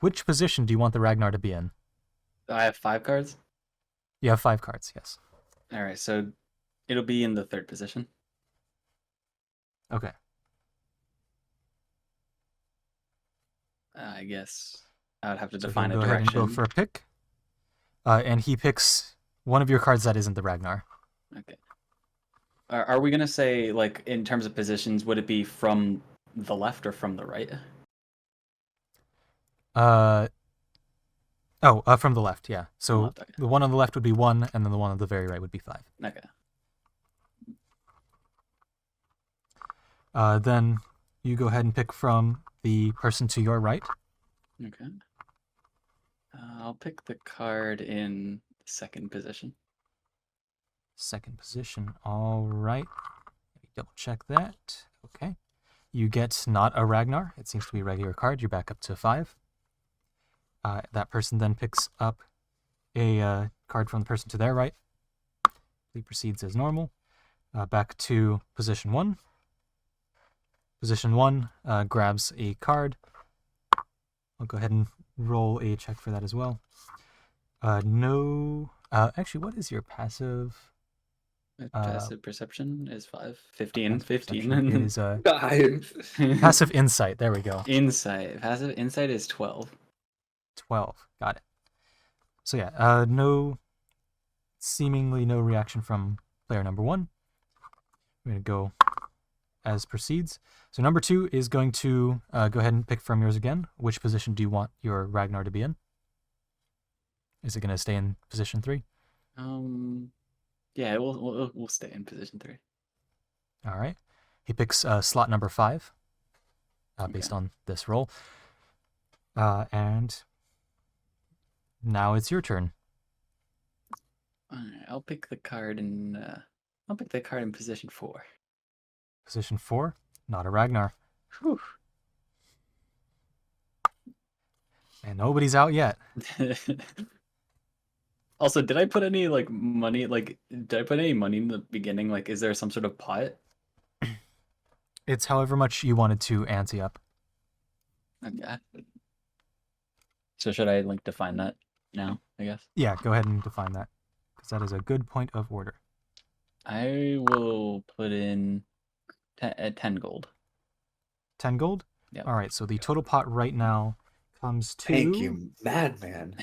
Which position do you want the Ragnar to be in? I have 5 cards. You have 5 cards, yes. All right, so it'll be in the third position. Okay. I guess I would have to So define he'll a go ahead and direction. go for a pick. And he picks one of your cards that isn't the Ragnar. Okay. Are we gonna say, like, in terms of positions, would it be from the left or from the right? From the left, yeah. So Left, okay. the one on the left would be 1, and then the one on the very right would be 5. Okay. Then you go ahead and pick from the person to your right. Okay. I'll pick the card in second position. Second position. All right. Let me double check that. Okay. You get not a Ragnar. It seems to be a regular card. You're back up to 5. That person then picks up a card from the person to their right. He proceeds as normal. Back to position 1. Position 1 grabs a card. I'll go ahead and roll a check for that as well. No. Actually, what is your passive? Passive perception is 5. 15. Passive 15. perception is God. passive insight. There we go. Insight. Passive insight is 12. 12. Got it. So yeah, seemingly no reaction from player number 1. We're going to go as proceeds. So number 2 is going to go ahead and pick from yours again. Which position do you want your Ragnar to be in? Is it going to stay in position 3? Yeah, we'll stay in position 3. All right. He picks slot number 5 based on this roll. And now it's your turn. All right, I'll pick the card in position 4. Position 4, not a Ragnar. Whew. And nobody's out yet. Also, did I put any money in the beginning? Like, is there some sort of pot? It's however much you wanted to ante up. Okay. So should I define that now, I guess? Yeah, go ahead and define that, because that is a good point of order. I will put in 10 gold. 10 gold? Yeah. All right, so the total pot right now comes to... Thank you, madman.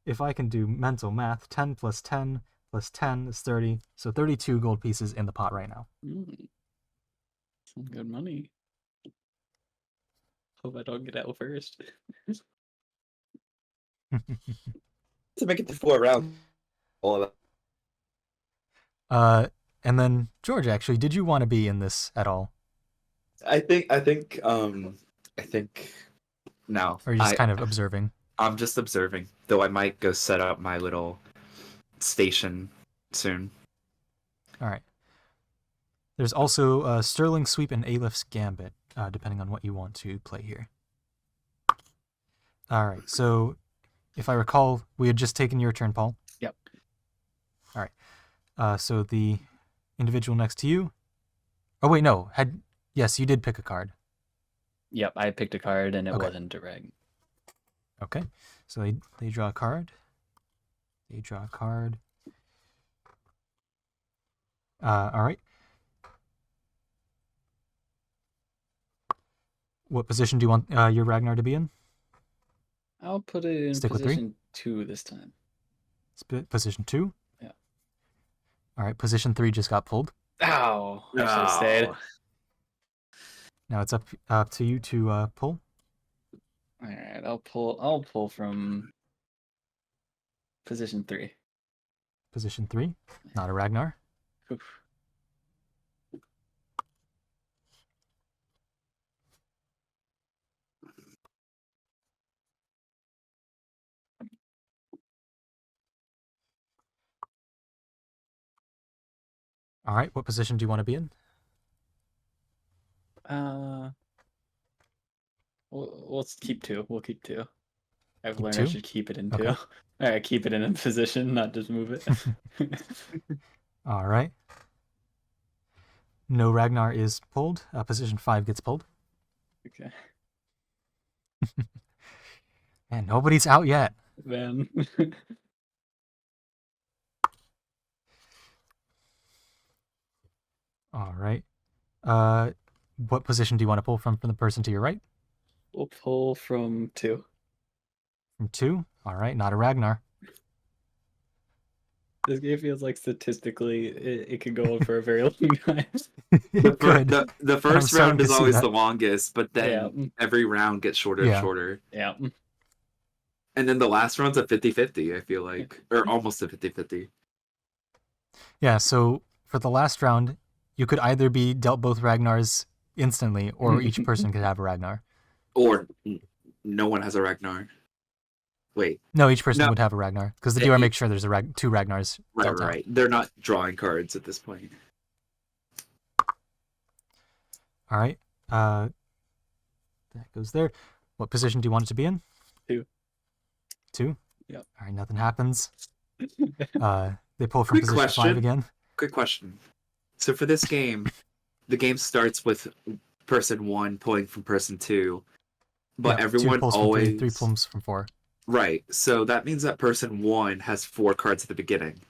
If I can do mental math, 10 plus 10 plus 10 is 30. So 32 gold pieces in the pot right now. Some good money. Hope I don't get out first. To make it to 4 rounds. All of that. And then, George, actually, did you want to be in this at all? I think no. Or are you just kind of observing? I'm just observing, though I might go set up my little station soon. All right. There's also Sterling Sweep and Alepht's Gambit, depending on what you want to play here. All right, so if I recall, we had just taken your turn, Paul. Yep. All right. So the individual next to you... Oh, wait, no. Yes, you did pick a card. Yep, I picked a card and it Okay. wasn't a reg. Okay, so they draw a card. They draw a card. All right. What position do you want your Ragnar to be in? I'll put it in Stick with 3? position 2 this time. Position 2? Yeah. All right, position 3 just got pulled. Ow! I should have stayed. Now it's up to you to pull. All right, I'll pull from position 3. Position 3, not a Ragnar. Oof. All right, what position do you want to be in? Let's keep 2. We'll keep 2. I've Keep learned I 2? should keep it in Okay. 2. All right, keep it in a position, not just move it. All right. No Ragnar is pulled. Position 5 gets pulled. Okay, And nobody's out yet. man. All right. What position do you want to pull from the person to your right? We'll pull from 2. From 2? All right, not a Ragnar. This game feels like statistically it could go on for a very long time. Good. The I'm first starting round to is see always that. the longest, but then Yeah. every round gets shorter Yeah. and shorter. Yeah. And then the last round's a 50-50, I feel like. Or almost a 50-50. Yeah, so for the last round, you could either be dealt both Ragnars instantly, or each person could have a Ragnar. Or no one has a Ragnar. Wait. No, each person No. would have a Ragnar, because the Yeah, DR makes sure there's 2 Ragnars Right, dealt out. right. They're not drawing cards at this point. All right. That goes there. What position do you want it to be in? 2. 2? Yep. All right, nothing happens. They pull from Quick position 5 question. again. Quick question. So for this game, the game starts with person 1 pulling from person 2, but Yeah, everyone 2 pulls always from 3, 3 pulls from 4. Right. So that means that person 1 has 4 cards at the beginning.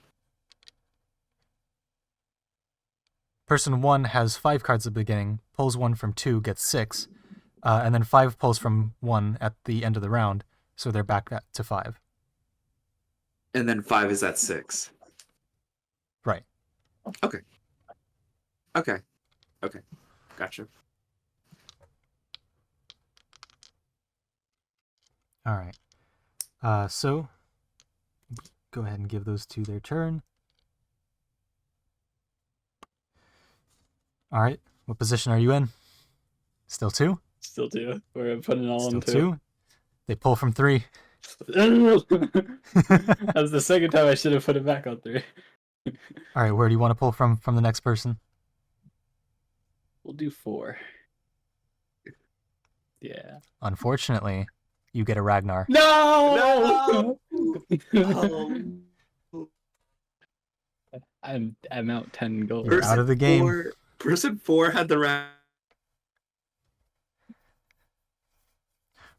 Person 1 has 5 cards at the beginning, pulls 1 from 2, gets 6, and then 5 pulls from 1 at the end of the round, so they're back to 5. And then 5 is at 6. Right. Okay. Gotcha. All right. So go ahead and give those 2 their turn. All right. What position are you in? Still 2? Still 2. We're putting it all Still in 2. 2? They pull from 3. That's the second time I should have put it back on 3. All right. Where do you want to pull from the next person? We'll do 4. Yeah. Unfortunately, you get a Ragnar. No! Oh. I'm out 10 gold. You're out of the game. Person 4 had the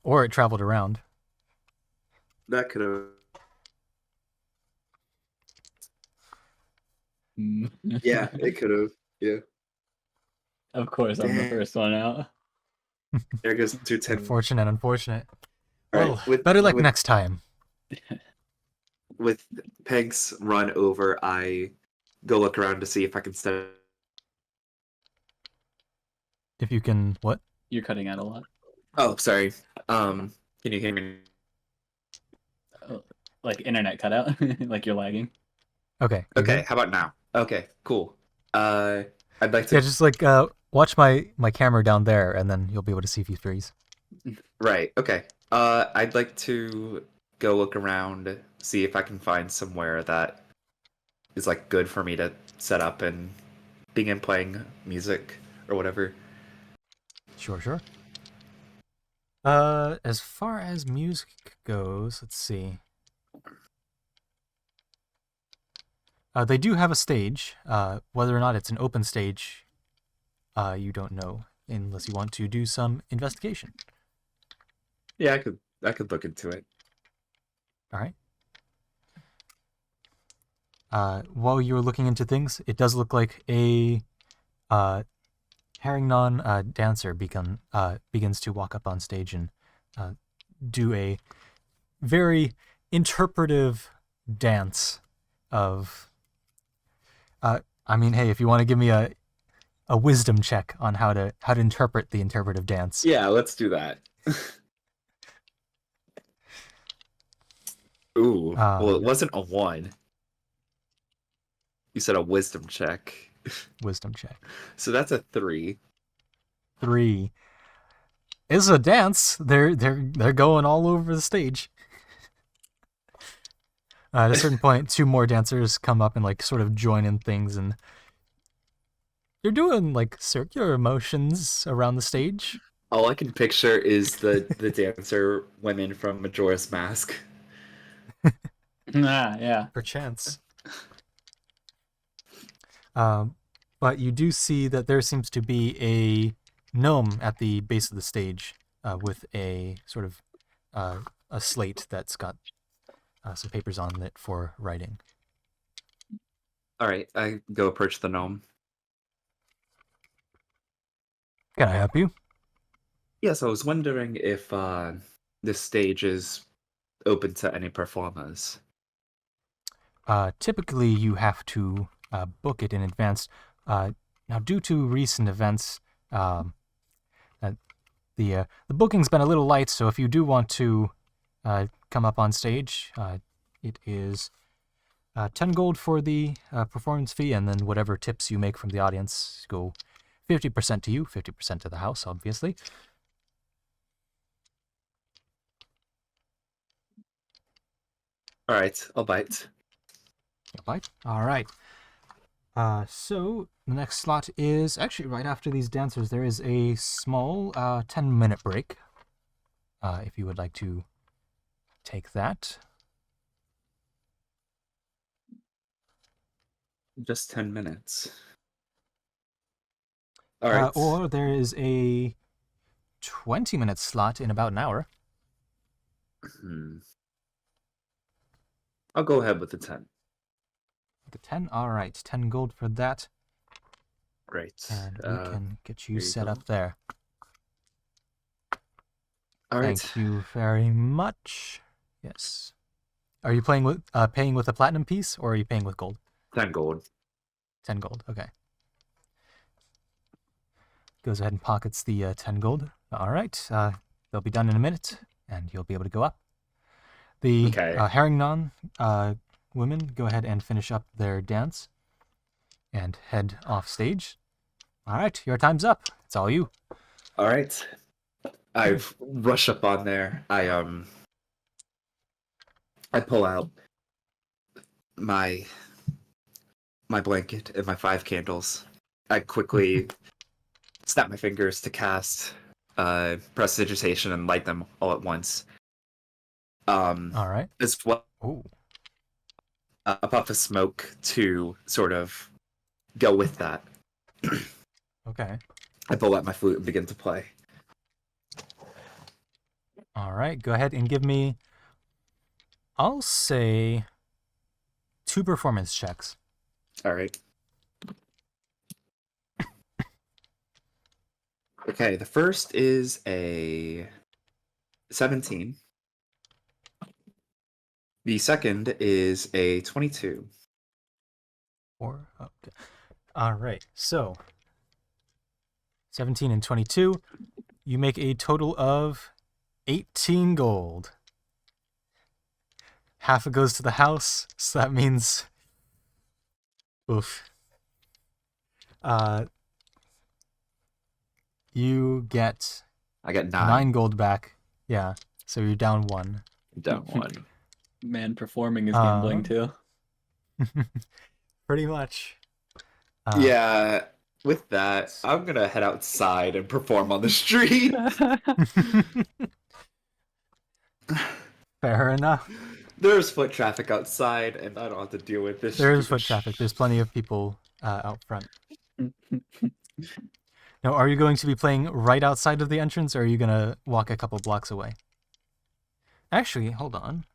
Or it traveled around. That could have. Yeah, it could have. Yeah. Of course, I'm the Damn. first one out. There goes 210. Unfortunate. All Well, right, better luck next time. With Peg's run over, I go look around to see if I can step. If you can, what? You're cutting out a lot. Oh, sorry. Can you hear me? Like internet cutout. Like you're lagging. Okay. you Okay, good? how about now? Okay, cool. I'd like to. Yeah, just like watch my camera down there, and then you'll be able to see if you freeze. Right. Okay. I'd like to go look around, see if I can find somewhere that is like good for me to set up and begin playing music or whatever. Sure. As far as music goes, let's see. They do have a stage. Whether or not it's an open stage, you don't know unless you want to do some investigation. Yeah, I could look into it. All right. While you're looking into things, it does look like a Haringnon dancer begins to walk up on stage and do a very interpretive dance of. I mean, hey, if you want to give me a a wisdom check on how to interpret the interpretive dance. Yeah, let's do that. Ooh, well, it wasn't a 1. You said a wisdom check. Wisdom check. So that's a 3. 3. It's a dance. They're going all over the stage. At a certain point, 2 more dancers come up and like sort of join in things, and you're doing like circular motions around the stage. All I can picture is the dancer women from Majora's Mask. Yeah. Perchance. But you do see that there seems to be a gnome at the base of the stage with a sort of a slate that's got some papers on it for writing. All right, I go approach the gnome. Can I help you? Yes, I was wondering if this stage is open to any performers. Typically, you have to book it in advance. Now, due to recent events, the booking's been a little light. So, if you do want to come up on stage, it is 10 gold for the performance fee, and then whatever tips you make from the audience go 50% to you, 50% to the house, obviously. All right, I'll bite. All right. So the next slot is actually right after these dancers. There is a small 10-minute break. If you would like to take that. Just 10 minutes. All right. Or there is a 20-minute slot in about an hour. I'll go ahead with the 10. The 10? All right, 10 gold for that. Great. And we can get you here you set go. up there. All right. Thank you very much. Yes. Are you paying with a platinum piece, or are you paying with gold? 10 gold. 10 gold, okay. Goes ahead and pockets the 10 gold. All right, they'll be done in a minute, and you'll be able to go up. The Okay. Herringnon women go ahead and finish up their dance and head off stage. All right, your time's up. It's all you. All right. I rush up on there. I pull out my blanket and my 5 candles. I quickly snap my fingers to cast prestidigitation and light them all at once. All right. As well, Ooh. a puff of smoke to sort of go with that. Okay. I pull out my flute and begin to play. All right. Go ahead and give me, I'll say, 2 performance checks. All right. Okay, the first is a 17. The second is a 22. Okay. All right. So, 17 and 22, you make a total of 18 gold. Half it goes to the house, so that means, oof. You get I get 9. 9 gold back. Yeah, so you're down 1. Down 1. Man, performing is gambling too. Pretty much. Yeah, with that, I'm gonna head outside and perform on the street. Fair enough. There's foot traffic outside, and I don't have to deal with this. There is foot traffic. There's plenty of people out front. Now, are you going to be playing right outside of the entrance, or are you going to walk a couple blocks away? Actually, hold on.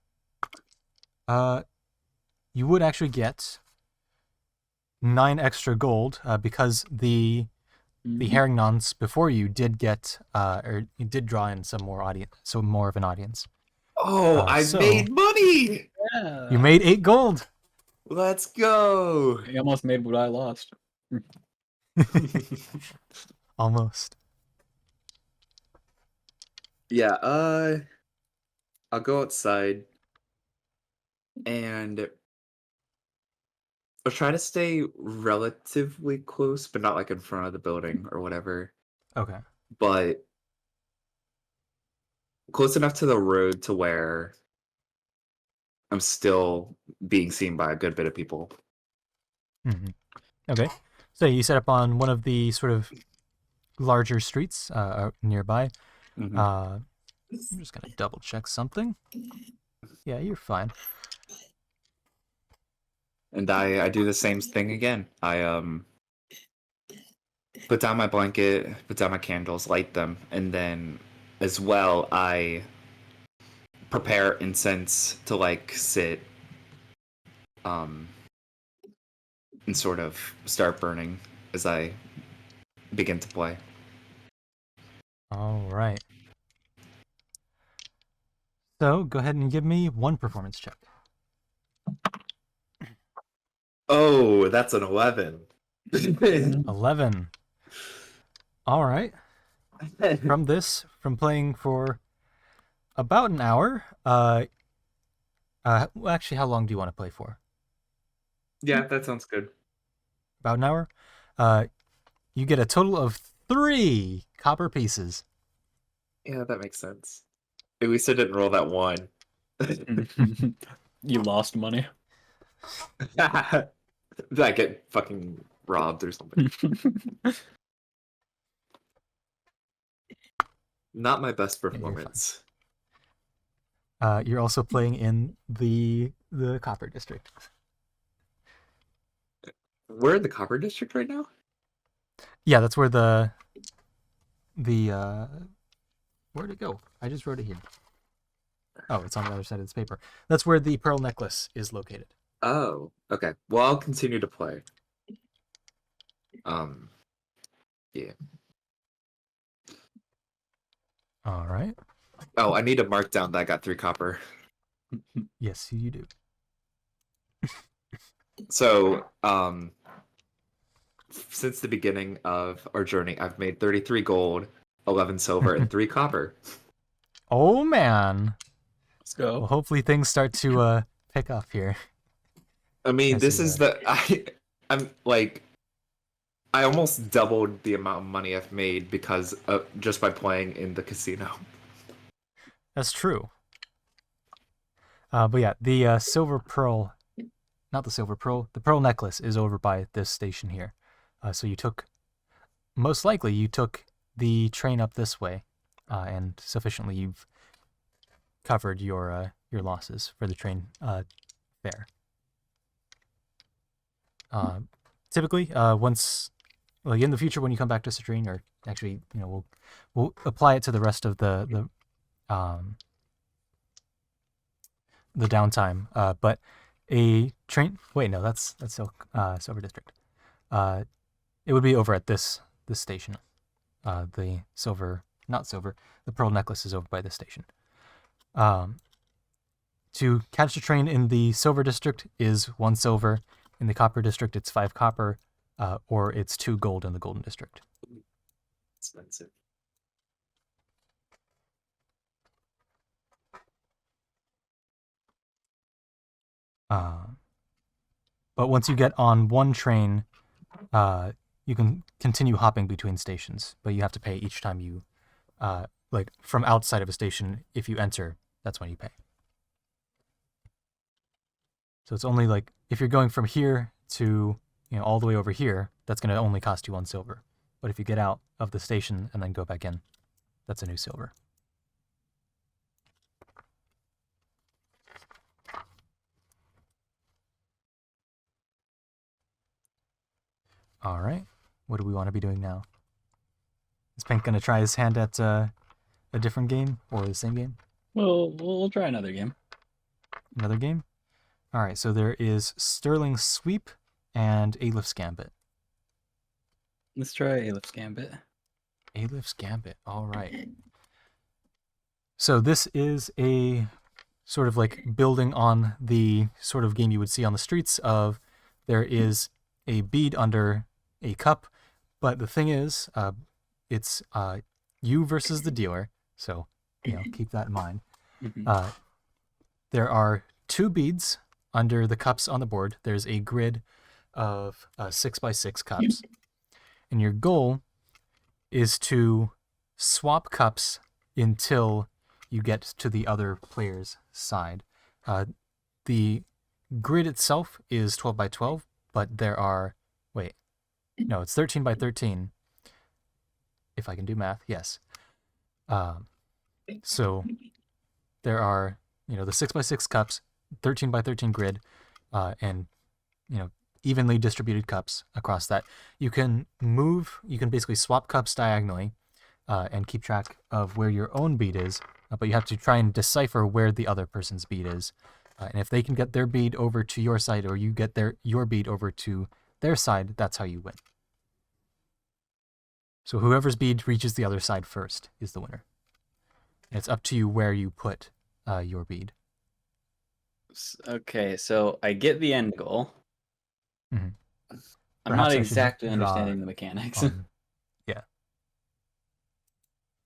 You would actually get 9 extra gold because the Herringnons before you did get, or you did draw in some more audience, so more of an audience. Oh, I made money! Yeah. You made 8 gold. Let's go! I almost made what I lost. Almost. Yeah, I'll go outside and I'll try to stay relatively close, but not like in front of the building or whatever. Okay. But close enough to the road to where I'm still being seen by a good bit of people. Hmm. Okay. So you set up on one of the sort of larger streets nearby. Mhm. I'm just gonna double check something. Yeah, you're fine. And I do the same thing again. I put down my blanket, put down my candles, light them, and then as well I prepare incense to like sit um and sort of start burning as I begin to play. All right. So go ahead and give me one performance check. Oh, that's an 11. 11. All right. From playing for about an hour. Well, actually, how long do you want to play for? Yeah, that sounds good. About an hour. You get a total of 3 copper pieces. Yeah, that makes sense. At least I didn't roll that one. You lost money. I get fucking robbed or something. Not my best you're fine. performance. You're also playing in the copper district. We're in the Copper District right now? Yeah, that's where the where'd it go? I just wrote it here. Oh, it's on the other side of this paper. That's where the pearl necklace is located. Oh, okay. Well, I'll continue to play. Yeah. All right. Oh, I need to mark down that I got 3 copper. Yes, you do. So, since the beginning of our journey, I've made 33 gold, 11 silver, and 3 copper. Oh man. Let's go. Well, hopefully things start to pick up here. I mean, As this you, is I'm like, I almost doubled the amount of money I've made because just by playing in the casino. That's true. But yeah, the silver pearl, not the silver pearl, the pearl necklace is over by this station here. So most likely you took the train up this way, and sufficiently you've covered your losses for the train fare. Typically, once, like in the future, when you come back to Citrine, or actually, we'll apply it to the rest of the downtime. But a train. Wait, no, that's Silver District. It would be over at this station. The silver, not silver. The pearl necklace is over by this station. To catch the train in the Silver District is 1 silver. In the Copper District, it's 5 copper, or it's 2 gold in the Golden District. Expensive. But once you get on one train, you can continue hopping between stations, but you have to pay each time you, like from outside of a station, if you enter, that's when you pay. So it's only like, if you're going from here to, all the way over here, that's going to only cost you 1 silver. But if you get out of the station and then go back in, that's a new silver. All right. What do we want to be doing now? Is Pink going to try his hand at a different game or the same game? We'll try another game. Another game? All right, so there is Sterling Sweep and Aelif's Gambit. Let's try Aleph Gambit. Aelif's Gambit, all right. So this is a sort of like building on the sort of game you would see on the streets of there is a bead under a cup, But the thing is, it's you versus the dealer, so keep that in mind. Mhm. There are 2 beads under the cups on the board. There's a grid of 6x6 cups, and your goal is to swap cups until you get to the other player's side. The grid itself is 12 by 12, but there are it's 13 by 13. If I can do math, yes. So there are the 6x6 cups, 13 by 13 grid, and evenly distributed cups across that. You can basically swap cups diagonally and keep track of where your own bead is, but you have to try and decipher where the other person's bead is. And if they can get their bead over to your side, or you get your bead over to their side, that's how you win. So whoever's bead reaches the other side first is the winner. And it's up to you where you put your bead. Okay, so I get the end goal. Mhm. I'm Perhaps not I should exactly draw understanding the mechanics. Yeah.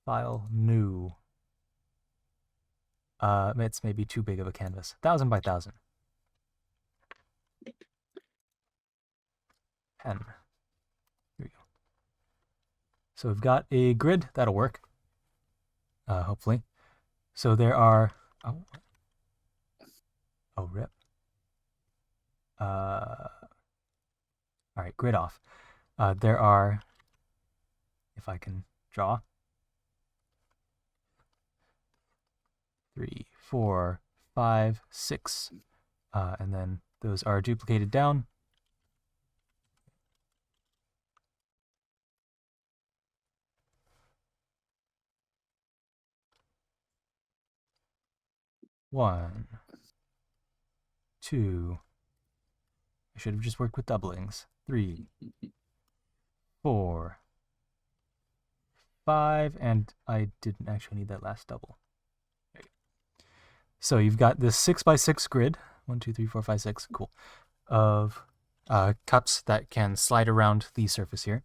File new. It's maybe too big of a canvas. 1,000 by 1,000. Pen. Here we go. So we've got a grid that'll work. Hopefully. So there are. Oh, rip. All right, grid off. There are. If I can draw. 3, 4, 5, 6, and then those are duplicated down. One, 2. I should have just worked with doublings. 3, 4, 5, and I didn't actually need that last double. There you go. So you've got this 6x6 grid. 1, 2, 3, 4, 5, 6. Cool. Of cups that can slide around the surface here.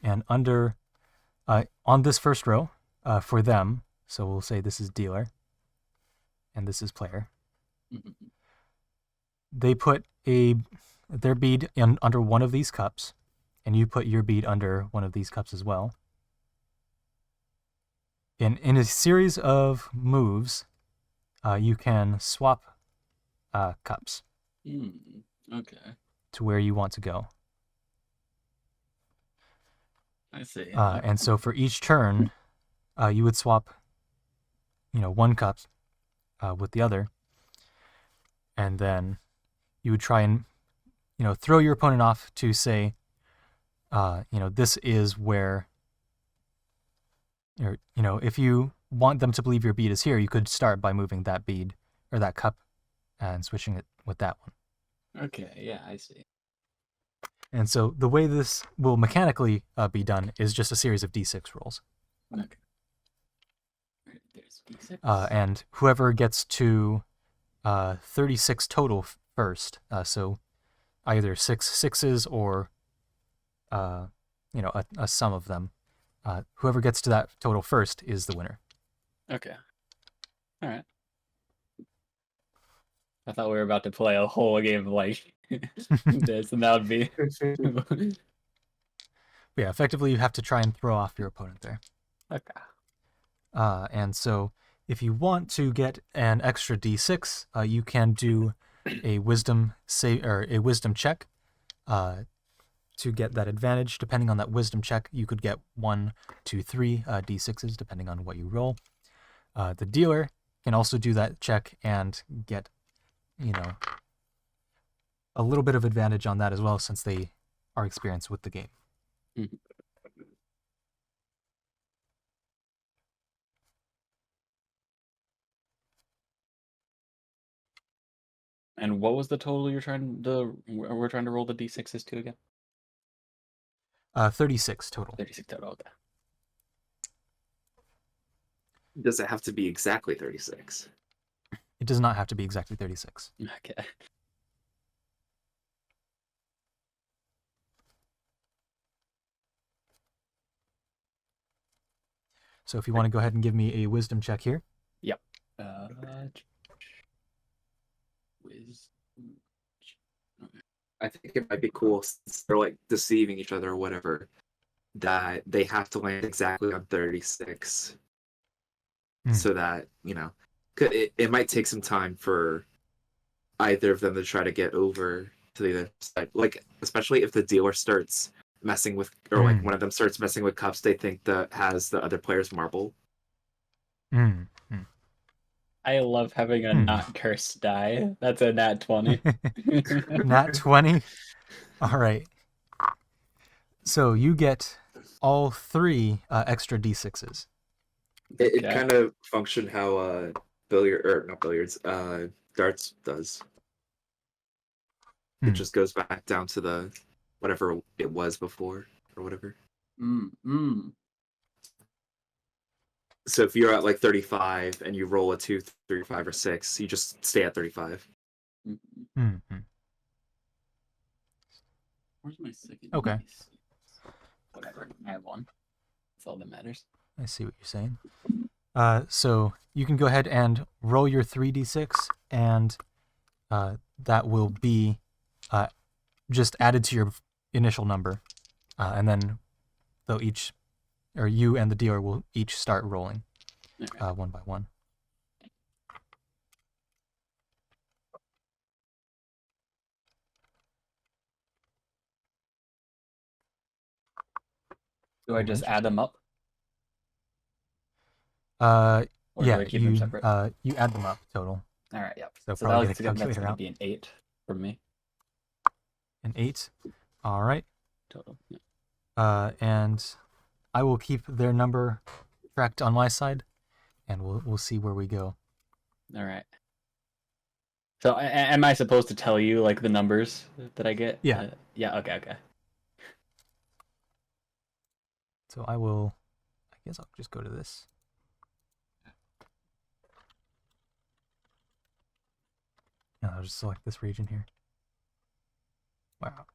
And under on this first row, for them, so we'll say this is dealer and this is player. They put their bead under one of these cups, and you put your bead under one of these cups as well. In a series of moves, you can swap cups Okay, to where you want to go. I see. And so for each turn, you would swap, one cup with the other, and then you would try and, throw your opponent off to say, this is where, or, if you want them to believe your bead is here, you could start by moving that bead or that cup and switching it with that one. Okay, yeah, I see. And so the way this will mechanically be done is just a series of d6 rolls. Okay. Right, there's D6. And whoever gets to 36 total first, so either 6 sixes or a sum of them, whoever gets to that total first is the winner. Okay. All right. I thought we were about to play a whole game of like this, and that would be. But yeah, effectively you have to try and throw off your opponent there. Okay. And so if you want to get an extra d6, you can do a wisdom or a wisdom check to get that advantage. Depending on that wisdom check, you could get 1, 2, 3 d6s depending on what you roll. The dealer can also do that check and get, a little bit of advantage on that as well, since they are experienced with the game. Mhm. And what was the total we're trying to roll the d6s to again? 36 total. 36 total. Okay. Does it have to be exactly 36? It does not have to be exactly 36. Okay. So if you want to go ahead and give me a wisdom check here. Yep. Wisdom. I think it might be cool since they're like deceiving each other or whatever, that they have to land exactly on 36. Hmm. So that, it might take some time for either of them to try to get over to the other side. Like, especially if the dealer starts messing with, or like one of them starts messing with cups they think that has the other player's marble. Mm. I love having a not cursed die. That's a nat 20. Nat 20? All right. So you get all 3 extra d6s. It Okay. kind of functioned how not billiards, darts does. It just goes back down to the whatever it was before or whatever. So if you're at like 35 and you roll a 2, 3, 5, or 6, you just stay at 35. Where's my second Okay. piece? Whatever. I have 1. That's all that matters. I see what you're saying. So you can go ahead and roll your 3d6, and that will be just added to your initial number, and then they'll each, or you and the dealer will each start rolling, one by one. Do I just add them up? Or Yeah, do I keep them separate? you add them up total. All right, yep. So So probably that's get a calculator going to out. be an 8 from me. An 8. All right. Total. Yeah. And I will keep their number tracked on my side, and we'll see where we go. All right. So am I supposed to tell you like the numbers that I get? Yeah. Yeah. Okay. So I guess I'll just go to this. No, I'll just select this region here. Wow.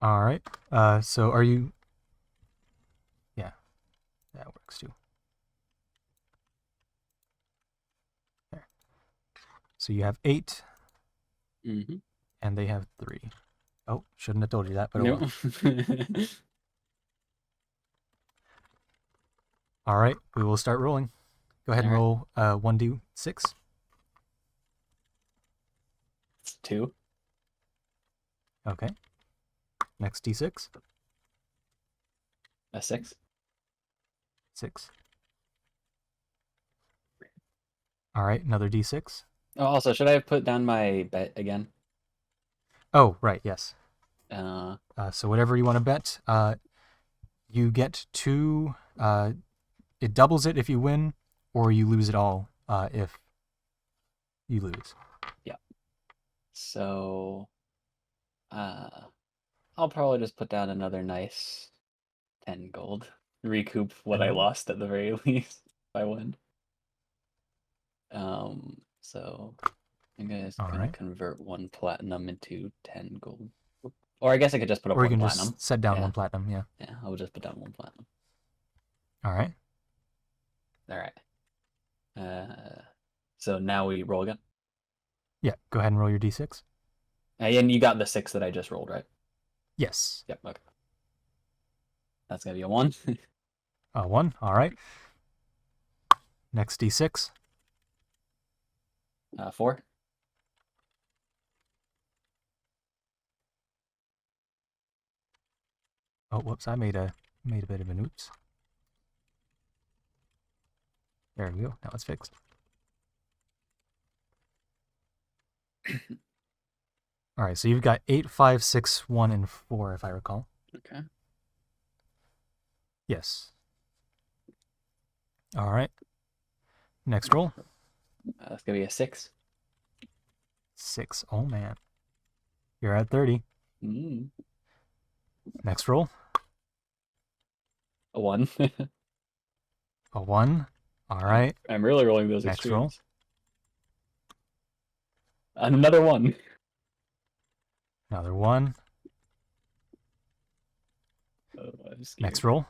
All right. So are you? Yeah, that works too. There. So you have 8, and they have 3. Oh, shouldn't have told you that, but No. well. All right, we will start rolling. Go ahead and roll 1d6. It's 2. Okay. Next d6. A 6. 6. All right, another d6. Oh, also, should I have put down my bet again? Oh, right, yes. Uh, So whatever you want to bet, you get 2. It doubles it if you win, or you lose it all if you lose. Yeah. So, I'll probably just put down another nice 10 gold. Recoup what 10 I gold? lost at the very least if I win. So I'm gonna convert 1 platinum into 10 gold. Or I guess I could just put up Or you 1 can platinum. just set down Yeah. 1 platinum, yeah. Yeah, I will just put down 1 platinum. All right. All right. So now we roll again. Yeah, go ahead and roll your d6. And you got the 6 that I just rolled, right? Yes. Yep. Okay. That's gonna be a 1. 1. All right. Next d6. 4. Oh, whoops! I made a bit of an oops. There we go. Now it's fixed. All right. So you've got 8, 5, 6, 1, and 4, if I recall. Okay. Yes. All right. Next roll. That's gonna be a 6. 6. Oh man. You're at 30. Next roll. A 1. A 1. All right. I'm really rolling those Next extremes. roll. Another 1. Another 1. I'm scared. Next roll.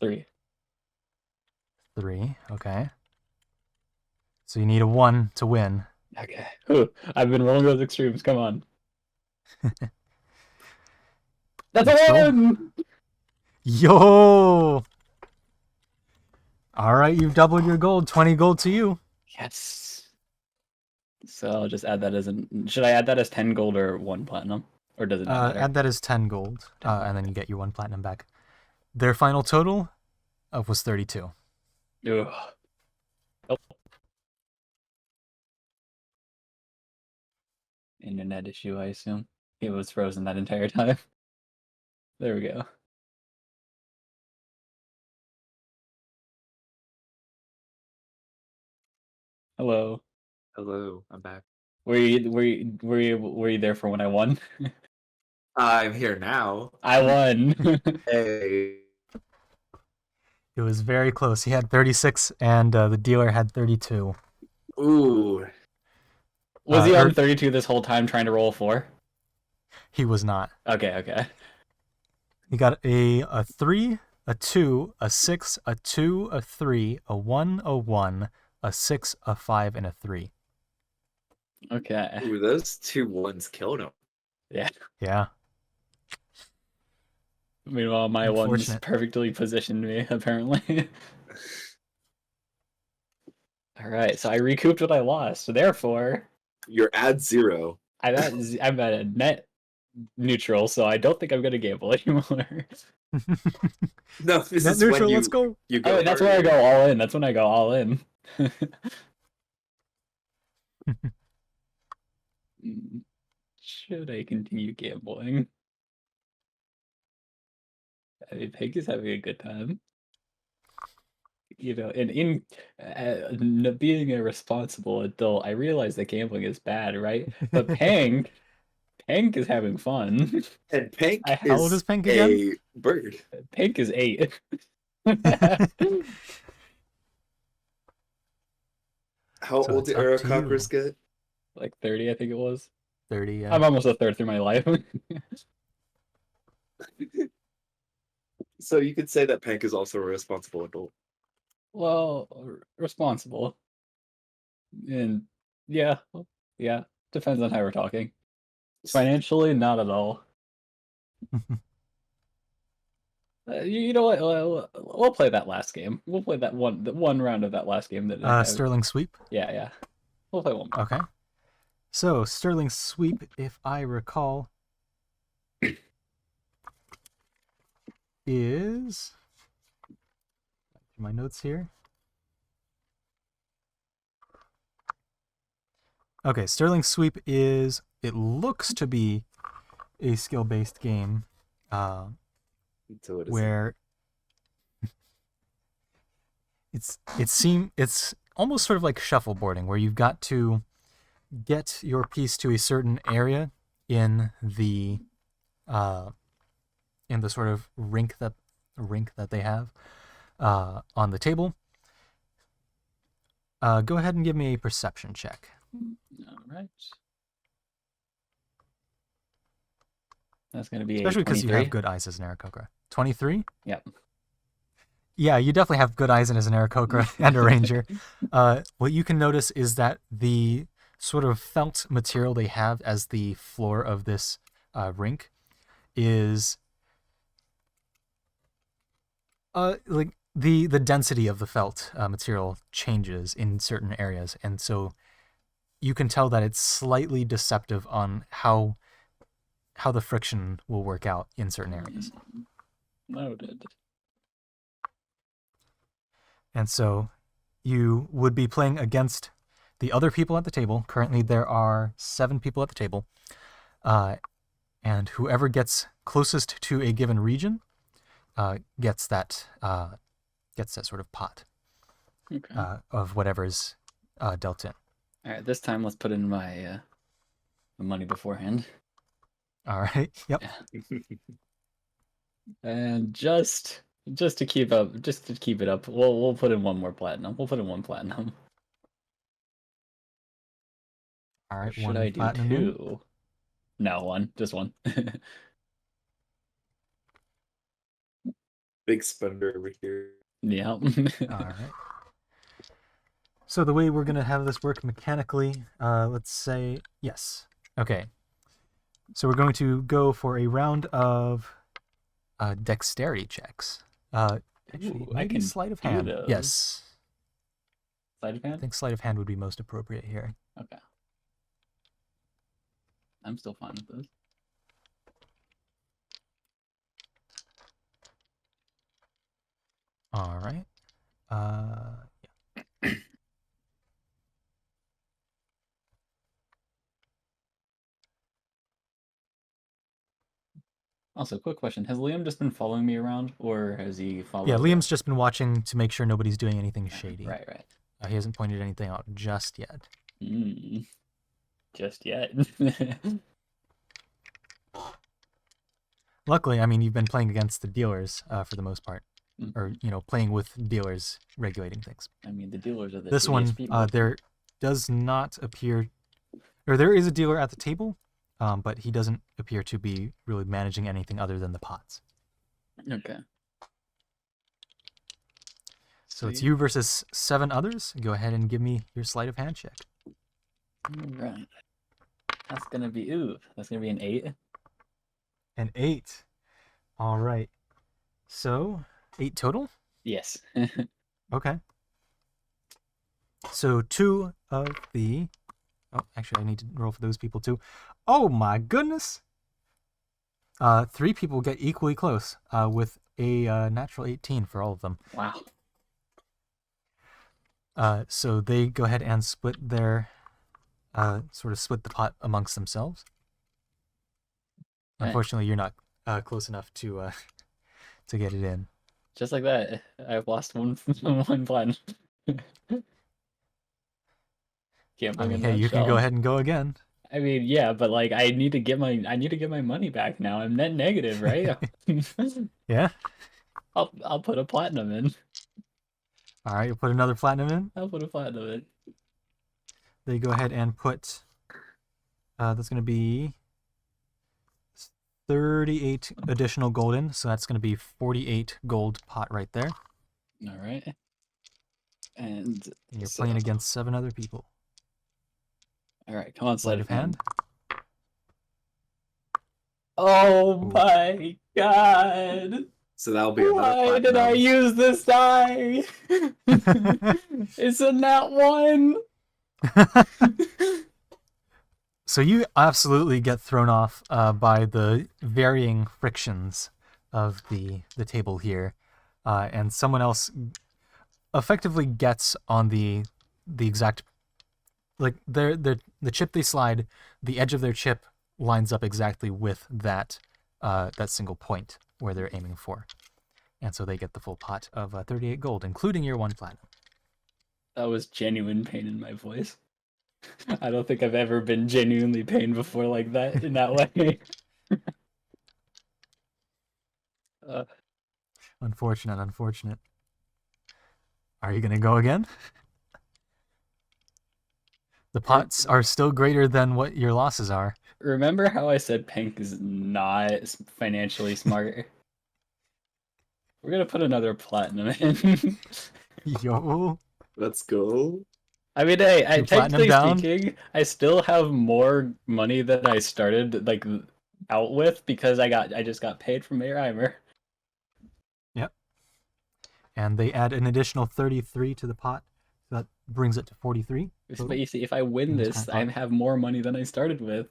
3. 3. Okay. So you need a 1 to win. Okay. Ooh, I've been rolling those extremes. Come on. That's Next a roll. win! Yo! All right, you've doubled your gold. 20 gold to you. Yes. So I'll just add that as should I add that as 10 gold or 1 platinum? Or does it not matter? Add that as 10 gold, 10 and then you get your 1 platinum back. Their final total was 32. Ugh. Oh. Internet issue, I assume. It was frozen that entire time. There we go. Hello. Hello, I'm back. Were you there for when I won? I'm here now. I won. Hey. It was very close. He had 36, and the dealer had 32. Ooh. Was he on 32 this whole time trying to roll a 4? He was not. Okay. He got a 3, a 2, a 6, a 2, a 3, a 1, a 1, a 6, a 5, and a 3. Okay. Ooh, those 2 1s killed him. Yeah. Yeah. Meanwhile, my ones Unfortunate. perfectly positioned me, apparently. Alright, so I recouped what I lost. So therefore, You're at 0. I'm at a net neutral, so I don't think I'm going to gamble anymore. No, this Net is neutral, when let's go. you go Oh, that's where I harder. go all in. That's when I go all in. Should I continue gambling? I mean, Pig is having a good time. You know, and being a responsible adult, I realize that gambling is bad, right? But Pink is having fun. And Pink How old is Pink a again? bird. Pink is 8. How So old it's do up to Aerocockers get? Like 30, I think it was. 30, yeah. I'm almost a third through my life. So you could say that Pink is also a responsible adult. Well, responsible. And yeah, depends on how we're talking. Financially, not at all. You know what? We'll play that last game. We'll play that one round of that last game that I have. Sterling sweep. Yeah. We'll play one more. Okay. So Sterling sweep, if I recall, is my notes here. Okay, Sterling sweep is, it looks to be a skill-based game Until it isn't. where it's almost sort of like shuffleboarding, where you've got to get your piece to a certain area in the sort of rink that they have on the table. Go ahead and give me a perception check. All right. That's going to be Especially because you have 23. good eyes as an Aarakocra. 23? Yep. Yeah, you definitely have good eyes as an Aarakocra and a ranger. What you can notice is that the sort of felt material they have as the floor of this rink is like the density of the felt material changes in certain areas, and so you can tell that it's slightly deceptive on how the friction will work out in certain areas. Noted. And so you would be playing against the other people at the table. Currently, there are 7 people at the table. And whoever gets closest to a given region gets that sort of pot of whatever's dealt in. All right, this time let's put in my money beforehand. All right. Yep. Yeah. And just to keep it up, we'll put in one more platinum. We'll put in 1 platinum. All right. Or should 1 I do platinum in. 2? No, 1. Just 1. Big spender over here. Yeah. All right. So the way we're going to have this work mechanically, let's say, yes. Okay. So we're going to go for a round of dexterity checks. Actually, Ooh, I maybe can sleight of do hand. those. Yes. Sleight of I hand? think sleight of hand would be most appropriate here. Okay. I'm still fine with this. All right. Also, quick question. Has Liam just been following me around, or has he followed... Yeah, Liam's just been watching to make sure nobody's doing anything shady. Right, right. He hasn't pointed anything out just yet. Just yet. Luckily, I mean, you've been playing against the dealers for the most part. Mm. Or, playing with dealers regulating things. I mean, the dealers are the This shittiest one, people. there does not appear... Or there is a dealer at the table, but he doesn't appear to be really managing anything other than the pots. Okay. So it's Sweet. you versus 7 others. Go ahead and give me your sleight of hand check. Alright. That's gonna be... Ooh, that's gonna be an 8. An 8. All right. So, 8 total? Yes. Okay. So 2 of the... Oh, actually, I need to roll for those people too. Oh my goodness! 3 people get equally close with a natural 18 for all of them. Wow. So they go ahead and split their... sort of split the pot amongst themselves. Okay. Unfortunately, you're not close enough to to get it in. Just like that, I've lost one plan. Can't I bring mean, in hey, that you can shell. go ahead and go again. I mean, yeah, but like, I need to get my money back now. I'm net negative, right? Yeah? I'll put a platinum in. All right, you'll put another platinum in. I'll put a platinum in. They go ahead and put... that's going to be 38 additional gold in, so that's going to be 48 gold pot right there. All right. And And you're so- playing against 7 other people. All right, come on, Sleight of hand. Oh Ooh. my god! So that'll be another Why did I platinum. use this die? It's a nat 1. So you absolutely get thrown off by the varying frictions of the table here, and someone else effectively gets on the exact, like the chip they slide, the edge of their chip lines up exactly with that that single point where they're aiming for, and so they get the full pot of 38 gold, including your 1 platinum. That was genuine pain in my voice. I don't think I've ever been genuinely pained before like that, in that way. Unfortunate. Are you gonna go again? The pots are still greater than what your losses are. Remember how I said Pink is not financially smart? We're gonna put another platinum in. Yo. Let's go. I mean, hey, Two platinum technically down? speaking, I still have more money than I started like out with because I just got paid from Mayreimer. Yep. And they add an additional 33 to the pot. So that brings it to 43. total. But you see, if I win In this this, current I have more money than I started with,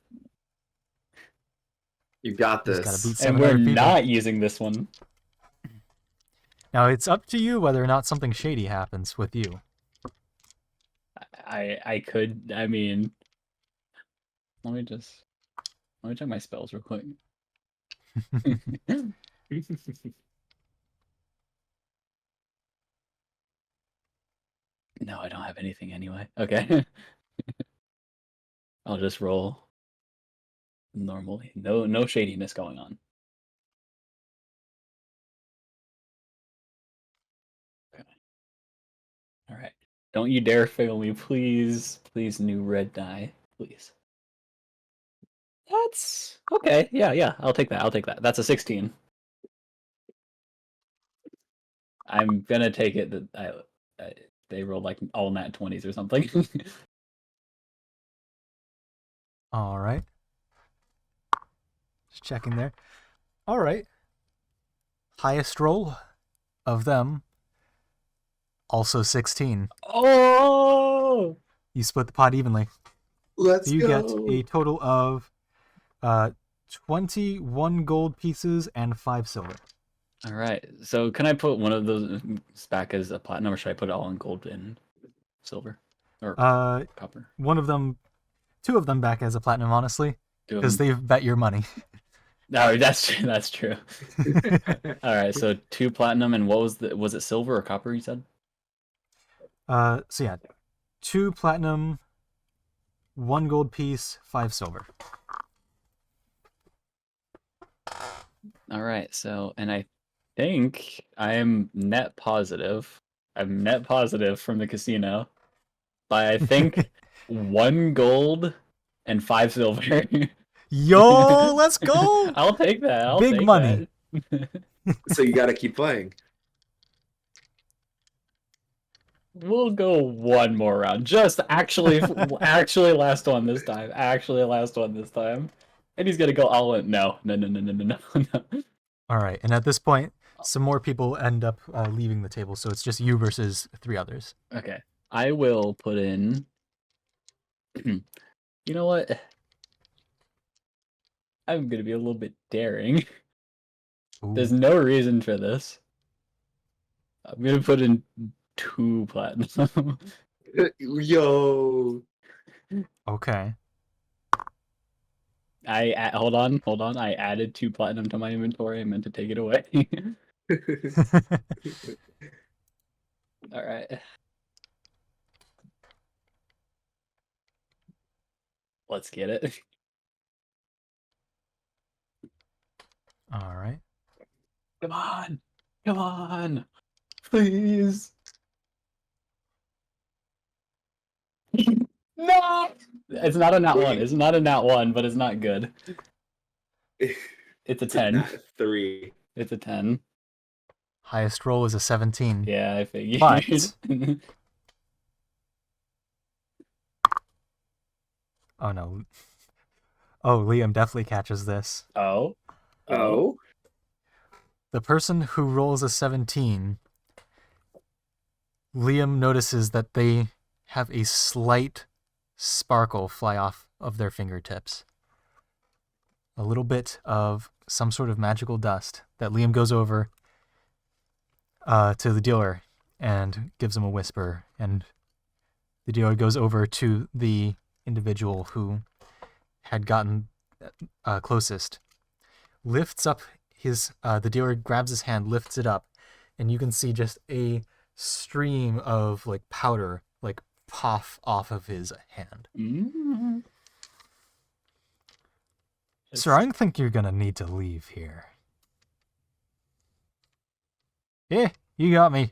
You got Just gotta this. beat and 7 we're other people. not using this one. Now it's up to you whether or not something shady happens with you. I could. I mean, let me check my spells real quick. No, I don't have anything anyway. Okay. I'll just roll normally. No shadiness going on. Okay. All right. Don't you dare fail me, please. Please, new red die, please. That's okay. Yeah. I'll take that. That's a 16. I'm gonna take it that they rolled like all nat 20s or something. All right. Just checking there. All right. Highest roll of them, also 16. Oh, You split the pot evenly. Let's So you get go. a total of 21 gold pieces and 5 silver. all right. So can I put one of those back as a platinum, or should I put it all in gold and silver or copper? One of them, 2 of them back as a platinum, honestly, Two of because them. they've bet your money. No, that's true. That's true. All right. So 2 platinum, and what was it silver or copper? You said. So yeah, 2 platinum, 1 gold piece, 5 silver. All right. So, and I think I'm net positive. I'm net positive from the casino by I think 1 gold and 5 silver. Yo, let's go! I'll take that. I'll Big take money. that. So you gotta keep playing. We'll go one more round. Just actually last one this time. Actually last one this time. And he's gonna go all in. No. All right, and at this point, some more people end up leaving the table, so it's just you versus 3 others. Okay. I will put in. You know what? I'm gonna be a little bit daring. Ooh. There's no reason for this. I'm gonna put in 2 platinum. Yo. Okay. Hold on. I added 2 platinum to my inventory. I meant to take it away. All right. Let's get it. All right. Come on, please. No, it's not a nat 1. It's not a nat 1, but it's not good. It's a 10. 3. It's a 10. Highest roll is a 17. Yeah, I figured. But oh no. Oh, Liam definitely catches this. Oh. The person who rolls a 17, Liam notices that they have a slight sparkle fly off of their fingertips. A little bit of some sort of magical dust that Liam goes over to the dealer and gives him a whisper, and the dealer goes over to the individual who had gotten closest, lifts up his the dealer grabs his hand, lifts it up, and you can see just a stream of like powder like puff off of his hand. Mm. Sir, I think you're gonna need to leave here. Yeah, you got me.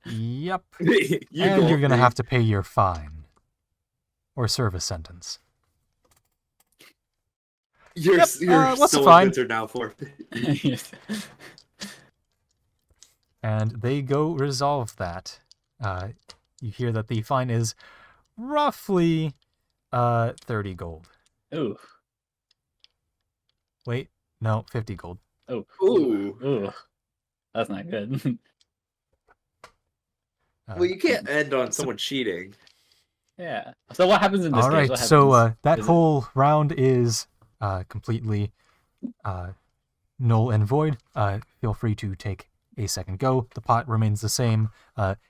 Yep. And you're gonna have to pay your fine. Or serve a sentence. Your what's the stolen fine? goods are now forfeit. Yes. And they go resolve that. You hear that the fine is roughly 30 gold. Ooh. Wait, no, 50 gold. Oh. Ooh. Ooh. That's not good. Well, you can't end on someone cheating. Yeah. So what happens in this all case? right, What so happens? that Is it- whole round is completely null and void. Feel free to take a second go. The pot remains the same.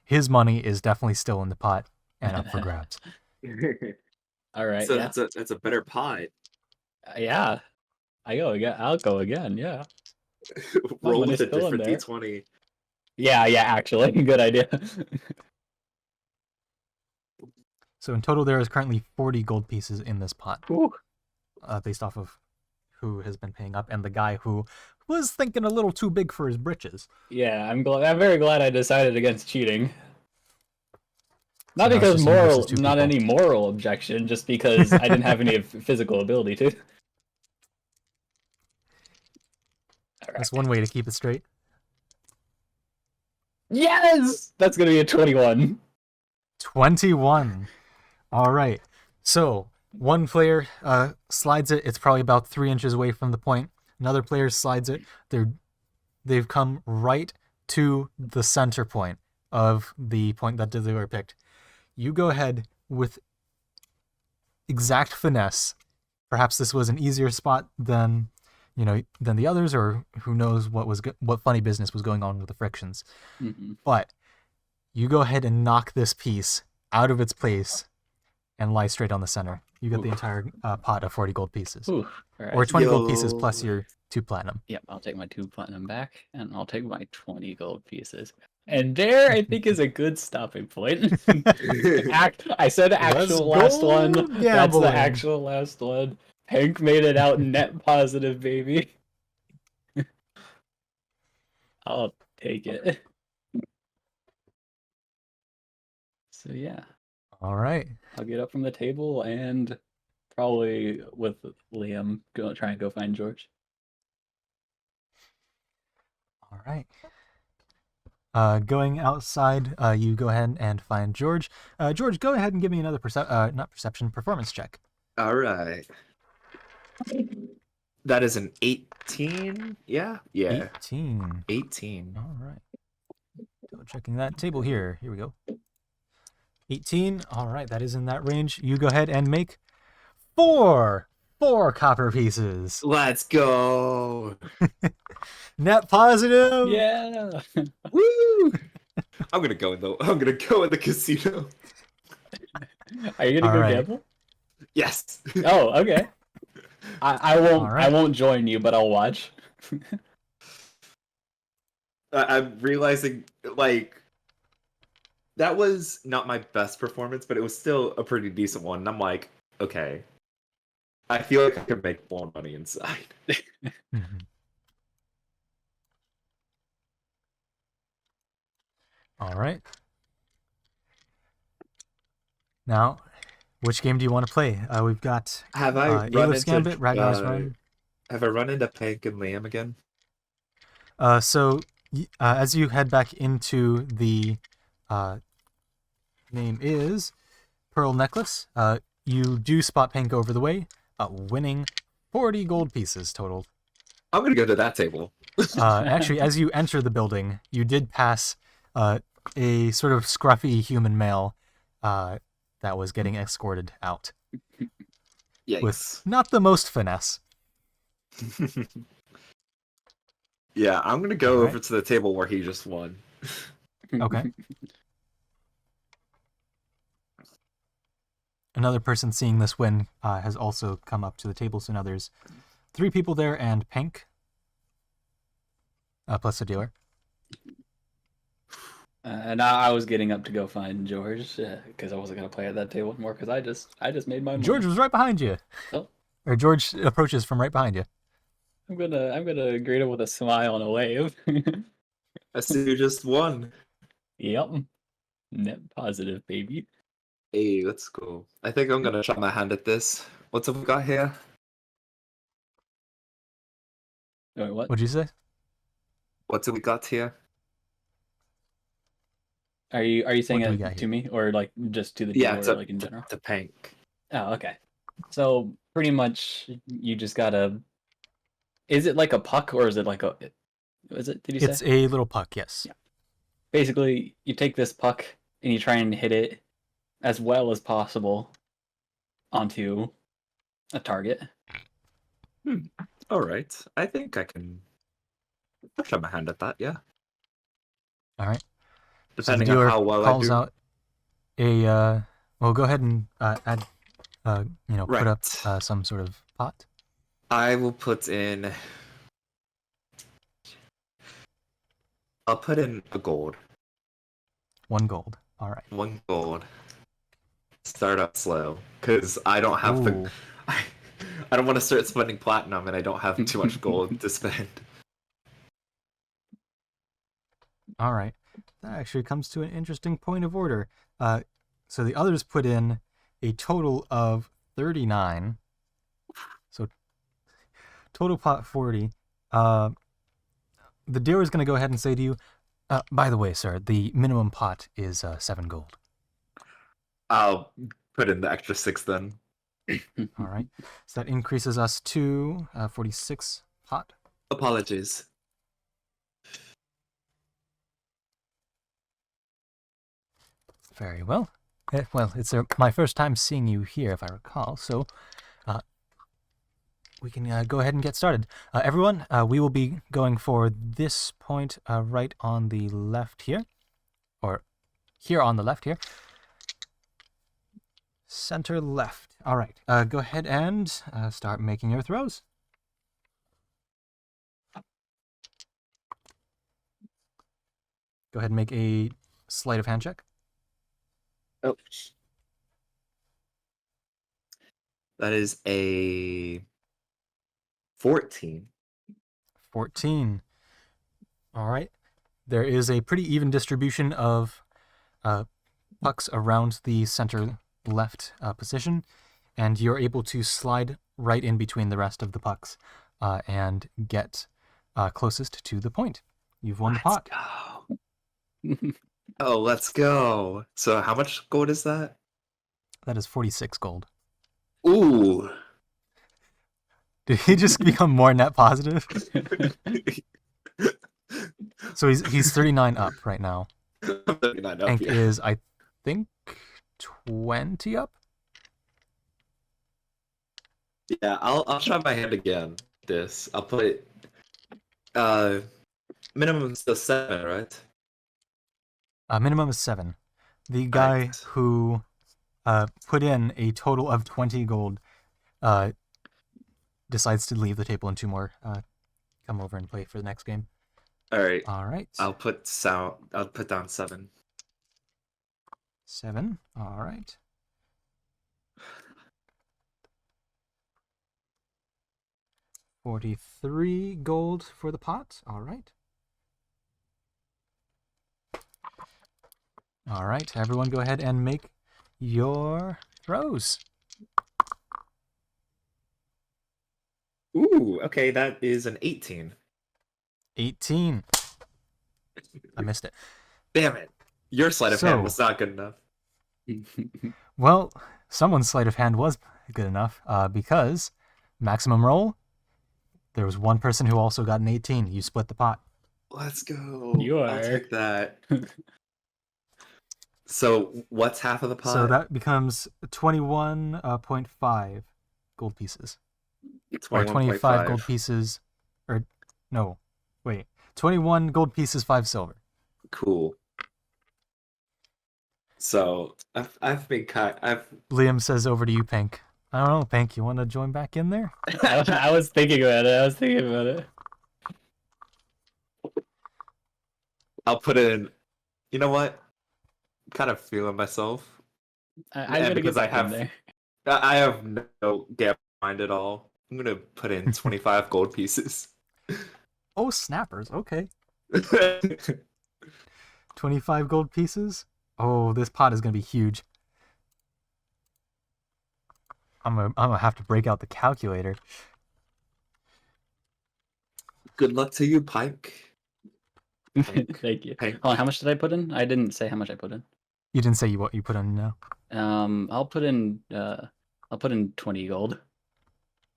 His money is definitely still in the pot and up for grabs. All right. So yeah. that's a better pot. Yeah. I'll go again. Yeah. Roll money's with a still in different there. D20. Yeah. Actually, good idea. So in total, there is currently 40 gold pieces in this pot, Ooh. based off of who has been paying up and the guy who was thinking a little too big for his britches. Yeah. I'm very glad I decided against cheating. Not So now it's because just you versus 2 not people. any moral objection, just because I didn't have any physical ability to. All right. That's one way to keep it straight. Yes! That's gonna be a 21. 21. All right. So one player slides it. It's probably about 3 inches away from the point. Another player slides it. They've come right to the center point of the point that they were picked. You go ahead with exact finesse. Perhaps this was an easier spot than the others, or who knows what funny business was going on with the frictions. Mm-hmm. But you go ahead and knock this piece out of its place and lie straight on the center. You get the entire pot of 40 gold pieces. Ooh, all right. Or 20 gold pieces plus your 2 platinum. Yep, I'll take my 2 platinum back, and I'll take my 20 gold pieces. And there, I think, is a good stopping point. I said actual last one. Gambling. That's the actual last one. Hank made it out net positive, baby. I'll take it. So yeah. All right. I'll get up from the table and probably with Liam try and go find George. All right. Going outside, you go ahead and find George. George, go ahead and give me another performance check. All right. That is an 18. Yeah. 18. 18. All right. Double checking that table here. Here we go. 18. All right, that is in that range. You go ahead and make 4 copper pieces. Let's go. Net positive. Yeah. Woo! I'm gonna go in the casino. Are you gonna All go right. gamble? Yes. Oh, okay. I won't. All right. I won't join you, but I'll watch. I'm realizing, like, that was not my best performance, but it was still a pretty decent one. And I'm like, okay, I feel like I could make more money inside. Mhm. All right. Now, which game do you want to play? We've got Have I run Aelif's into Gambit, Ragnar's Run. Have I run into Pank and Liam again? So as you head back into the name is Pearl Necklace, you do spot Pank over the way, winning 40 gold pieces total. I'm gonna go to that table. Actually, as you enter the building, you did pass a sort of scruffy human male that was getting escorted out Yikes. with not the most finesse. Yeah, I'm gonna go All right. over to the table where he just won. Okay. Another person seeing this win has also come up to the table, so now there's 3 people there and Pank, plus the dealer. And I was getting up to go find George because I wasn't gonna play at that table anymore because I just made my money. George was right behind you. Oh. Or George approaches from right behind you. I'm gonna greet him with a smile and a wave. I see you just won. Yep. Net positive, baby. Hey, let's go. I think I'm gonna try my hand at this. What's have we got here? Wait, what? What'd you say? What's have we got here? Are you saying do we it got to here? me or like just to the Yeah, dealer, like in general? to Pank. Oh, okay. So pretty much you just gotta. Is it like a puck or is it like a? Is it? Did you say? It's a little puck, yes. Yeah. Basically, you take this puck and you try and hit it as well as possible onto a target. All right. I think I can. I'll try my hand at that. Yeah. All right. Depending so the on dealer how well I calls do. out a. Well, go ahead and add. Put up Right. some sort of pot. I will put in. I'll put in a gold. 1 gold. All right. 1 gold. Start out slow, because I don't have the. Ooh. I don't want to start spending platinum, and I don't have too much gold to spend. All right. That actually comes to an interesting point of order. So the others put in a total of 39. So total pot 40. The dealer is going to go ahead and say to you, By the way, sir, the minimum pot is 7 gold. I'll put in the extra 6 then. All right. So that increases us to 46 pot. Apologies. Very well. Well, it's my first time seeing you here, if I recall, so we can go ahead and get started. Everyone, we will be going for this point right on the left here, or here on the left here. Center left. All right. Go ahead and start making your throws. Go ahead and make a sleight of hand check. Oh. That is a 14. 14. All right. There is a pretty even distribution of pucks around the center left position, and you're able to slide right in between the rest of the pucks and get closest to the point. You've won the pot. Go. Oh, let's go. So how much gold is that? That is 46 gold. Ooh. Did he just become more net positive? So he's 39 up right now. 39 up, Hank yeah. is, I think, 20 up? Yeah, I'll try my hand again. I'll put it minimum is still 7, right? Minimum is 7. The guy Right. who put in a total of 20 gold decides to leave the table and 2 more come over and play for the next game. Alright. All right. I'll put down 7. 7. All right. $43 gold for the pot. All right. All right. Everyone go ahead and make your throws. Ooh, okay, that is an 18. 18. I missed it. Damn it. Your sleight of So- hand was not good enough. Well, someone's sleight of hand was good enough because maximum roll, there was one person who also got an 18. You split the pot. Let's go. You I'll are. take that. So what's half of the pot? So that becomes 21.5 gold pieces. Or 25 gold 21.5. pieces. Or, no, wait. 21 gold pieces, 5 silver. Cool. So I've been Liam says over to you, Pink. I don't know, Pink, you want to join back in there? I was thinking about it. I'll put in. You know what? I'm kind of feeling myself. I'm Yeah, gonna because get back I in there. I have no gap mind at all. I'm gonna put in 25 gold pieces. Oh, snappers. Okay. 25 gold pieces? Oh, this pot is going to be huge. I'm gonna have to break out the calculator. Good luck to you, Pike. Thank you. Pink. Oh, how much did I put in? I didn't say how much I put in. You didn't say what you put on now. I'll put in 20 gold.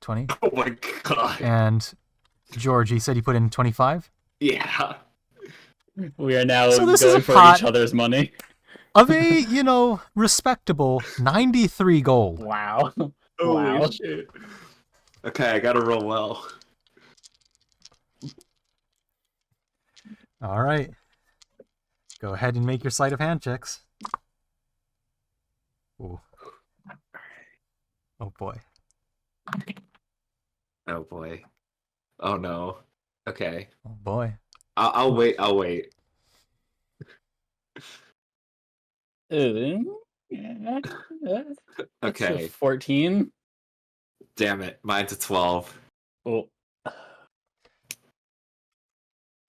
20. Oh my god. And George, you said you put in 25? Yeah. We are now So this is going a for pot- each other's money. Of a, respectable 93 gold. Wow. Holy Wow. shit. Okay, I gotta roll well. All right. Go ahead and make your sleight of hand checks. Ooh. Oh boy. Oh boy. Oh no. Okay. Oh boy. I'll wait. I'll wait. Okay. 14. Damn it. Mine's a 12. Oh.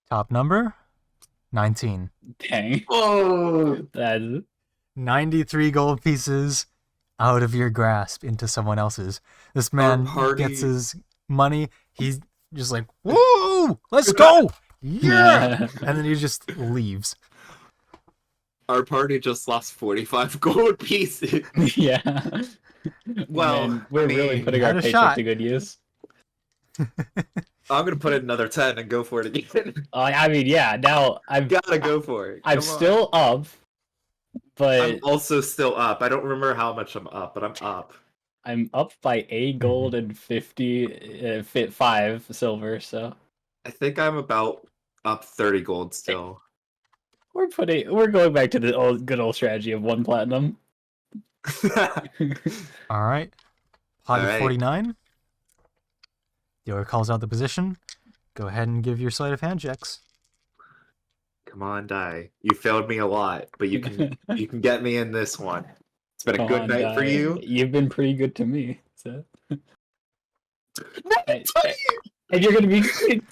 Top number? 19. Dang. Oh. That's 93 gold pieces out of your grasp into someone else's. This man party- gets his money. He's just like, woo! Let's go! yeah, and then he just leaves. Our party just lost 45 gold pieces. Yeah. Well, Man, we're really mean, putting you our had a paycheck shot. to good use. I'm gonna put in another 10 and go for it again. I mean, yeah. Now Gotta go for it. I'm Come on. still up, but I'm also still up. I don't remember how much I'm up, but I'm up. I'm up by a gold and 5 silver. So I think I'm about up 30 gold still. we're going back to the good old strategy of 1 platinum. All right. Pot of All right. 49. Dealer calls out the position. Go ahead and give your sleight of hand checks. Come on, die. You failed me a lot, but you can get me in this one. It's been a Come good on, night for guy. you. You've been pretty good to me. So. and you're gonna be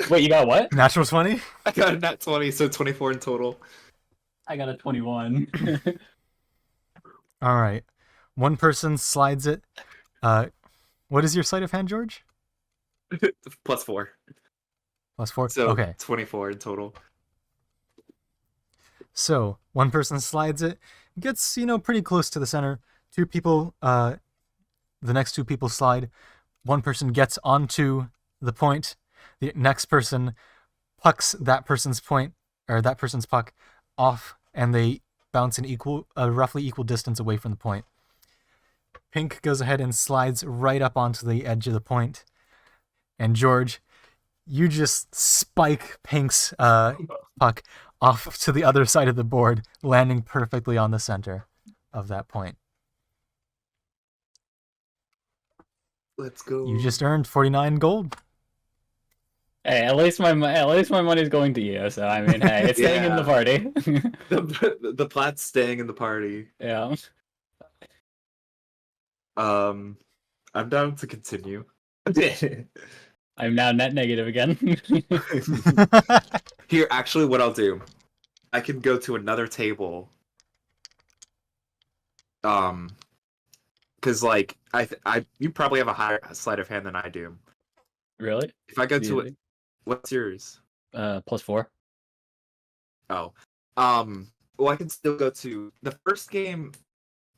wait. You got what? Natural 20. I got a nat 20, so 24 in total. I got a 21. All right. One person slides it. What is your sleight of hand, George? Plus 4. +4. So Okay. 24 in total. So one person slides it, gets pretty close to the center. Two people, the next two people slide. One person gets onto the point. The next person pucks that person's point or that person's puck off, and they bounce an roughly equal distance away from the point. Pink goes ahead and slides right up onto the edge of the point, and George, you just spike Pink's puck off to the other side of the board, landing perfectly on the center of that point. Let's go. You just earned 49 gold. Hey, at least my money's going to you. So I mean, hey, it's staying in the Yeah. party. the plat's staying in the party. Yeah. I'm down to continue. I'm now net negative again. Here, actually, what I'll do, I can go to another table. Because like you probably have a higher sleight of hand than I do. Really? If I go to Yeah. it, what's yours? +4. Oh, well, I can still go to the first game.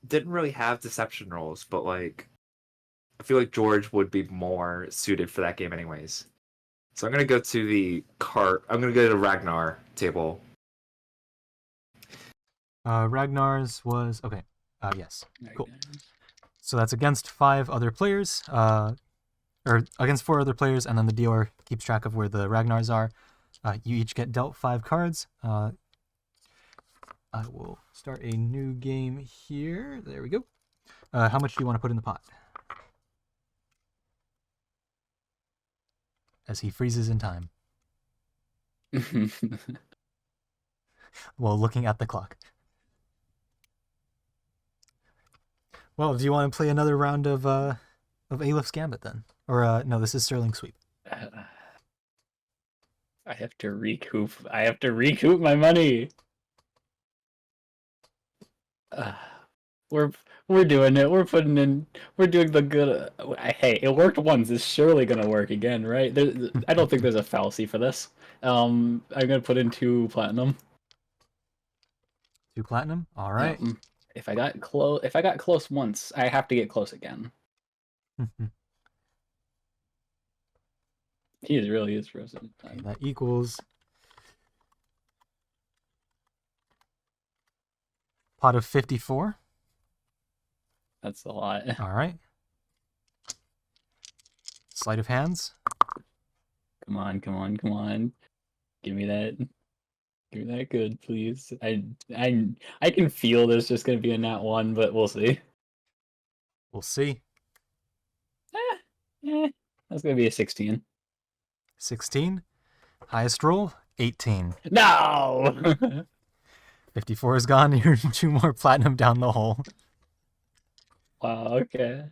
Didn't really have deception rolls, but like, I feel like George would be more suited for that game, anyways. So I'm gonna go to the cart. I'm gonna go to the Ragnar table. Ragnar's was okay. Yes. Cool. So that's against 5 other players, or against 4 other players, and then the dealer keeps track of where the Ragnars are. You each get dealt 5 cards. I will start a new game here. There we go. How much do you want to put in the pot? As he freezes in time, while looking at the clock. Well, do you want to play another round of Aleph Gambit then? Or no, this is Sterling Sweep. I have to recoup. I have to recoup my money. We're doing it. We're putting in. We're doing the good. Hey, it worked once. It's surely gonna work again, right? I don't think there's a fallacy for this. I'm gonna put in 2 platinum. 2 platinum. All right. If I got close once, I have to get close again. He really is frozen. Okay, that equals pot of 54. That's a lot. All right. Sleight of hands. Come on. Give me that. Give me that good, please. I can feel there's just gonna be a nat 1, but we'll see. We'll see. That's gonna be a 16. 16. Highest roll, 18. No! 54 is gone. You're 2 more platinum down the hole. Wow, okay.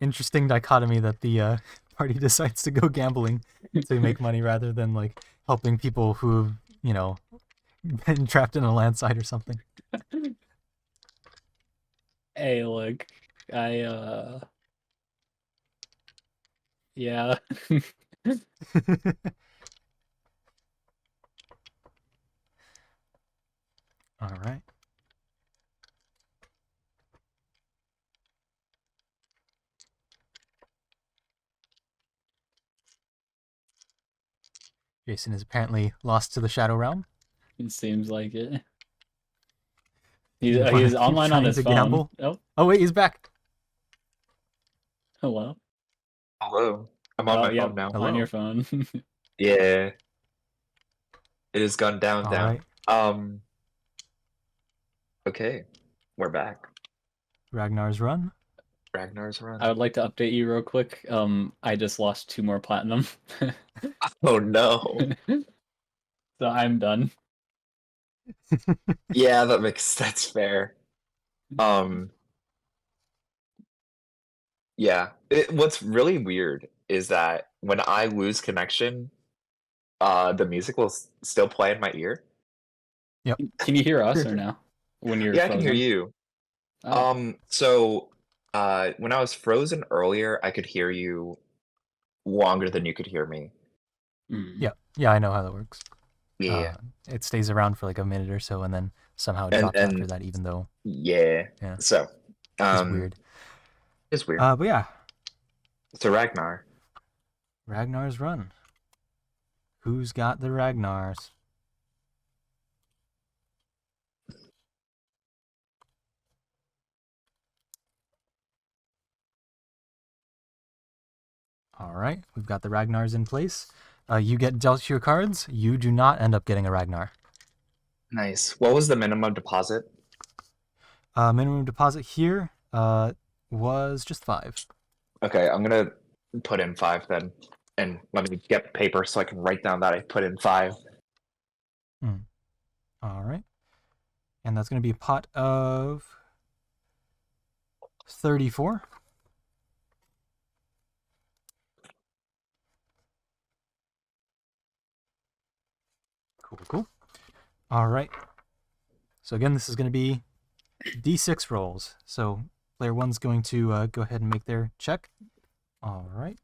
Interesting dichotomy that the party decides to go gambling to make money rather than like helping people who've, been trapped in a landslide or something. Hey, look, I Yeah. All right. Jason is apparently lost to the Shadow Realm. It seems like it. You wanna He's keep online on trying his to phone. gamble? Oh, Oh wait, he's back. hello. Hello. I'm on Oh, my yeah, phone now. on your Hello. phone. Yeah. It has gone down, All down. right. Okay. We're back. Ragnar's Run. Ragnar's run. I would like to update you real quick. I just lost 2 more platinum. Oh no. So I'm done. Yeah, that's fair. Yeah. What's really weird is that when I lose connection, the music will still play in my ear. Yep. Can you hear us or no? When you're Yeah, I can hear frozen? you. Oh. So when I was frozen earlier, I could hear you longer than you could hear me. Mm. Yeah. Yeah, I know how that works. Yeah. It stays around for like a minute or so, and then somehow it And drops after and that, even though yeah. yeah, So, it's weird. it's weird. But yeah, So Ragnar. Ragnar's Run. Who's got the Ragnars? All right, we've got the Ragnars in place. You get dealt your cards. You do not end up getting a Ragnar. Nice. What was the minimum deposit? Minimum deposit here was just 5. Okay, I'm gonna put in 5 then. And let me get paper so I can write down that I put in 5. All right. And that's going to be a pot of 34. Cool. All right. So again, this is going to be D6 rolls. So player 1's going to go ahead and make their check. All right.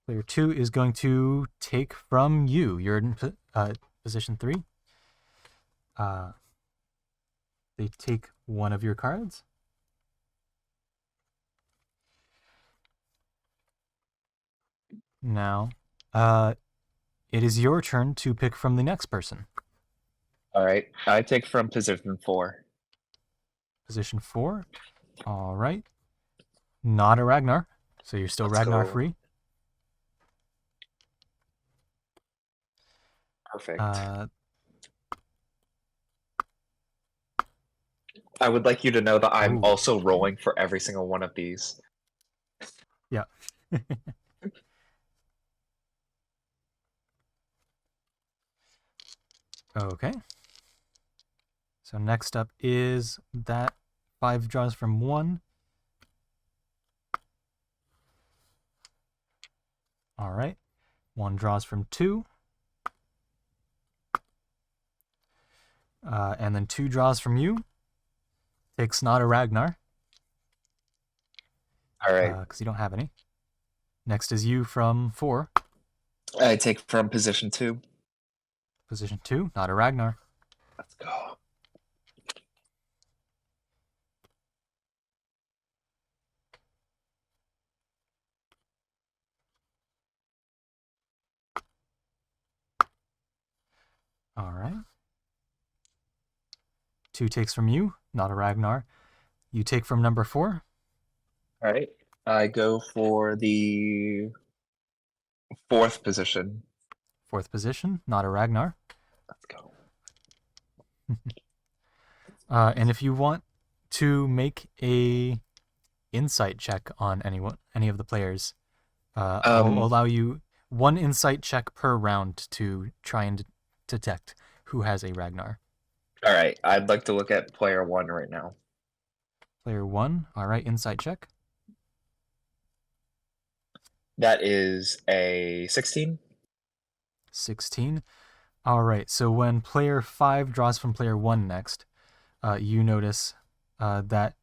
Player 2 is going to take from you. You're in position 3. They take one of your cards. Now, it is your turn to pick from the next person. All right. I take from position 4. Position 4. All right. Not a Ragnar, so you're still Let's Ragnar go. free. Perfect. I would like you to know that I'm Ooh. also rolling for every single one of these. Yeah. Okay. So next up is that 5 draws from 1. All right. 1 draws from 2. And then 2 draws from you. Takes not a Ragnar. All right. Because you don't have any. Next is you from 4. I take from position 2. Position 2, not a Ragnar. Let's go. All right. 2 takes from you, not a Ragnar. You take from number 4. All right. I go for the 4th position. 4th position, not a Ragnar. Let's go. And if you want to make a insight check on any of the players, I'll allow you 1 insight check per round to try and detect who has a Ragnar. All right. I'd like to look at player 1 right now. Player 1, all right, insight check. That is a 16. 16. All right, so when player 5 draws from player 1 next, you notice that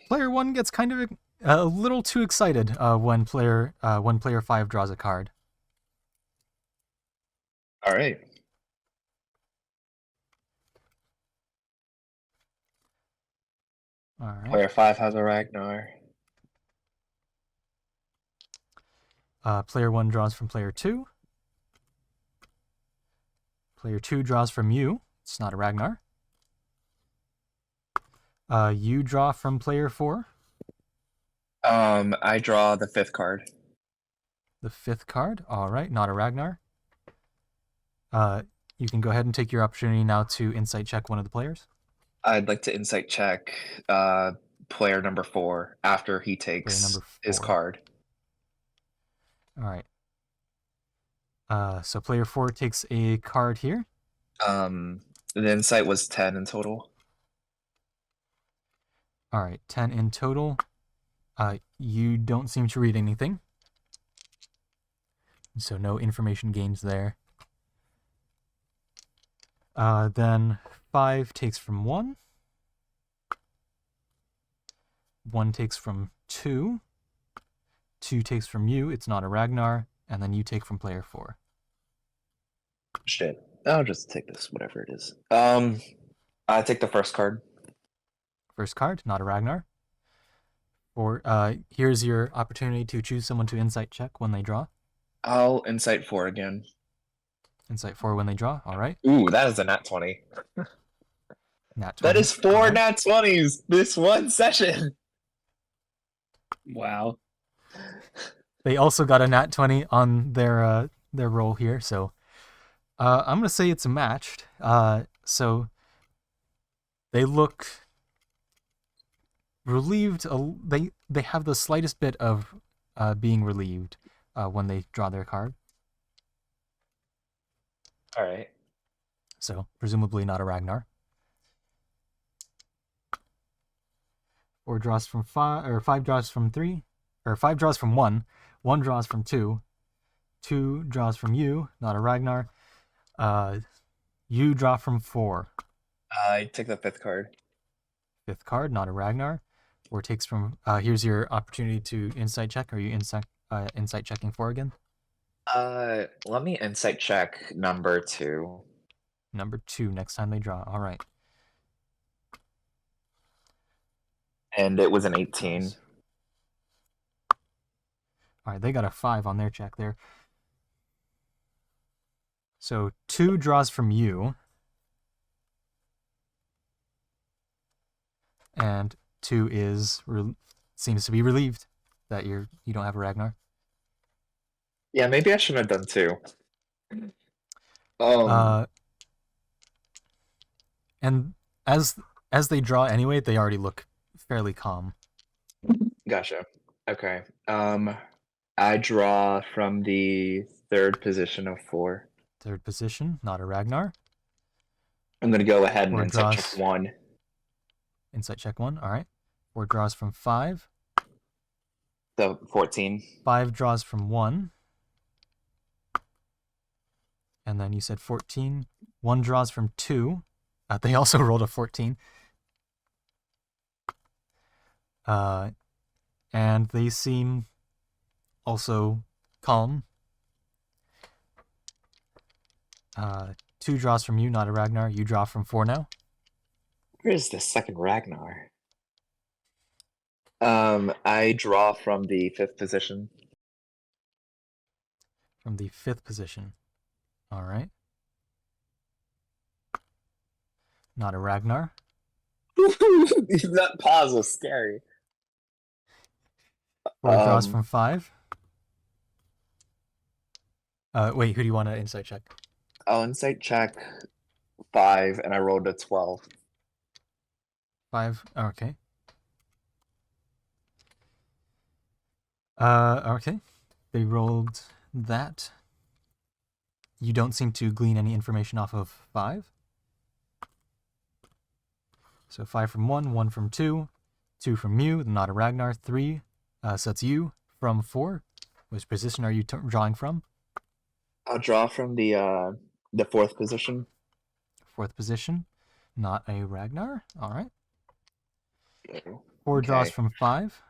player 1 gets kind of a little too excited when player 5 draws a card. All right. All right. Player 5 has a Ragnar. Player 1 draws from player 2. Player 2 draws from you. It's not a Ragnar. You draw from player 4. I draw the 5th card. The 5th card. All right, not a Ragnar. You can go ahead and take your opportunity now to insight check one of the players. I'd like to insight check player number 4 after he takes number his 4. card. All right. So player 4 takes a card here. The insight was 10 in total. All right, 10 in total. You don't seem to read anything. So no information gains there. Then 5 takes from 1. 1 takes from 2. 2 takes from you. It's not a Ragnar. And then you take from player 4. Shit. I'll just take this, whatever it is. I take the first card. First card, not a Ragnar. Or here's your opportunity to choose someone to insight check when they draw. I'll insight 4 again. Insight 4 when they draw. All right. Ooh, that is a nat 20. Nat 20. That is 4 All right. nat 20s this one session. Wow. They also got a nat 20 on their roll here, so I'm gonna say it's matched. So they look relieved. They have the slightest bit of being relieved when they draw their card. All right. So presumably not a Ragnar. 4 draws from 5, or 5 draws from 3, or 5 draws from 1. 1 draws from 2. 2 draws from you, not a Ragnar. You draw from 4. I take the 5th card. 5th card, not a Ragnar. 4 takes from. Here's your opportunity to insight check. Are you insight checking 4 again? Let me insight check number 2. Number 2 next time they draw. All right. And it was an 18. All right, they got a 5 on their check there. So 2 draws from you. And 2 seems to be relieved that you don't have a Ragnar. Yeah, maybe I shouldn't have done 2. And as they draw anyway, they already look fairly calm. Gotcha. Okay. I draw from the 3rd position of 4. 3rd position, not a Ragnar. I'm gonna go ahead and 4 insight draws. check 1. Insight check 1. All right. 4 draws from 5. So 14. 5 draws from 1. And then you said 14. 1 draws from 2. They also rolled a 14. And they seem also calm. 2 draws from you, not a Ragnar. You draw from 4 now. Where's the second Ragnar? I draw from the 5th position. From the 5th position. All right. Not a Ragnar. That pause was scary. 4 draws from 5. Wait, who do you want to insight check? I'll insight check 5, and I rolled a 12. 5. Okay. Okay. They rolled that. You don't seem to glean any information off of 5. So 5 from 1, 1 from 2, 2 from you, not a Ragnar, 3. So that's you from 4. Which position are you drawing from? I'll draw from the 4th position. 4th position, not a Ragnar. All right. Okay. 4 draws from 5.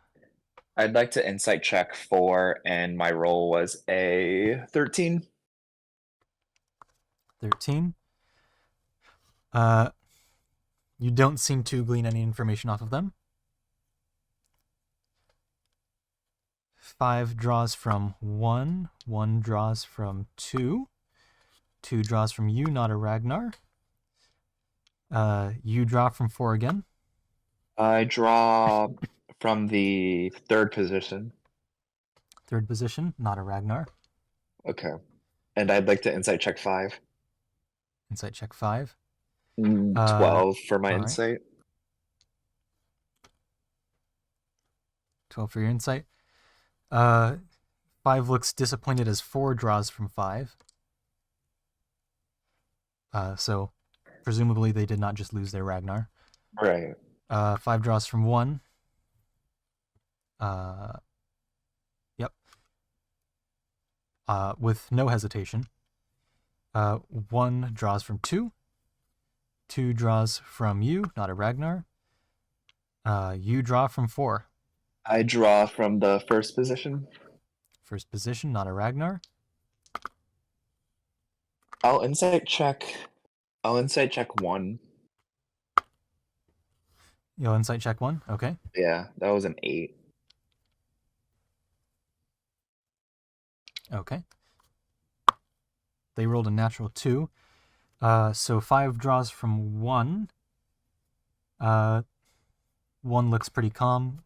I'd like to insight check 4, and my roll was a 13. 13. You don't seem to glean any information off of them. 5 draws from 1. 1 draws from 2. 2 draws from you, not a Ragnar. You draw from 4 again. I draw from the 3rd position. 3rd position, not a Ragnar. Okay. And I'd like to insight check 5. Insight check 5. 12 for my all right. insight. 12 for your insight. 5 looks disappointed as 4 draws from 5. So presumably they did not just lose their Ragnar. Right. 5 draws from 1. Yep. With no hesitation. 1 draws from 2. 2 draws from you, not a Ragnar. You draw from 4. I draw from the 1st position. 1st position, not a Ragnar. I'll insight check 1. You'll insight check 1. Okay. Yeah, that was an 8. Okay. They rolled a natural 2. So 5 draws from 1. 1 looks pretty calm.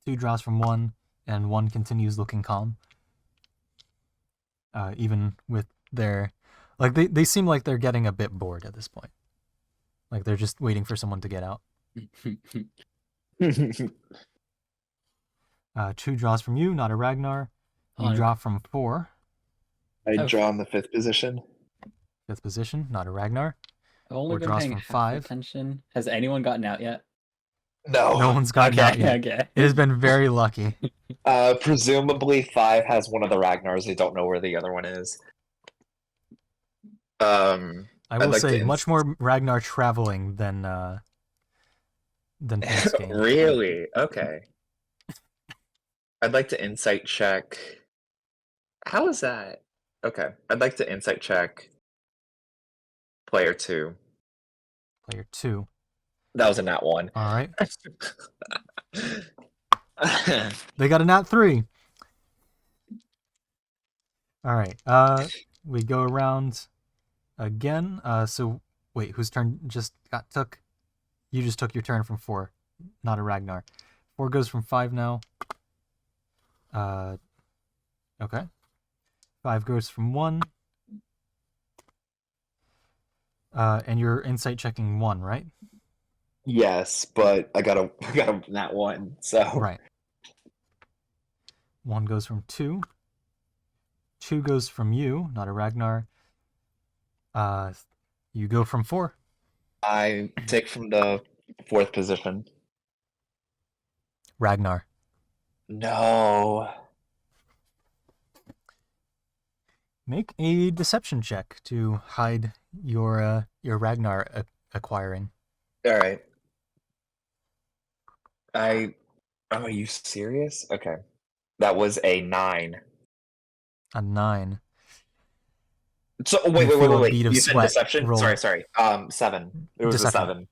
2 draws from 1, and 1 continues looking calm. Even with their... Like, they seem like they're getting a bit bored at this point. Like, they're just waiting for someone to get out. 2 draws from you, not a Ragnar. You draw from 4. I Oh. draw in the 5th position. 5th position, not a Ragnar. I've only Or been draws paying from half 5. attention. Has anyone gotten out yet? No. No one's gotten out yet. Okay. It has been very lucky. Presumably 5 has one of the Ragnars. I don't know where the other one is. I will like say to much more Ragnar traveling than Pink's game. Really? Okay. I'd like to insight check. How is that? Okay. I'd like to insight check player 2. Player 2. That was a nat 1. All right. They got a nat 3. All right. We go around again. So wait, whose turn just got took? You just took your turn from 4, not a Ragnar. 4 goes from 5 now. Okay. 5 goes from 1. And you're insight checking 1, right? Yes, but I got a nat 1, so Right. 1 goes from 2. 2 goes from you, not a Ragnar. You go from 4. I take from the 4th position. Ragnar. No. Make a deception check to hide your Ragnar acquiring. All right. Are you serious? Okay. That was a 9. A 9. So wait. You feel a bead of You said sweat deception? roll. Sorry. 7. It was Deception.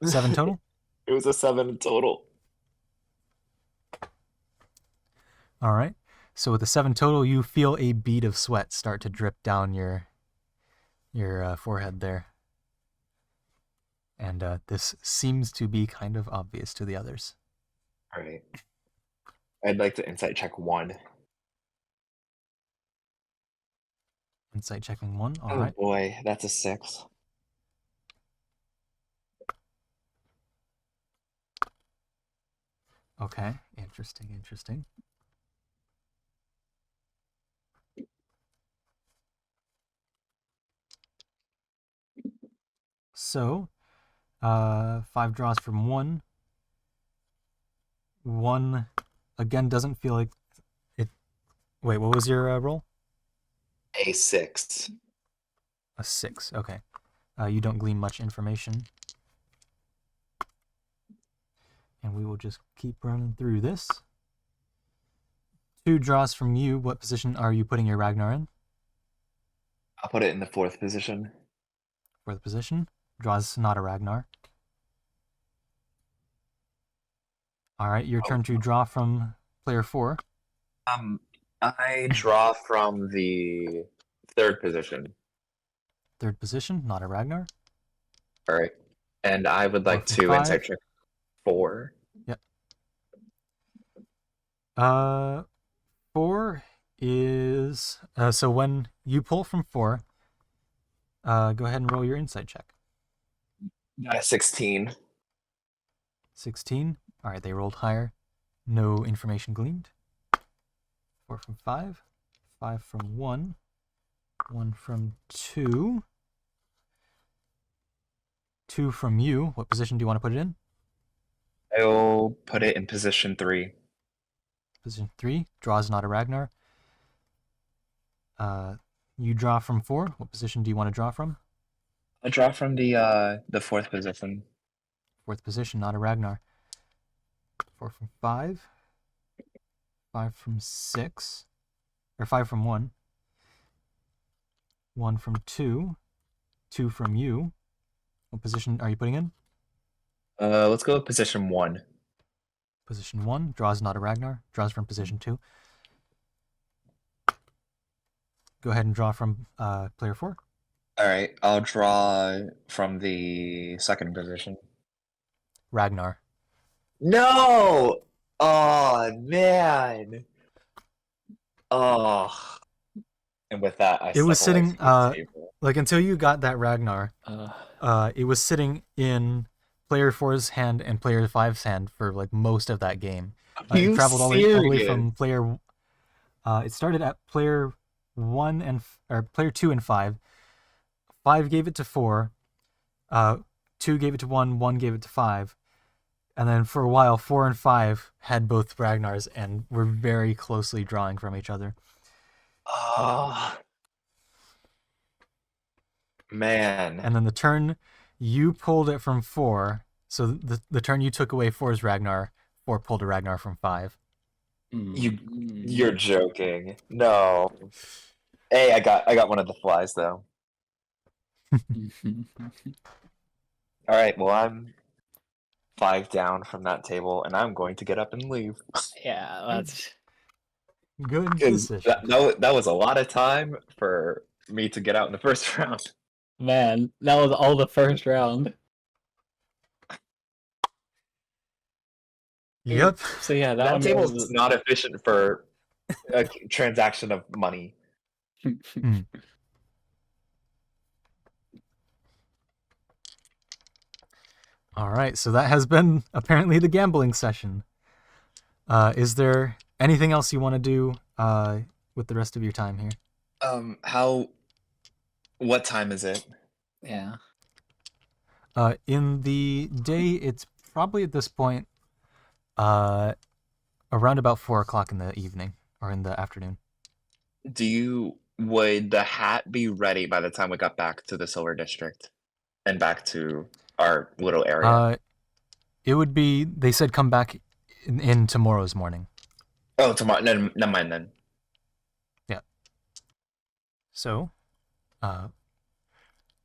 a 7. 7 total? It was a 7 total. All right. So with a 7 total, you feel a bead of sweat start to drip down your forehead there. And this seems to be kind of obvious to the others. All right. I'd like to insight check 1. Insight checking 1. All Oh right. boy, that's a 6. Okay. Interesting. So, 5 draws from 1. 1 again doesn't feel like it. Wait, what was your roll? A 6. A 6. Okay. You don't glean much information. And we will just keep running through this. 2 draws from you. What position are you putting your Ragnar in? I'll put it in the 4th position. 4th position. Draws not a Ragnar. Alright, your turn to draw from player 4. I draw from the 3rd position. 3rd position, not a Ragnar. All right. And I would like from to 5. insight check 4. Yep. 4 is so when you pull from 4, go ahead and roll your insight check. Got a 16. 16. All right, they rolled higher. No information gleaned. 4 from 5. 5 from 1. 1 from 2. 2 from you. What position do you want to put it in? I'll put it in position 3. Position 3. Draws not a Ragnar. You draw from 4. What position do you want to draw from? I draw from the 4th position. 4th position, not a Ragnar. 4 from 5. 5 from 6. Or 5 from 1. 1 from 2. 2 from you. What position are you putting in? Let's go with position 1. Position 1. Draws not a Ragnar. Draws from position 2. Go ahead and draw from player 4. All right, I'll draw from the 2nd position. Ragnar. No! Oh, man. Oh. And with that, I It was step away sitting, from the table. like until you got that Ragnar, it was sitting in player 4's hand and player 5's hand for like most of that game. It traveled all the way from player. It started at player 1 and or player 2 and 5. 5 gave it to 4. 2 gave it to 1. 1 gave it to 5. And then for a while, 4 and 5 had both Ragnars and were very closely drawing from each other. Oh. Man. And then the turn you pulled it from 4. So the turn you took away 4's Ragnar, 4 pulled a Ragnar from 5. You're joking. No. Hey, I got one of the flies though. All right, well I'm 5 down from that table, and I'm going to get up and leave. Yeah, that's Good 'Cause decision. that was a lot of time for me to get out in the first round. man. That was all the first round. Yep. So yeah, that That one table is was not efficient for a transaction of money. All right, so that has been apparently the gambling session. Is there anything else you want to do with the rest of your time here? What time is it? yeah. In the day, it's probably at this point around about 4 o'clock in the evening or in the afternoon. Would the hat be ready by the time we got back to the Silver District and back to our little area? It would be, they said come back in tomorrow's morning. Oh, tomorrow. Never mind then. Yeah. So,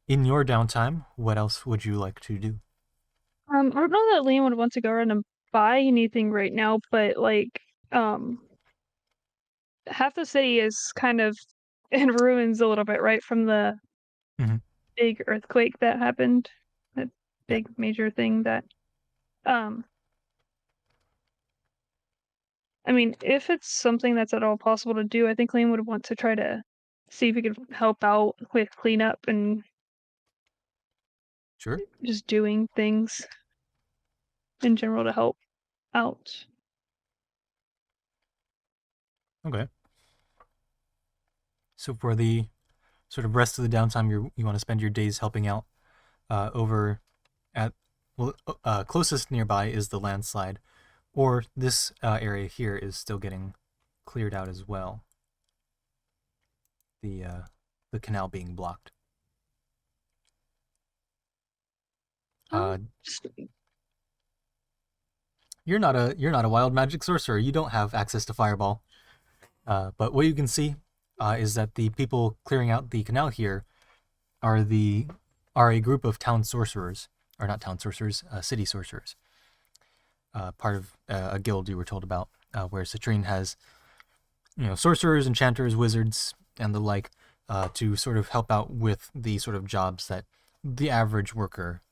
in your downtime, what else would you like to do? I don't know that Liam would want to go around and buy anything right now, but like, half the city is kind of in ruins a little bit, right, from the Mhm. big earthquake that happened, that Yeah. big major thing that, I mean, if it's something that's at all possible to do, I think Liam would want to try to see if he could help out with cleanup and Sure. just doing things in general to help out. Okay. So for the sort of rest of the downtime, you want to spend your days helping out over at, well, closest nearby is the landslide, or this area here is still getting cleared out as well. The canal being blocked. Just you're not a wild magic sorcerer. You don't have access to fireball. But what you can see is that the people clearing out the canal here are a group of town sorcerers, or not town sorcerers, city sorcerers. Part of a guild you were told about, where Citrine has, sorcerers, enchanters, wizards, and the like, to sort of help out with the sort of jobs that the average worker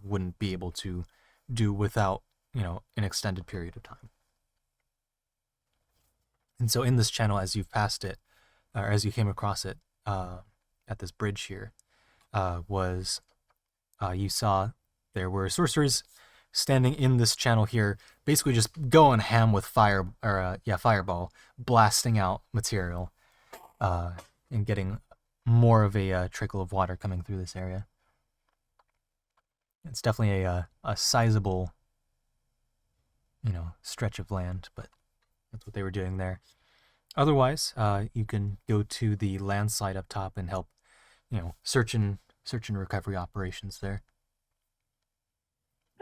wouldn't be able to do without, an extended period of time. And so in this channel, as you've passed it, or as you came across it at this bridge here, you saw there were sorcerers standing in this channel here, basically just going ham with fireball, blasting out material, and getting more of a trickle of water coming through this area. It's definitely a sizable, stretch of land, but that's what they were doing there. Otherwise, you can go to the landslide up top and help, search and recovery operations there.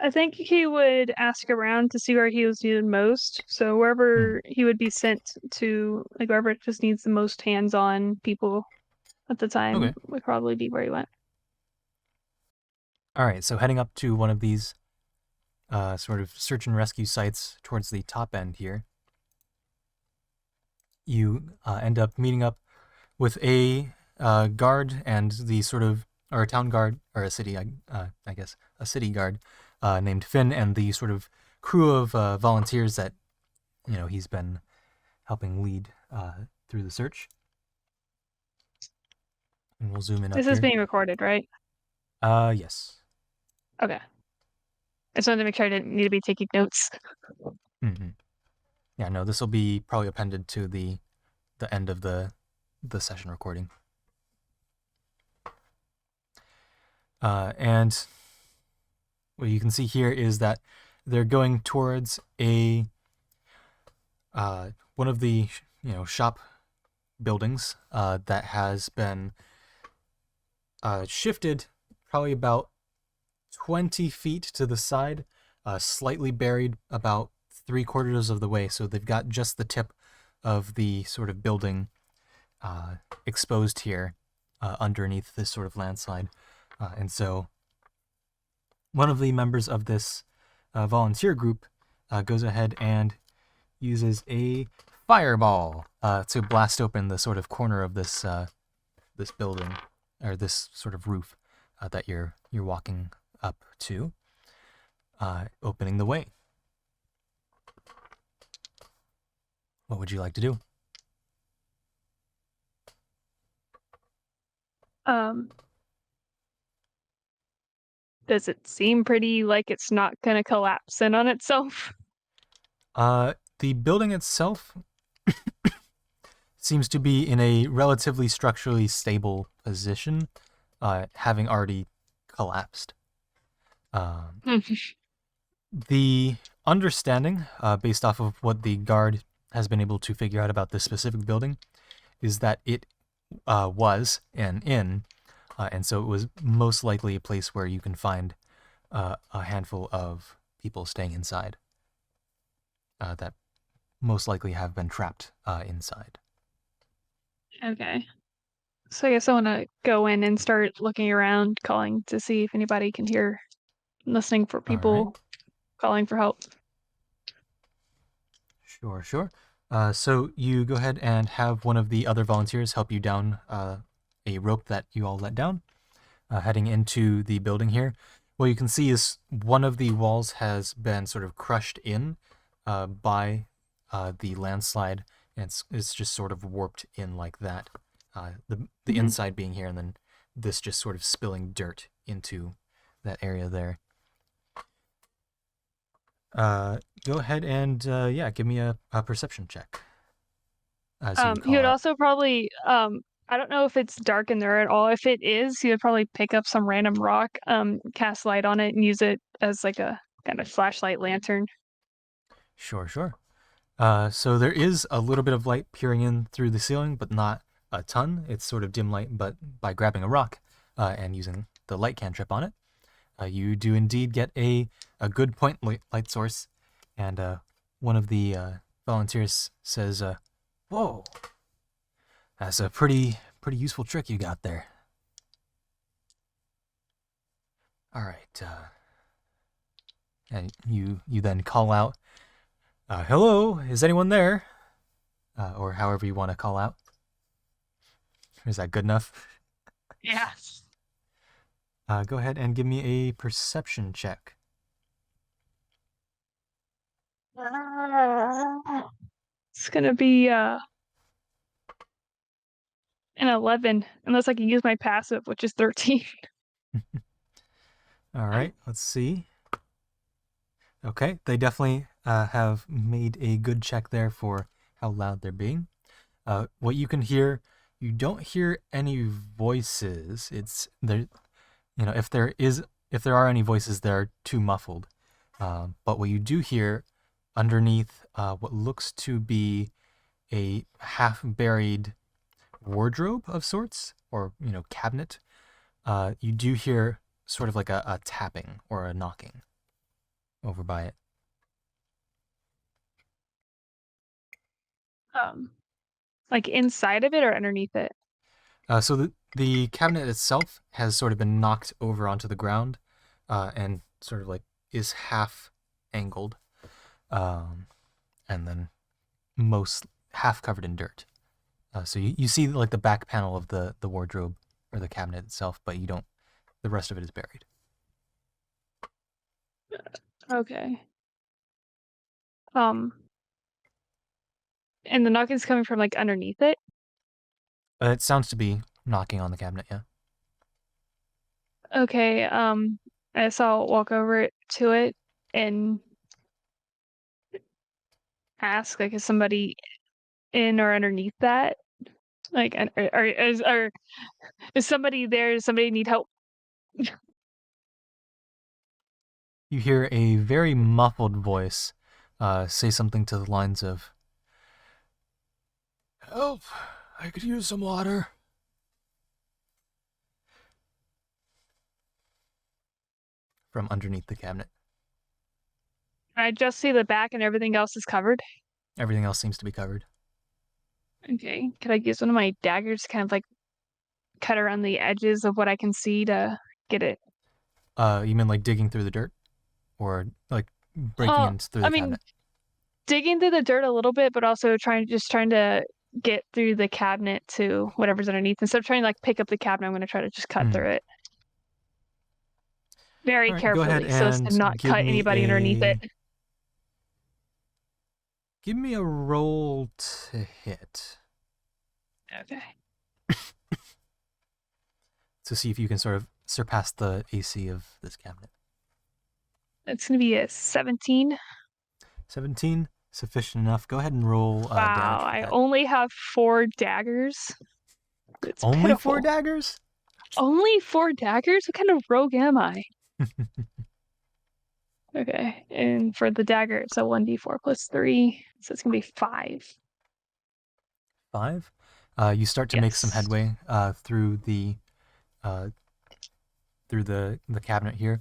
I think he would ask around to see where he was needed most. So wherever he would be sent to, like wherever just needs the most hands-on people at the time, would probably be where he went. All right, so heading up to one of these sort of search and rescue sites towards the top end here, you end up meeting up with a guard and the or a town guard, or a city, I guess, a city guard named Finn, and the sort of crew of volunteers that, he's been helping lead through the search. And we'll zoom in up here. This is being recorded, right? Yes. Okay. I just wanted to make sure I didn't need to be taking notes. Mm-hmm. Yeah, no, this will be probably appended to the end of the session recording. And what you can see here is that they're going towards a one of the shop buildings that has been shifted probably about 20 feet to the side, slightly buried about 3/4 of the way. So they've got just the tip of the sort of building exposed here underneath this sort of landslide. And so one of the members of this volunteer group goes ahead and uses a fireball to blast open the sort of corner of this this building, or this sort of roof that you're walking up to, opening the way. What would you like to do? Does it seem pretty like it's not going to collapse in on itself? The building itself seems to be in a relatively structurally stable position, having already collapsed. The understanding, based off of what the guard has been able to figure out about this specific building, is that it was an inn, and so it was most likely a place where you can find a handful of people staying inside that most likely have been trapped inside. Okay. So I guess I want to go in and start looking around, calling to see if anybody can hear, listening for people calling for help. Sure. So you go ahead and have one of the other volunteers help you down a rope that you all let down, heading into the building here. What you can see is one of the walls has been sort of crushed in by the landslide, and it's just sort of warped in like that. The inside being here, and then this just sort of spilling dirt into that area there. Go ahead and give me a perception check. He would also probably I don't know if it's dark in there at all. If it is, he would probably pick up some random rock, cast light on it, and use it as like a kind of flashlight lantern. Sure. So there is a little bit of light peering in through the ceiling, but not a ton. It's sort of dim light, but by grabbing a rock and using the light cantrip on it, you do indeed get a good point light source And one of the volunteers says, "Whoa, that's a pretty useful trick you got there." All right, and you then call out, "Hello, is anyone there?" Or however you want to call out. Is that good enough? Yes. Go ahead and give me a perception check. It's gonna be an 11, unless I can use my passive, which is 13. All right, let's see. Okay, they definitely have made a good check there for how loud they're being. What you can hear, you don't hear any voices. It's there, you know, if there are any voices, they're too muffled. But what you do hear underneath what looks to be a half-buried wardrobe of sorts, or cabinet, you do hear sort of like a tapping or a knocking over by it. Like inside of it or underneath it? So the cabinet itself has sort of been knocked over onto the ground, and sort of like is half angled, and then most half covered in dirt. So you see like the back panel of the wardrobe or the cabinet itself, but you don't. The rest of it is buried. Okay. And the knocking's coming from like underneath it? It sounds to be knocking on the cabinet, yeah. Okay, I guess I'll walk over to it and ask, like, is somebody in or underneath that? Like, is somebody there? Does somebody need help? You hear a very muffled voice say something to the lines of, "Help! I could use some water." From underneath the cabinet. I just see the back and everything else is covered. Everything else seems to be covered. Okay, could I use one of my daggers to kind of like cut around the edges of what I can see to get it? You mean like digging through the dirt? Or like breaking in through I the mean, cabinet? digging through the dirt a little bit, but also trying to get through the cabinet to whatever's underneath. Instead of trying to like pick up the cabinet, I'm going to try to just cut through it very All right, go ahead carefully so as to and not cut anybody underneath it. Give me a roll to hit. Okay. To see if you can sort of surpass the AC of this cabinet. It's going to be a 17. 17, sufficient enough. Go ahead and roll damage Wow, for I that. only have 4 daggers. It's Only pitiful. 4 daggers? Only 4 daggers? What kind of rogue am I? Okay, and for the dagger, it's a 1d4 plus 3, so it's gonna be 5. 5. You start to make some Yes. headway through the cabinet here,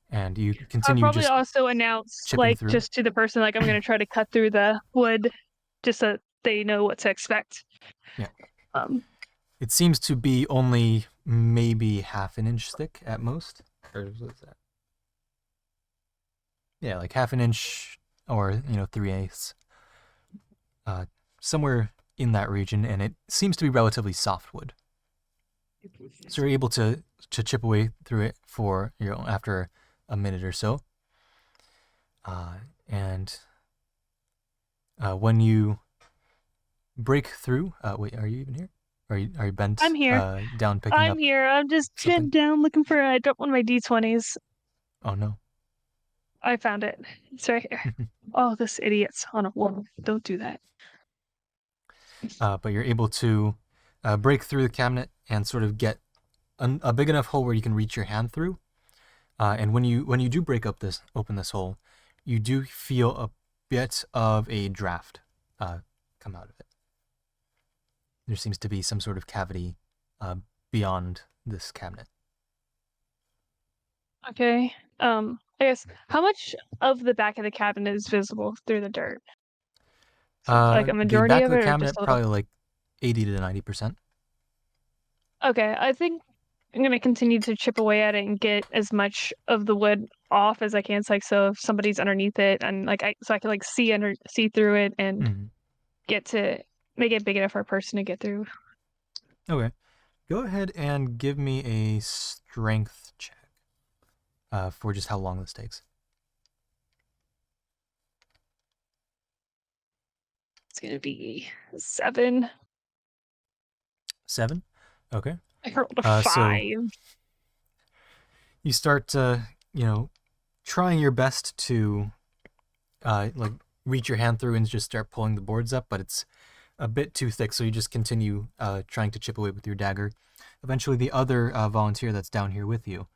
and you I'll continue probably just also announce, chipping like, through. just to the person, like, I'm gonna try to cut through the wood, just so they know what to expect. Yeah. Um, It seems to be only maybe half an inch thick at most. Or what's that? Yeah, like half an inch or 3/8. Somewhere in that region, and it seems to be relatively soft wood. So you're able to chip away through it for after a minute or so. And when you break through, wait, are you even here? Are you bent? I'm here. Down picking up. I'm here. I'm just something? bent down looking for. I dropped one of my d20s. Oh no. I found it. It's right here. Oh, this idiot's on a wall. Don't do that. But you're able to break through the cabinet and sort of get a big enough hole where you can reach your hand through. And when you do open this hole, you do feel a bit of a draft come out of it. There seems to be some sort of cavity beyond this cabinet. Okay. I guess how much of the back of the cabinet is visible through the dirt? Like a The majority back of of the it, or just cabinet a little? probably like 80 to 90%. Okay, I think I'm gonna continue to chip away at it and get as much of the wood off as I can. So, like, so if somebody's underneath it, and like I can like see through it and Mhm. get to make it big enough for a person to get through. Okay. Go ahead and give me a strength check for just how long this takes. It's gonna be 7. 7? Okay. I rolled a So 5. you start, trying your best to, like, reach your hand through and just start pulling the boards up, but it's a bit too thick, so you just continue trying to chip away with your dagger. Eventually, the other volunteer that's down here with you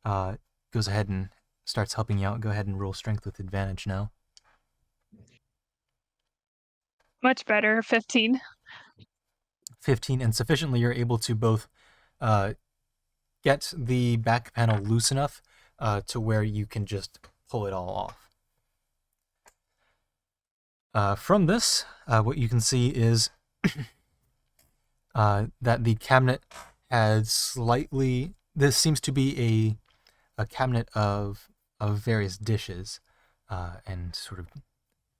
goes ahead and starts helping you out. Go ahead and roll strength with advantage now. Much better, 15. 15, and sufficiently you're able to both get the back panel loose enough to where you can just pull it all off. From this, what you can see is that the cabinet has slightly. This seems to be a cabinet of various dishes, and sort of.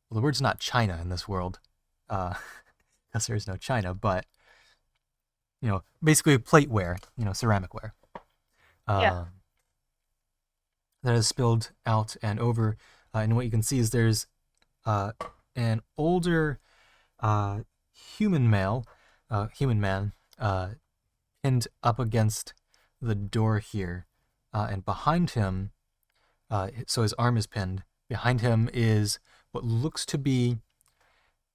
Well, the word's not china in this world, because there is no china, but basically plateware, ceramicware. Yeah. That is spilled out and over, and what you can see is there's an older human man pinned up against the door here, and behind him, so his arm is pinned. Behind him is what looks to be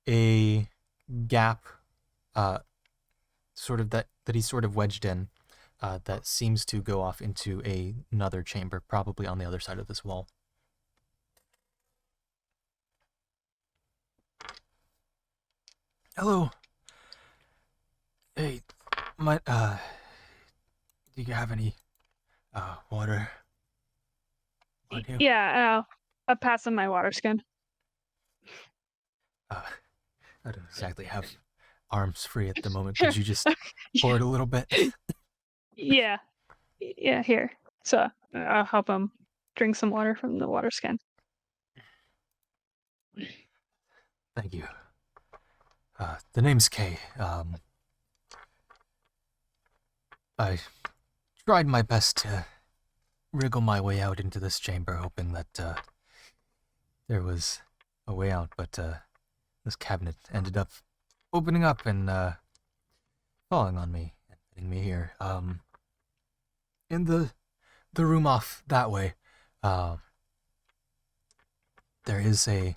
a gap, sort of that he's sort of wedged in, that seems to go off into another chamber, probably on the other side of this wall. Hello. Hey, do you have any water on you? Yeah, I'll pass him my water skin. I don't exactly have arms free at the moment. Could you just pour it a little bit? Yeah. Yeah, here. So I'll help him drink some water from the water skin. Thank you. The name's Kay. I tried my best to wriggle my way out into this chamber, hoping that there was a way out, but this cabinet ended up opening up and falling on me and hitting me here. In the room off that way, there is the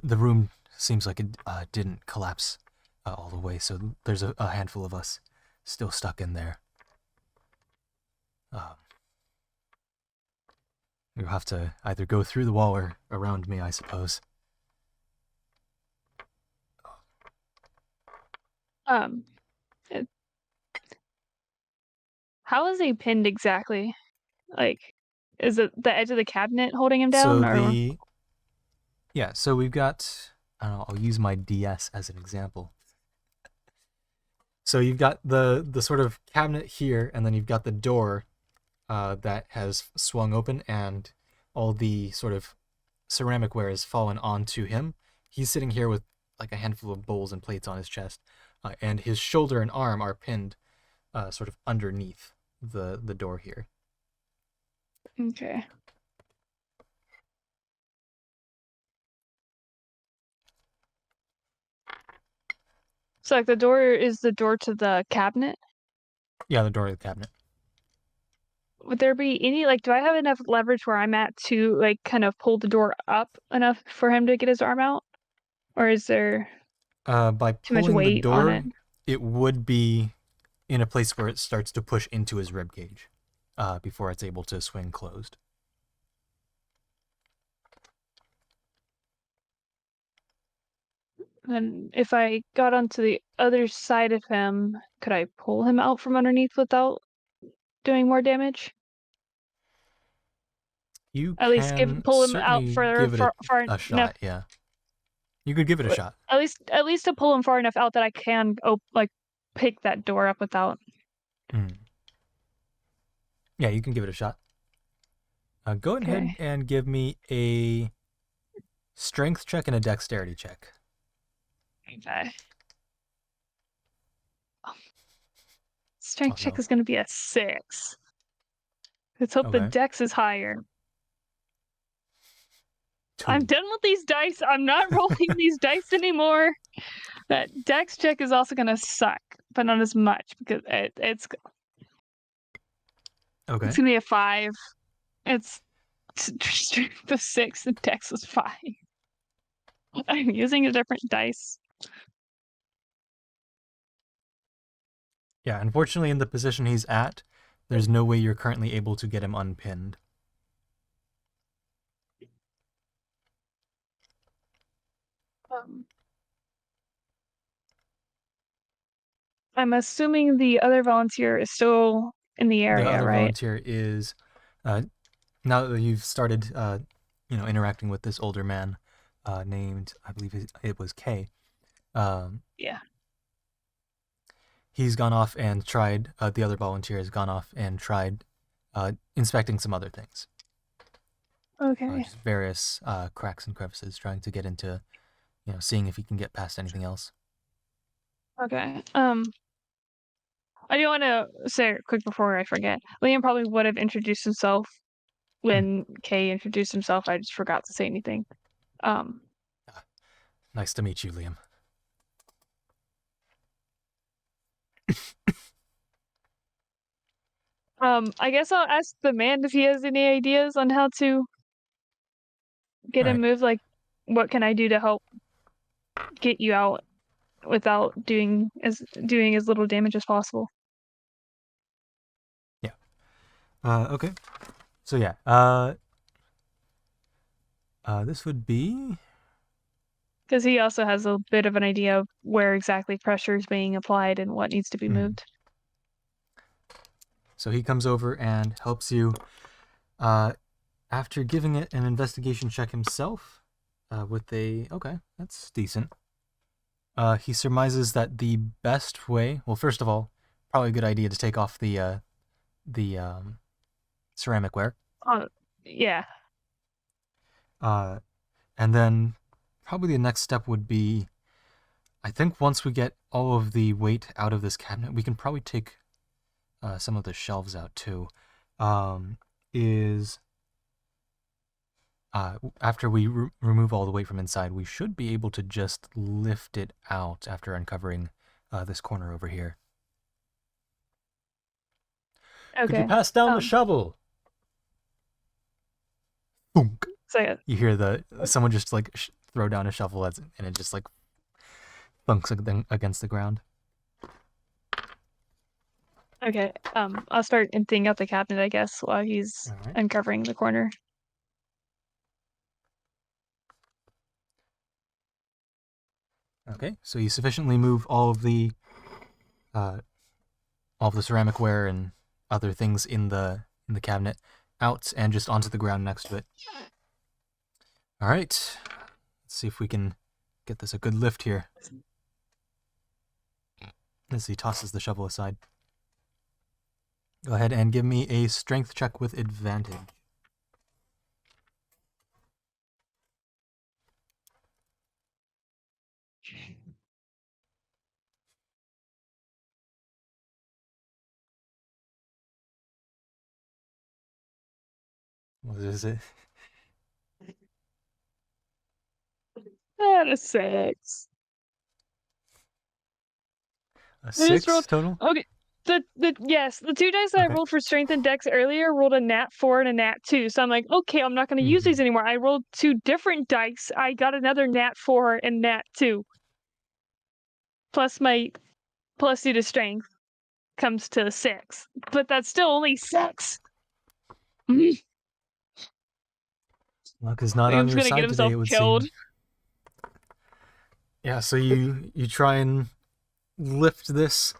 room seems like it didn't collapse all the way, so there's a handful of us still stuck in there. You'll have to either go through the wall or around me, I suppose. How is he pinned exactly? Like, is it the edge of the cabinet holding him So down, or? so we've got, I don't know, I'll use my DS as an example. So you've got the sort of cabinet here, and then you've got the door that has swung open, and all the sort of ceramicware has fallen onto him. He's sitting here with like a handful of bowls and plates on his chest, and his shoulder and arm are pinned sort of underneath the door here. Okay. So, like, the door is the door to the cabinet? Yeah, the door of the cabinet. Would there be any, like, do I have enough leverage where I'm at to, like, kind of pull the door up enough for him to get his arm out? Or is there By too much pulling the weight on it? door, it would be in a place where it starts to push into his rib cage before it's able to swing closed. And if I got onto the other side of him, could I pull him out from underneath without doing more damage? You At least can pull him out certainly give it far a enough. shot. Yeah, you could give it a shot. At least to pull him far enough out that I can pick that door up without. Yeah, you can give it a shot. Go ahead Okay. and give me a strength check and a dexterity check. Okay. Strength Oh, check no. is going to be a 6. Let's hope the Okay. dex is higher. 2. I'm done with these dice. I'm not rolling these dice anymore. That dex check is also going to suck, but not as much because it's Okay. going to be a 5. It's strength of 6 and dex was 5. I'm using a different dice. Yeah, unfortunately, in the position he's at, there's no way you're currently able to get him unpinned. I'm assuming the other volunteer is still in the area, The other right? volunteer is, now that you've started, interacting with this older man, named, I believe it was K. Yeah. He's gone off and tried. The other volunteer has gone off and tried inspecting some other things. Okay. Just various cracks and crevices, trying to get into, seeing if he can get past anything else. Okay. I do want to say quick before I forget. Liam probably would have introduced himself when Kay introduced himself. I just forgot to say anything. Nice to meet you, Liam. I guess I'll ask the man if he has any ideas on how to get him moved. Like, what can I do to help get you out without doing as little damage as possible? Yeah. Okay. So yeah. This would be. Because he also has a bit of an idea of where exactly pressure is being applied and what needs to be moved. So he comes over and helps you. After giving it an investigation check himself, with a that's decent. He surmises that the best way. Well, first of all, probably a good idea to take off the ceramic ware. Yeah. And then probably the next step would be, I think once we get all of the weight out of this cabinet, we can probably take some of the shelves out too. After we remove all the weight from inside, we should be able to just lift it out after uncovering this corner over here. Okay. Could you pass down the shovel? Boom. So You hear someone just throw down a shovel and it just thunks against the ground. Okay. I'll start emptying out the cabinet, I guess, while he's uncovering the corner. Okay, so you sufficiently move all of the ceramic ware and other things in the cabinet out and just onto the ground next to it. All right, let's see if we can get this a good lift here. As he tosses the shovel aside. Go ahead and give me a strength check with advantage. What is it? A 6. A 6 rolled, total? Okay. The 2 dice that I rolled for strength and dex earlier rolled a nat 4 and a nat 2. So I'm like, okay, I'm not going to use these anymore. I rolled 2 different dice. I got another nat 4 and nat 2. Plus my +2 to strength comes to 6. But that's still only 6. Luck is not on your side today, it would seem. Yeah, so you try and lift this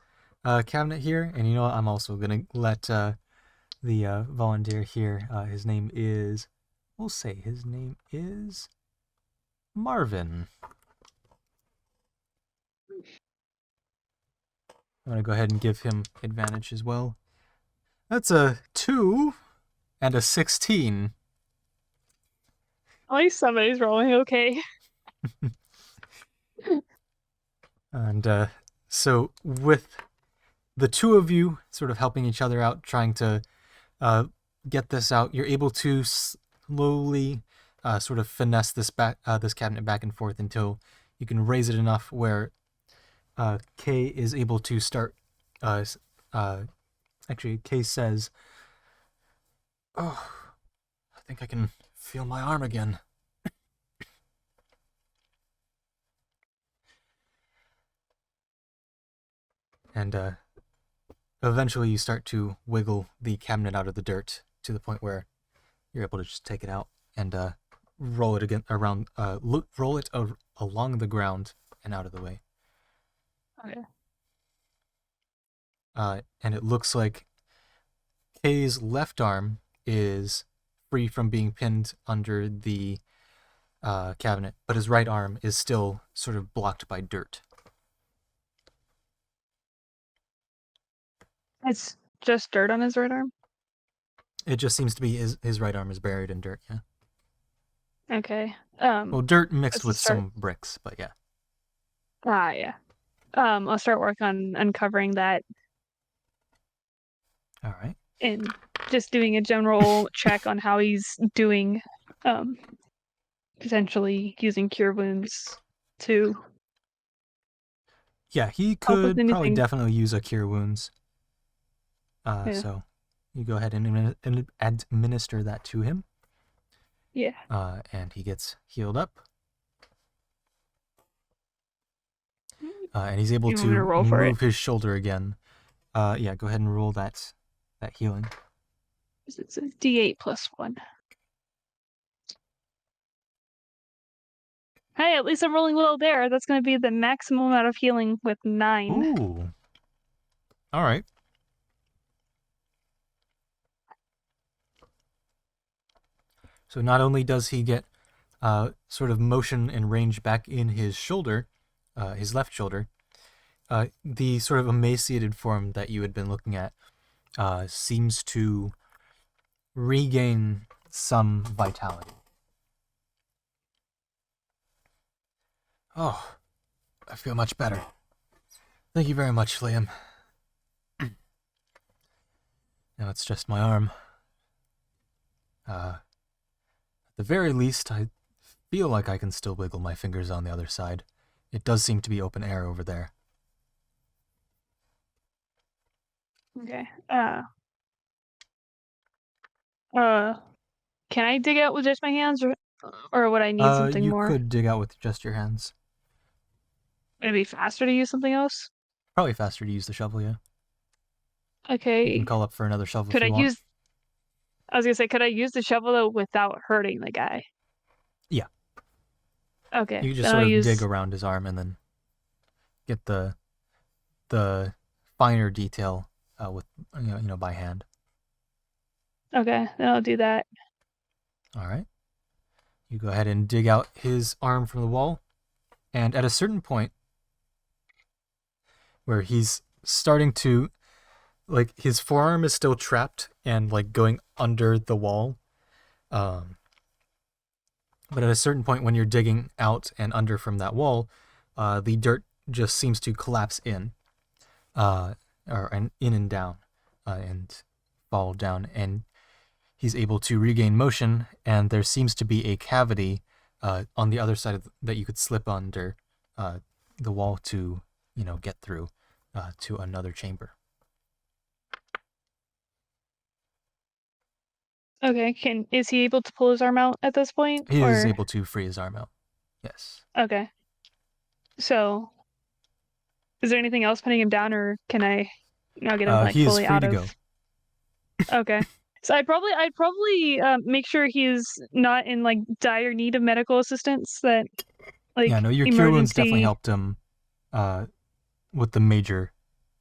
cabinet here, and you know what? I'm also gonna let the volunteer here. His name is We'll say his name is Marvin. I'm going to go ahead and give him advantage as well. That's a 2 and a 16. At least somebody's rolling okay. And so with the two of you sort of helping each other out, trying to get this out, you're able to slowly sort of finesse this cabinet back and forth until you can raise it enough where Kay is able to start. Actually, Kay says, "Oh, I think I can feel my arm again." And eventually you start to wiggle the cabinet out of the dirt to the point where you're able to just take it out and roll it again around, roll it along the ground and out of the way. Okay. And it looks like Kay's left arm is free from being pinned under the cabinet, but his right arm is still sort of blocked by dirt. It's just dirt on his right arm? It just seems to be his right arm is buried in dirt, yeah. Okay. Well, dirt mixed let's with start- some bricks, but yeah. Yeah. I'll start work on uncovering that All right. and just doing a general check on how he's doing, potentially using cure wounds to Yeah, he help with could probably anything. definitely use a cure wounds. Yeah. So you go ahead and administer that to him. Yeah. And he gets healed up. And he's able You want to me to roll for it? move his shoulder again. Yeah, go ahead and roll that healing. It's a D8 plus 1. Hey, at least I'm rolling well there. That's going to be the maximum amount of healing with 9. Ooh. All right. So not only does he get sort of motion and range back in his shoulder, his left shoulder, the sort of emaciated form that you had been looking at seems to regain some vitality. Oh, I feel much better. Thank you very much, Liam. Now it's just my arm. At the very least, I feel like I can still wiggle my fingers on the other side. It does seem to be open air over there. Okay. Can I dig out with just my hands, or would I need something you more? could dig out with just your hands. Would it be faster to use something else? Probably faster to use the shovel, yeah. Okay. You can call up for another shovel Could if I you want. use? I was gonna say, could I use the shovel though without hurting the guy? Yeah. Okay. You can just then sort I'll of use... dig around his arm and then get the finer detail with by hand. Okay, then I'll do that. All right. You go ahead and dig out his arm from the wall, and at a certain point where he's starting to, like, his forearm is still trapped and like going under the wall, but at a certain point when you're digging out and under from that wall, the dirt just seems to collapse in, in and down, and fall down, and he's able to regain motion, and there seems to be a cavity on the other side that you could slip under the wall to, get through to another chamber. Okay, is he able to pull his arm out at this point? He is or... able to free his arm out. Yes. Okay. So, is there anything else pinning him down, or can I now get him like he is fully free out to of? go. Okay. So I'd probably make sure he's not in like dire need of medical assistance. That like Yeah, no, your cure wounds definitely helped him with the major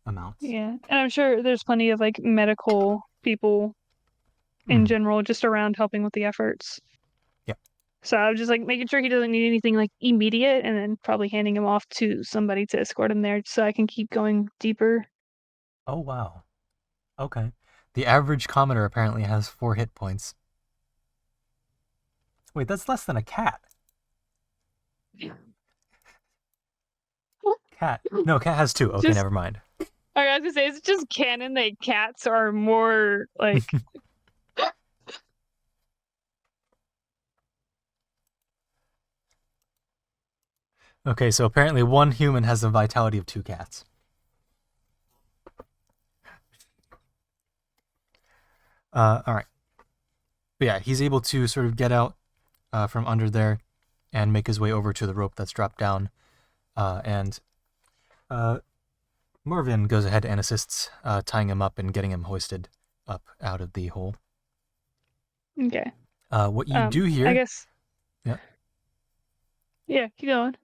amounts. Yeah, and I'm sure there's plenty of like medical people in general just around helping with the efforts. So I'm just like making sure he doesn't need anything like immediate, and then probably handing him off to somebody to escort him there, so I can keep going deeper. Oh wow. Okay. The average commoner apparently has 4 hit points. Wait, that's less than a cat. Cat. No, cat has 2. Okay, Just- never mind. I was gonna say, it's just canon that cats are more like. Okay, so apparently 1 human has the vitality of 2 cats. Alright. But yeah, he's able to sort of get out from under there and make his way over to the rope that's dropped down. And Morvin goes ahead and assists tying him up and getting him hoisted up out of the hole. Okay. What you do here... I guess. Yeah. Yeah, keep going.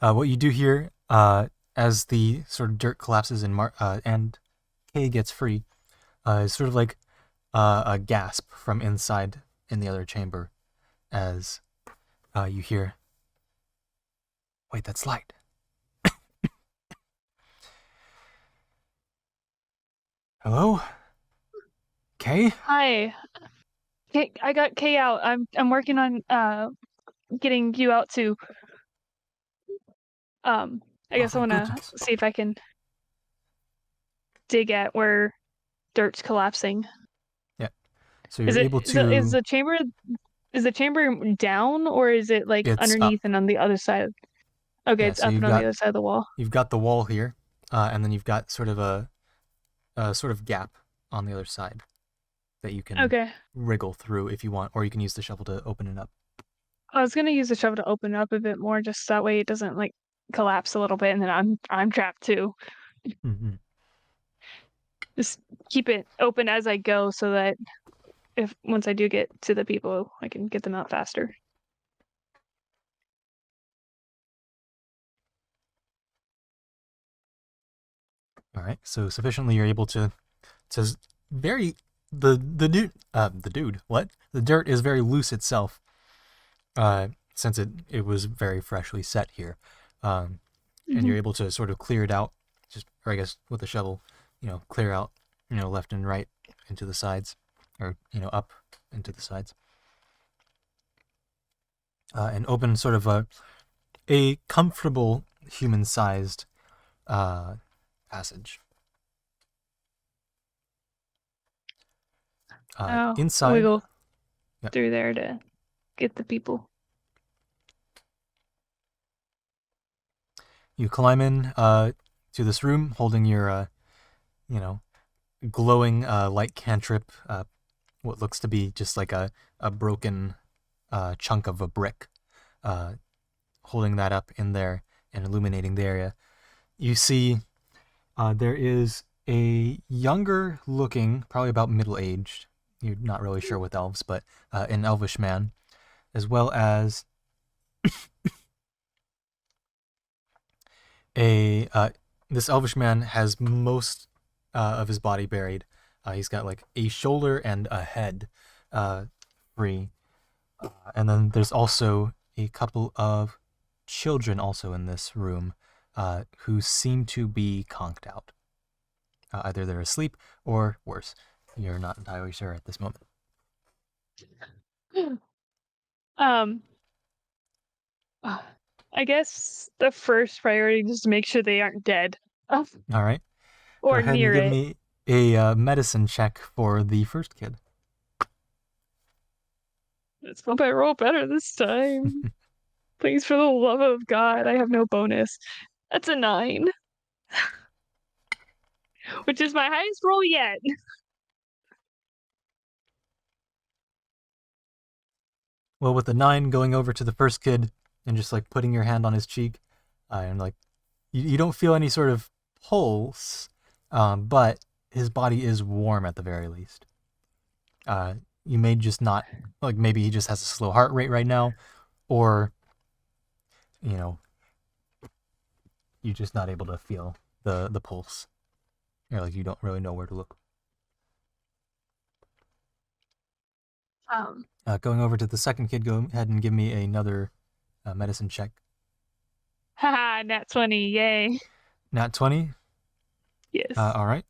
What you do here, as the sort of dirt collapses and Kay gets free, is sort of like a gasp from inside in the other chamber as you hear, wait, that's light. Hello? Kay? Hi. Kay, I got Kay out. I'm working on getting you out too. I guess I thank wanna goodness. see if I can dig at where dirt's collapsing. Yeah. So you're able to... Is the chamber down, or is it like It's underneath up. and on the other side? Okay, Yeah, it's so up you've and on the got- other side of the wall. You've got the wall here, and then you've got sort of a sort of gap on the other side that you can Okay. wriggle through if you want, or you can use the shovel to open it up. I was gonna use the shovel to open it up a bit more, just that way it doesn't like collapse a little bit, and then I'm trapped too. Mm-hmm. Just keep it open as I go, so that if once I do get to the people, I can get them out faster. All right, so sufficiently you're able to very the dude what the dirt is very loose itself, since it was very freshly set here, and you're able to sort of clear it out, or I guess with a shovel, clear out left and right into the sides, or up into the sides, and open sort of a comfortable human-sized passage. Inside, wiggle Yep. through there to get the people. You climb in to this room holding your, glowing light cantrip, what looks to be just like a broken chunk of a brick, holding that up in there and illuminating the area. You see there is a younger looking, probably about middle-aged, you're not really sure with elves, but an elvish man, as well as this elvish man has most of his body buried. He's got like a shoulder and a head free. And then there's also a couple of children also in this room who seem to be conked out. Either they're asleep or worse. You're not entirely sure at this moment. I guess the first priority is to make sure they aren't dead. All right. Or Go ahead near and give it. me a medicine check for the first kid. Let's hope I roll better this time. Please, for the love of God, I have no bonus. That's a 9. Which is my highest roll yet. Well, with the 9, going over to the first kid and just like putting your hand on his cheek, and like you don't feel any sort of pulse, but his body is warm at the very least. You may just not, like maybe he just has a slow heart rate right now, or you're just not able to feel the pulse. You're like you don't really know where to look. Going over to the second kid, go ahead and give me another medicine check. Haha, nat 20, yay. Nat 20? Yes. All right.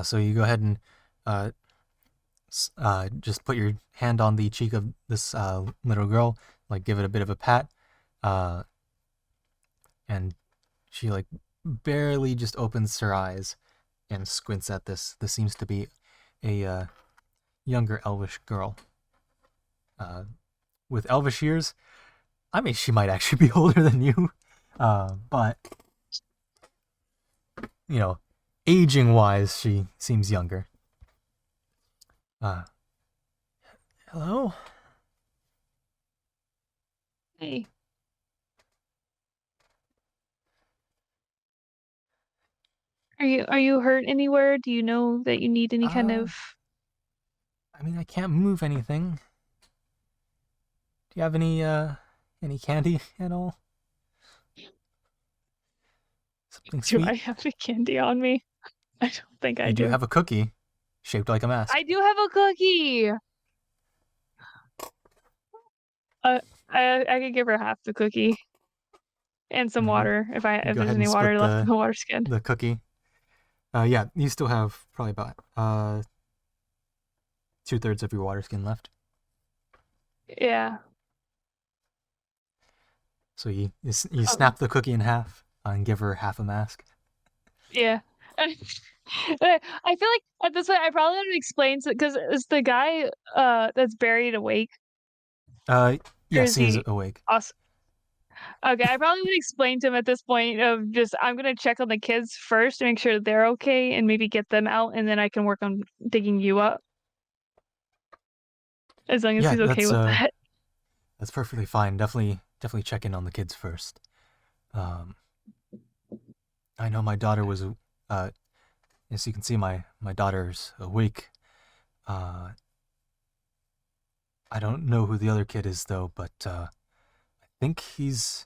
So you go ahead and just put your hand on the cheek of this little girl, like give it a bit of a pat, and she like barely just opens her eyes and squints at this. This seems to be a younger elvish girl. With elvish years, I mean, she might actually be older than you, but you know, aging-wise, she seems younger. Hello? Hey. Are you hurt anywhere? Do you know that you need any kind of... I mean, I can't move anything. Do you have any candy at all? Something Do sweet? I have any candy on me? I don't think I You do do. have a cookie shaped like a mask. I do have a cookie! I could give her half the cookie. And some water, if Go there's ahead any and water split left in the water skin. the cookie. Yeah, you still have probably about 2/3 of your water skin left. Yeah. So you snap the cookie in half and give her half a mask. Yeah. I feel like at this point I probably would explain because is the guy that's buried awake? Yes, he is he awake. awesome? Okay, I probably would explain to him at this point of just I'm gonna check on the kids first to make sure that they're okay and maybe get them out, and then I can work on digging you up. As long as he's okay with that. That's perfectly fine. Definitely check in on the kids first. I know my daughter was as you can see, my daughter's awake. I don't know who the other kid is though, but I think he's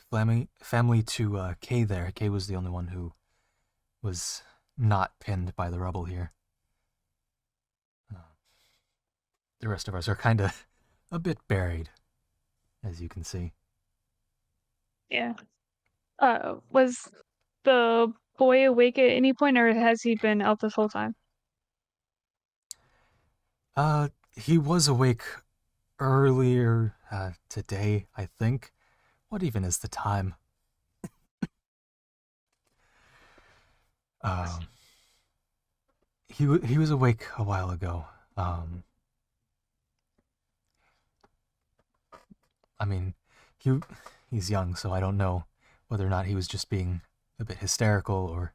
family to Kay there. Kay was the only one who was not pinned by the rubble here. The rest of us are kind of a bit buried, as you can see. Yeah. Was the boy awake at any point, or has he been out this whole time? He was awake earlier today, I think. What even is the time? He was awake a while ago. I mean, he's young, so I don't know whether or not he was just being a bit hysterical or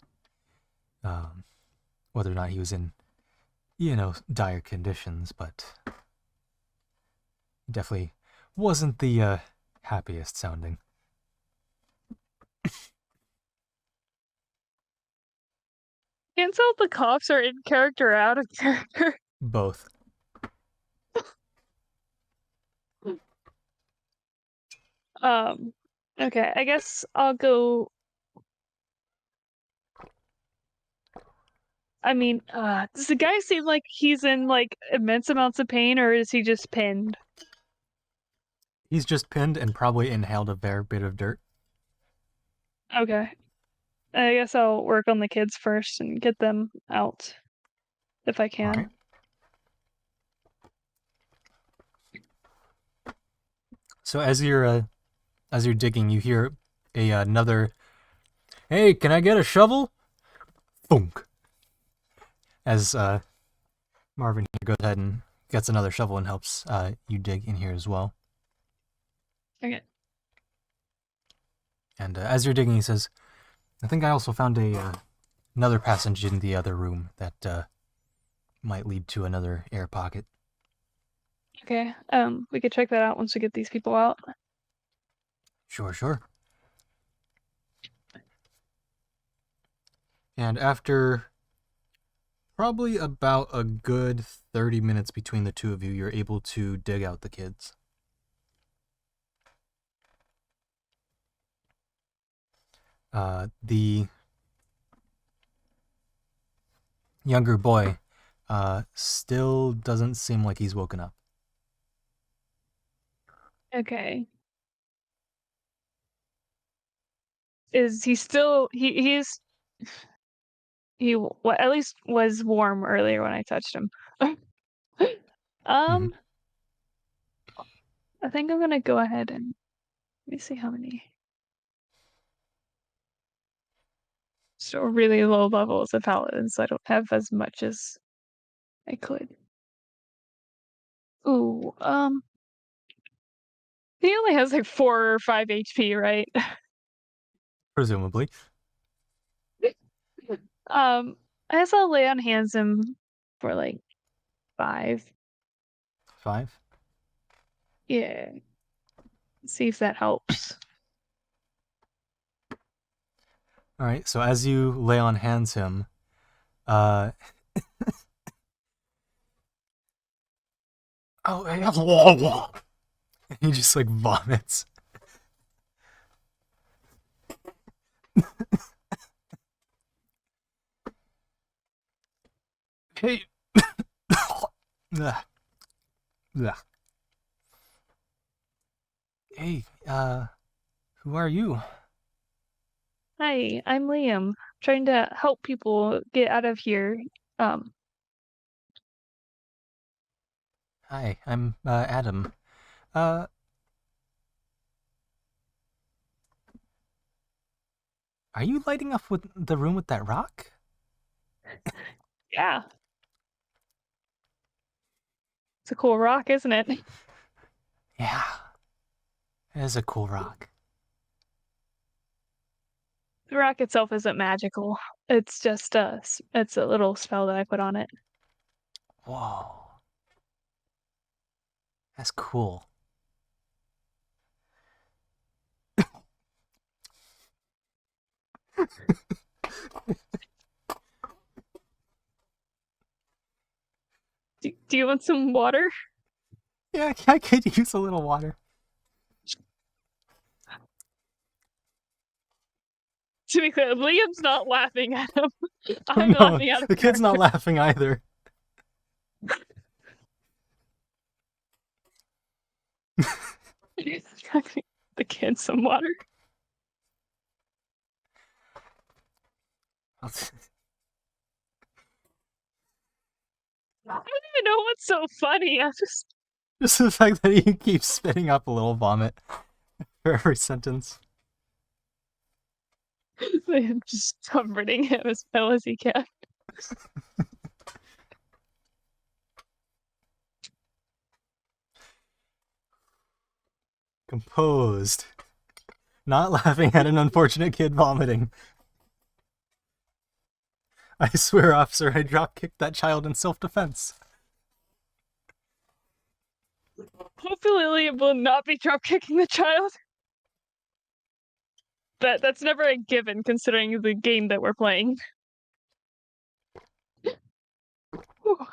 whether or not he was in, dire conditions, but definitely wasn't the happiest sounding. Can't tell if the cops are in character or out of character. Both. Okay, I guess I'll go. I mean, does the guy seem like he's in like immense amounts of pain, or is he just pinned? He's just pinned and probably inhaled a fair bit of dirt. Okay. I guess I'll work on the kids first and get them out if I can. All right. So as you're digging, you hear another, "Hey, can I get a shovel?" Thunk. As Marvin here goes ahead and gets another shovel and helps you dig in here as well. Okay. And as you're digging, he says, "I think I also found another passage in the other room that might lead to another air pocket." Okay. We could check that out once we get these people out. Sure. And after probably about a good 30 minutes between the two of you, you're able to dig out the kids. The younger boy still doesn't seem like he's woken up. Okay. Is he still he at least was warm earlier when I touched him. I think I'm gonna go ahead and let me see how many. Still really low levels of paladins, so I don't have as much as I could. Ooh, he only has like 4 or 5 HP, right? Presumably. I guess I'll lay on hands him for like 5. 5. Yeah. See if that helps. All right. So as you lay on hands him, he just like vomits. Hey. Ugh. Ugh. Hey, who are you? Hi, I'm Liam. Trying to help people get out of here. Hi, I'm Adam. Are you lighting up with the room with that rock? Yeah. It's a cool rock, isn't it? Yeah. It is a cool rock. The rock itself isn't magical. It's just it's a little spell that I put on it. Whoa. That's cool. Do you want some water? Yeah, I could use a little water. To be clear, Liam's not laughing at him. I'm No, laughing at him. the kid's not laughing either. The kid some water. I don't even know what's so funny. I Just the fact that he keeps spitting up a little vomit for every sentence. I'm just comforting him as well as he can. Composed. Not laughing at an unfortunate kid vomiting. I swear, officer, I drop-kicked that child in self-defense. Hopefully Liam will not be drop kicking the child. That's never a given considering the game that we're playing. Whew.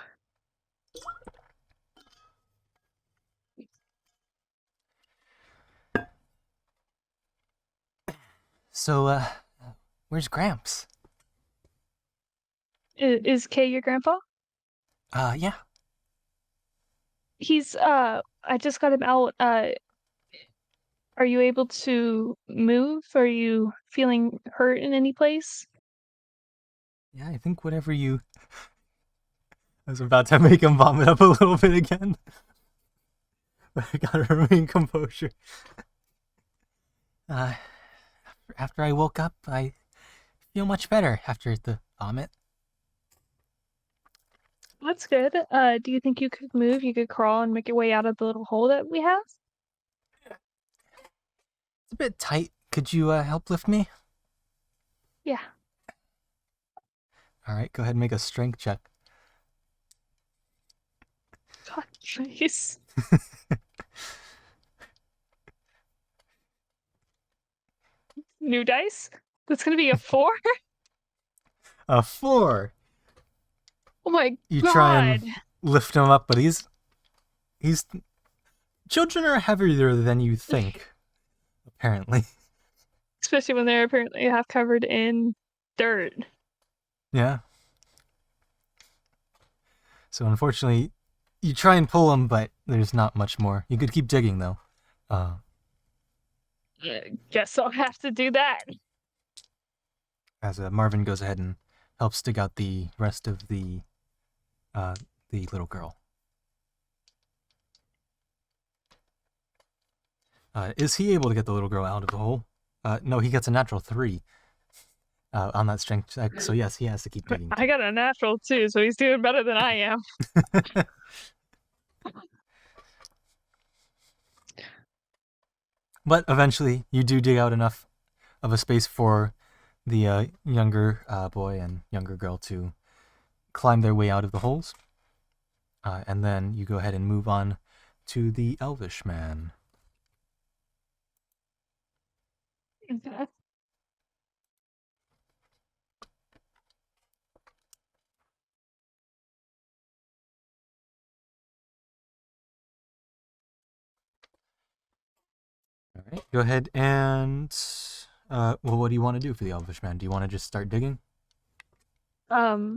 So, where's Gramps? Is Kay your grandpa? Yeah. He's I just got him out. Are you able to move? Are you feeling hurt in any place? Yeah, I think whatever you... I was about to make him vomit up a little bit again. But I gotta remain composure. After I woke up, I feel much better after the vomit. That's good. Do you think you could move? You could crawl and make your way out of the little hole that we have? It's a bit tight. Could you help lift me? Yeah. Alright, go ahead and make a strength check. God, please. New dice? That's gonna be a 4? A 4! Oh my You god! try and lift him up, but he's... Children are heavier than you think, apparently. Especially when they're apparently half covered in dirt. Yeah. So unfortunately, you try and pull them, but there's not much more. You could keep digging though. Guess I'll have to do that. As Marvin goes ahead and helps dig out the rest of the little girl. Is he able to get the little girl out of the hole? No, he gets a natural 3 on that strength check. So yes, he has to keep digging. I got a natural too, so he's doing better than I am. But eventually, you do dig out enough of a space for the younger boy and younger girl to climb their way out of the holes. And then you go ahead and move on to the elvish man. Okay. All right, go ahead and well, what do you want to do for the elvish man? Do you want to just start digging? Yeah,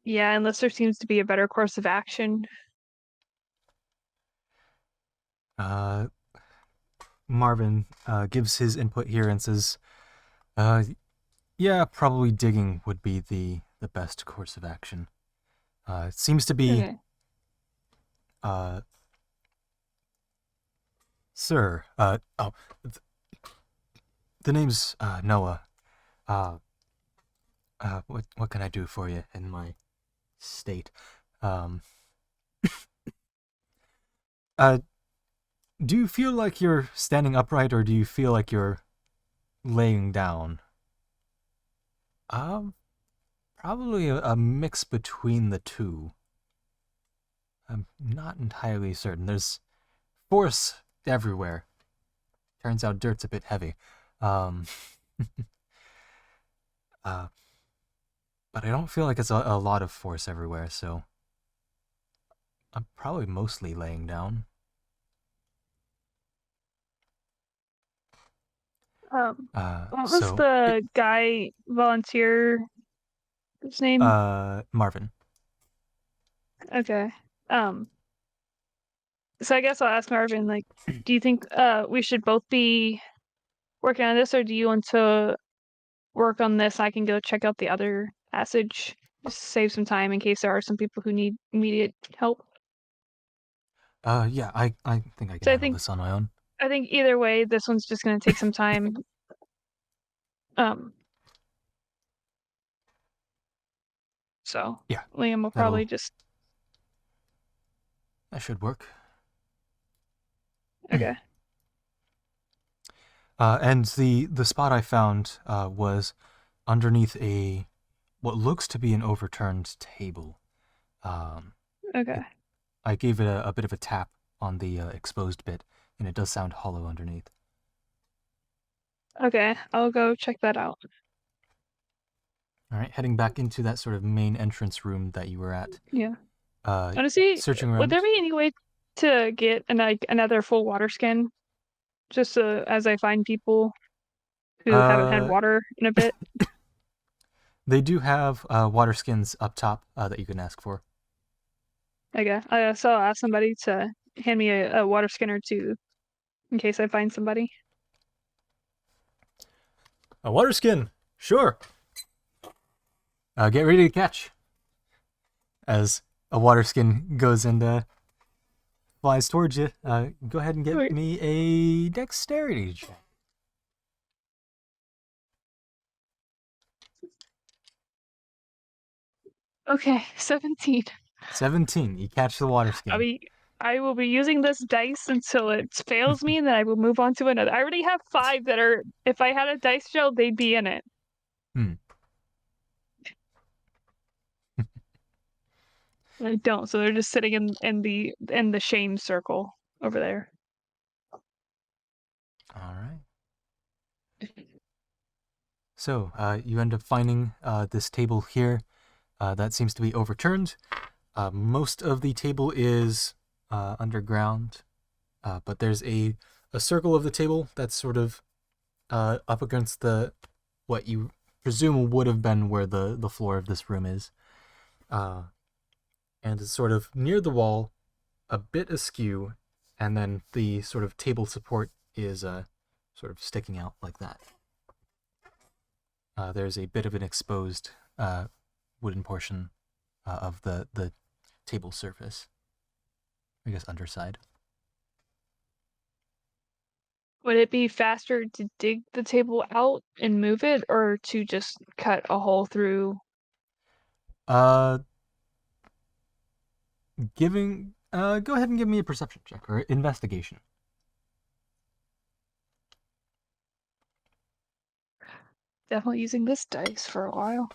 unless there seems to be a better course of action. Marvin gives his input here and says, yeah, probably digging would be the best course of action. It seems to be, Okay. Sir, the name's Noah. What can I do for you in my state? Do you feel like you're standing upright, or do you feel like you're laying down? Probably a mix between the two. I'm not entirely certain. There's force everywhere. Turns out dirt's a bit heavy. But I don't feel like it's a lot of force everywhere, so I'm probably mostly laying down. What was the guy volunteer? His name? Marvin. Okay. So I guess I'll ask Marvin, like, do you think we should both be working on this, or do you want to work on this? I can go check out the other passage, just save some time in case there are some people who need immediate help. Yeah, I think I can handle this on my own. I think either way, this one's just going to take some time. So yeah, Liam will probably just. That should work. Okay. And the spot I found was underneath what looks to be an overturned table. Okay. I gave it a bit of a tap on the exposed bit, and it does sound hollow underneath. Okay, I'll go check that out. All right, heading back into that sort of main entrance room that you were at. Yeah. Honestly, searching around. Would there be any way to get another full water skin, just as I find people who haven't had water in a bit? They do have water skins up top that you can ask for. Okay, so I'll ask somebody to hand me a water skin or two in case I find somebody. A water skin, sure. Get ready to catch. As a water skin goes and flies towards you, go ahead and give me a dexterity check. Okay, 17. 17. You catch the water skin. I will be using this dice until it fails me, and then I will move on to another. I already have 5 that are. If I had a dice gel, they'd be in it. I don't, so they're just sitting in the shame circle over there. All right. So you end up finding this table here that seems to be overturned. Most of the table is underground, but there's a circle of the table that's sort of up against what you presume would have been where the floor of this room is. and it's sort of near the wall, a bit askew, and then the sort of table support is sort of sticking out like that. There's a bit of an exposed wooden portion of the table surface. I guess underside. Would it be faster to dig the table out and move it, or to just cut a hole through? Go ahead and give me a perception check or investigation. Definitely using this dice for a while.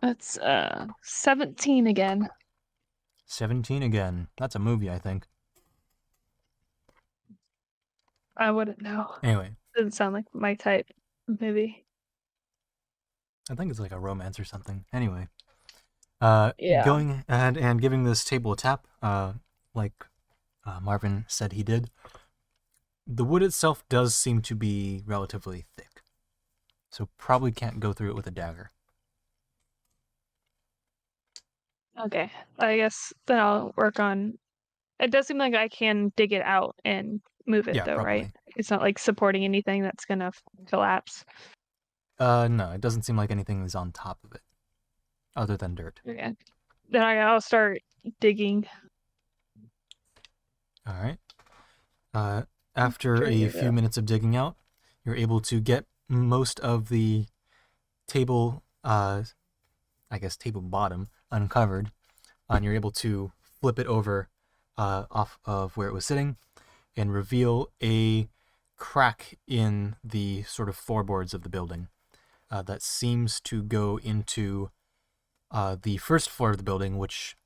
That's 17 again. 17 again. That's a movie, I think. I wouldn't know. Anyway, Doesn't sound like my type movie. I think it's like a romance or something. Anyway, Yeah. going ahead and giving this table a tap, like Marvin said he did. The wood itself does seem to be relatively thick, so probably can't go through it with a dagger. Okay, I guess then I'll work on. It does seem like I can dig it out and move it, Yeah, though, probably. right? It's not like supporting anything that's gonna collapse. No, it doesn't seem like anything is on top of it, other than dirt. Okay, then I'll start digging. All right. After Sure, a here we few go. minutes of digging out, you're able to get most of the table, I guess table bottom, uncovered, and you're able to flip it over off of where it was sitting and reveal a crack in the sort of floorboards of the building that seems to go into the first floor of the building, which,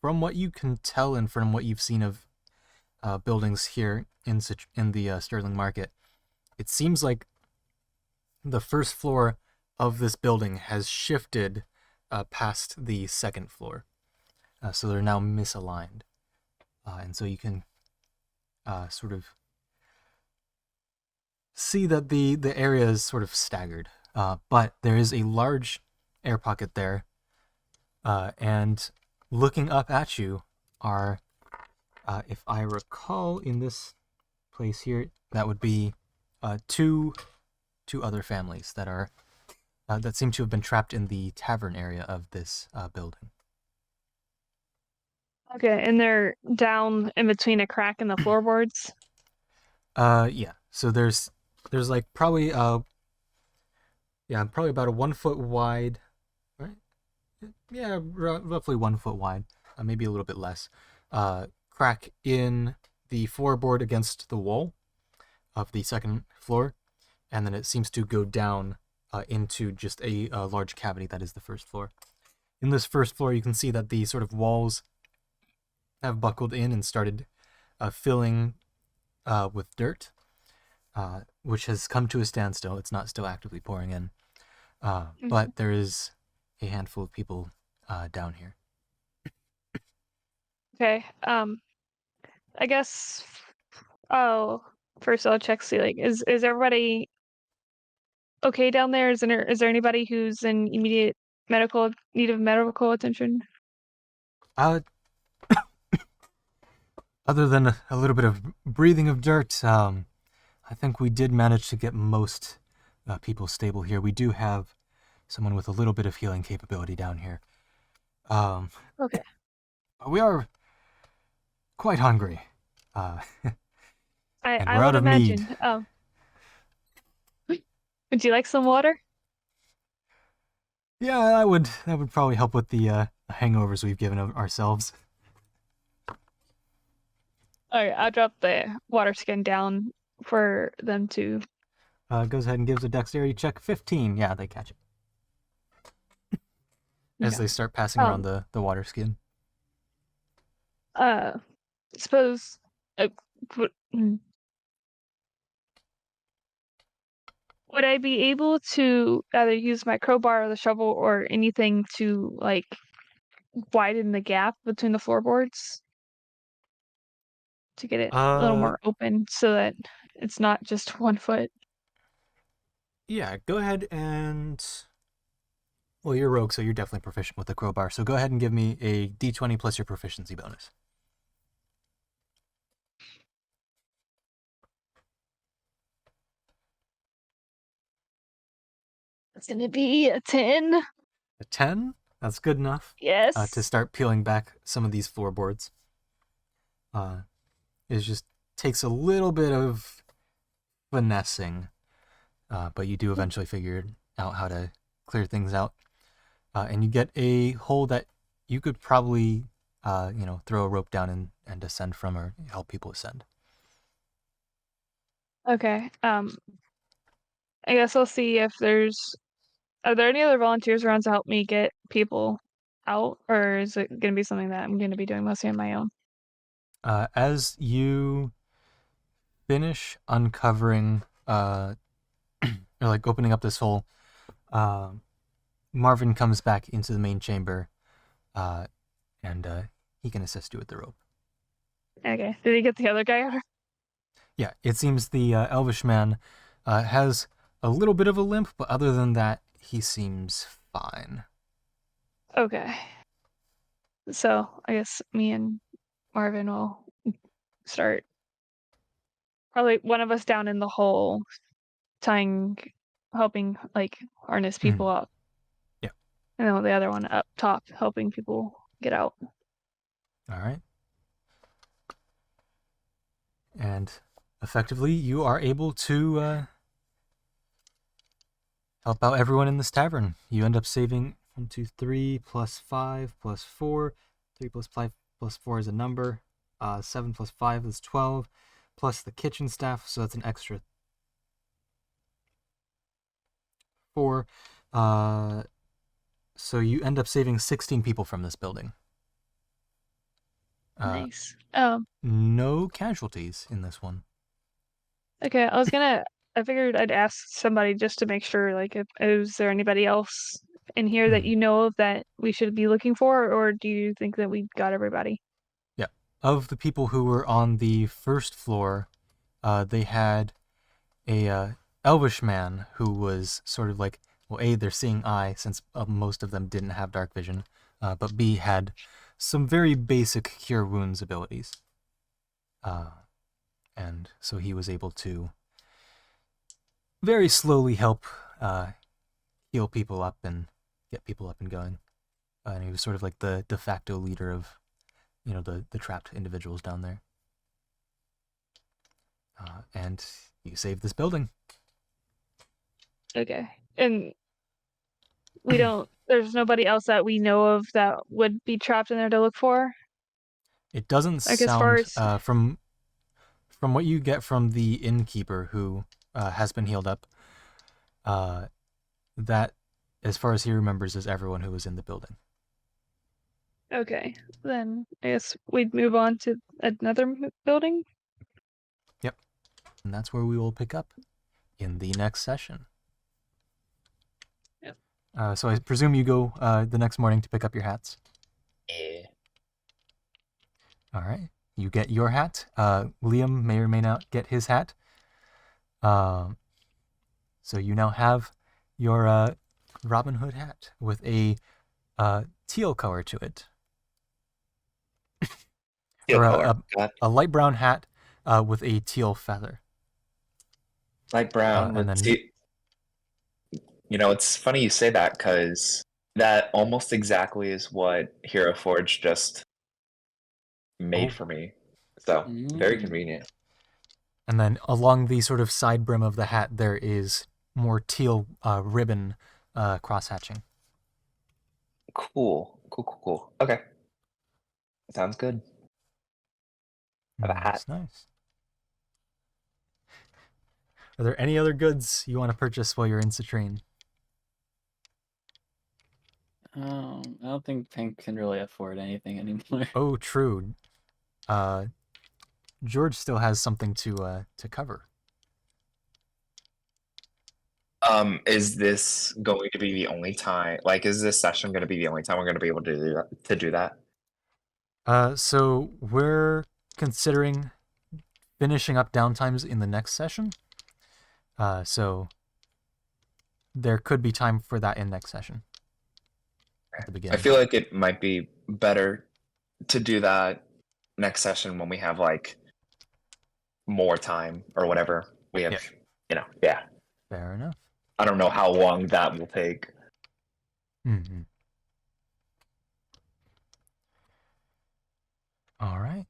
from what you can tell and from what you've seen of buildings here in the Sterling Market, it seems like the first floor of this building has shifted past the second floor. So they're now misaligned. And so you can sort of see that the area is sort of staggered. But there is a large air pocket there. And looking up at you are, if I recall in this place here, that would be two other families that are that seem to have been trapped in the tavern area of this building. Okay, and they're down in between a crack in the floorboards. Yeah. So there's like probably probably about a 1 foot wide, right? Yeah, roughly 1 foot wide, maybe a little bit less. Crack in the floorboard against the wall of the second floor, and then it seems to go down into just a large cavity that is the first floor. In this first floor, you can see that the sort of walls have buckled in and started filling with dirt, which has come to a standstill. It's not still actively pouring in, but there is a handful of people down here. Okay. I guess. Oh, first I'll check. See, like, is everybody okay down there? Is there anybody who's in immediate need of medical attention? Other than a little bit of breathing of dirt, I think we did manage to get most people stable here. We do have someone with a little bit of healing capability down here. Okay. We are quite hungry. I we're out would of mead. imagine. Would you like some water? Yeah, that would probably help with the hangovers we've given ourselves. All right, I'll drop the water skin down for them to. Goes ahead and gives a dexterity check. 15. Yeah, they catch it. As Yeah. they start passing around the water skin. Suppose. Would I be able to either use my crowbar or the shovel or anything to like widen the gap between the floorboards to get it a little more open so that it's not just 1 foot? Yeah, go ahead and Well, you're rogue, so you're definitely proficient with the crowbar. So go ahead and give me a d20 plus your proficiency bonus. It's gonna be a 10. A 10? That's good enough Yes. to start peeling back some of these floorboards. It just takes a little bit of finessing, but you do eventually figure out how to clear things out. And you get a hole that you could probably, throw a rope down and descend from, or help people ascend. Okay. I guess I'll see if are there any other volunteers around to help me get people out, or is it gonna be something that I'm gonna be doing mostly on my own? As you finish uncovering, or like opening up this hole, Marvin comes back into the main chamber, and he can assist you with the rope. Okay. Did he get the other guy out? Yeah, it seems the elvish man has a little bit of a limp, but other than that, he seems fine. Okay. So I guess me and Marvin will start. Probably one of us down in the hole, helping like harness people up. Yeah. And then the other one up top, helping people get out. All right. And effectively, you are able to help out everyone in this tavern. You end up saving 1, 2, 3 plus 5 plus 4. 3 plus 5 plus 4 is a number. 7 plus 5 is 12. Plus the kitchen staff, so that's an extra 4. So you end up saving 16 people from this building. Nice. No casualties in this one. Okay, I figured I'd ask somebody just to make sure, like, if is there anybody else in here that you know of that we should be looking for, or do you think that we got everybody? Yeah. Of the people who were on the first floor, they had a elvish man who was sort of like, well, A, they're seeing eye, since most of them didn't have dark vision, but B, had some very basic cure wounds abilities. And so he was able to very slowly help heal people up and get people up and going. And he was sort of like the de facto leader of, the trapped individuals down there. And you saved this building. Okay. And there's nobody else that we know of that would be trapped in there to look for? It doesn't Like, as far sound, as from what you get from the innkeeper who has been healed up, that, as far as he remembers, is everyone who was in the building. Okay, then I guess we'd move on to another building. Yep. And that's where we will pick up in the next session. Yep. So I presume you go the next morning to pick up your hats? Yeah. All right. You get your hat. Liam may or may not get his hat. So you now have your Robin Hood hat with a teal color to it. Teal or color. a light brown hat with a teal feather. Light brown and with then it's funny you say that, because that almost exactly is what Hero Forge just made for me. So, very convenient. And then along the sort of side brim of the hat, there is more teal ribbon cross-hatching. Cool. Okay. Sounds good. Have a hat. Nice. Are there any other goods you want to purchase while you're in Citrine? I don't think Pink can really afford anything anymore. Oh, true. George still has something to cover. Is this going to be the only time? Like, is this session going to be the only time we're going to be able to do that? So we're considering finishing up downtimes in the next session. So there could be time for that in next session. at the I beginning. feel like it might be better to do that next session when we have like more time or whatever. We have, Yeah. Fair enough. I don't know how long that will take. Mm-hmm. All right.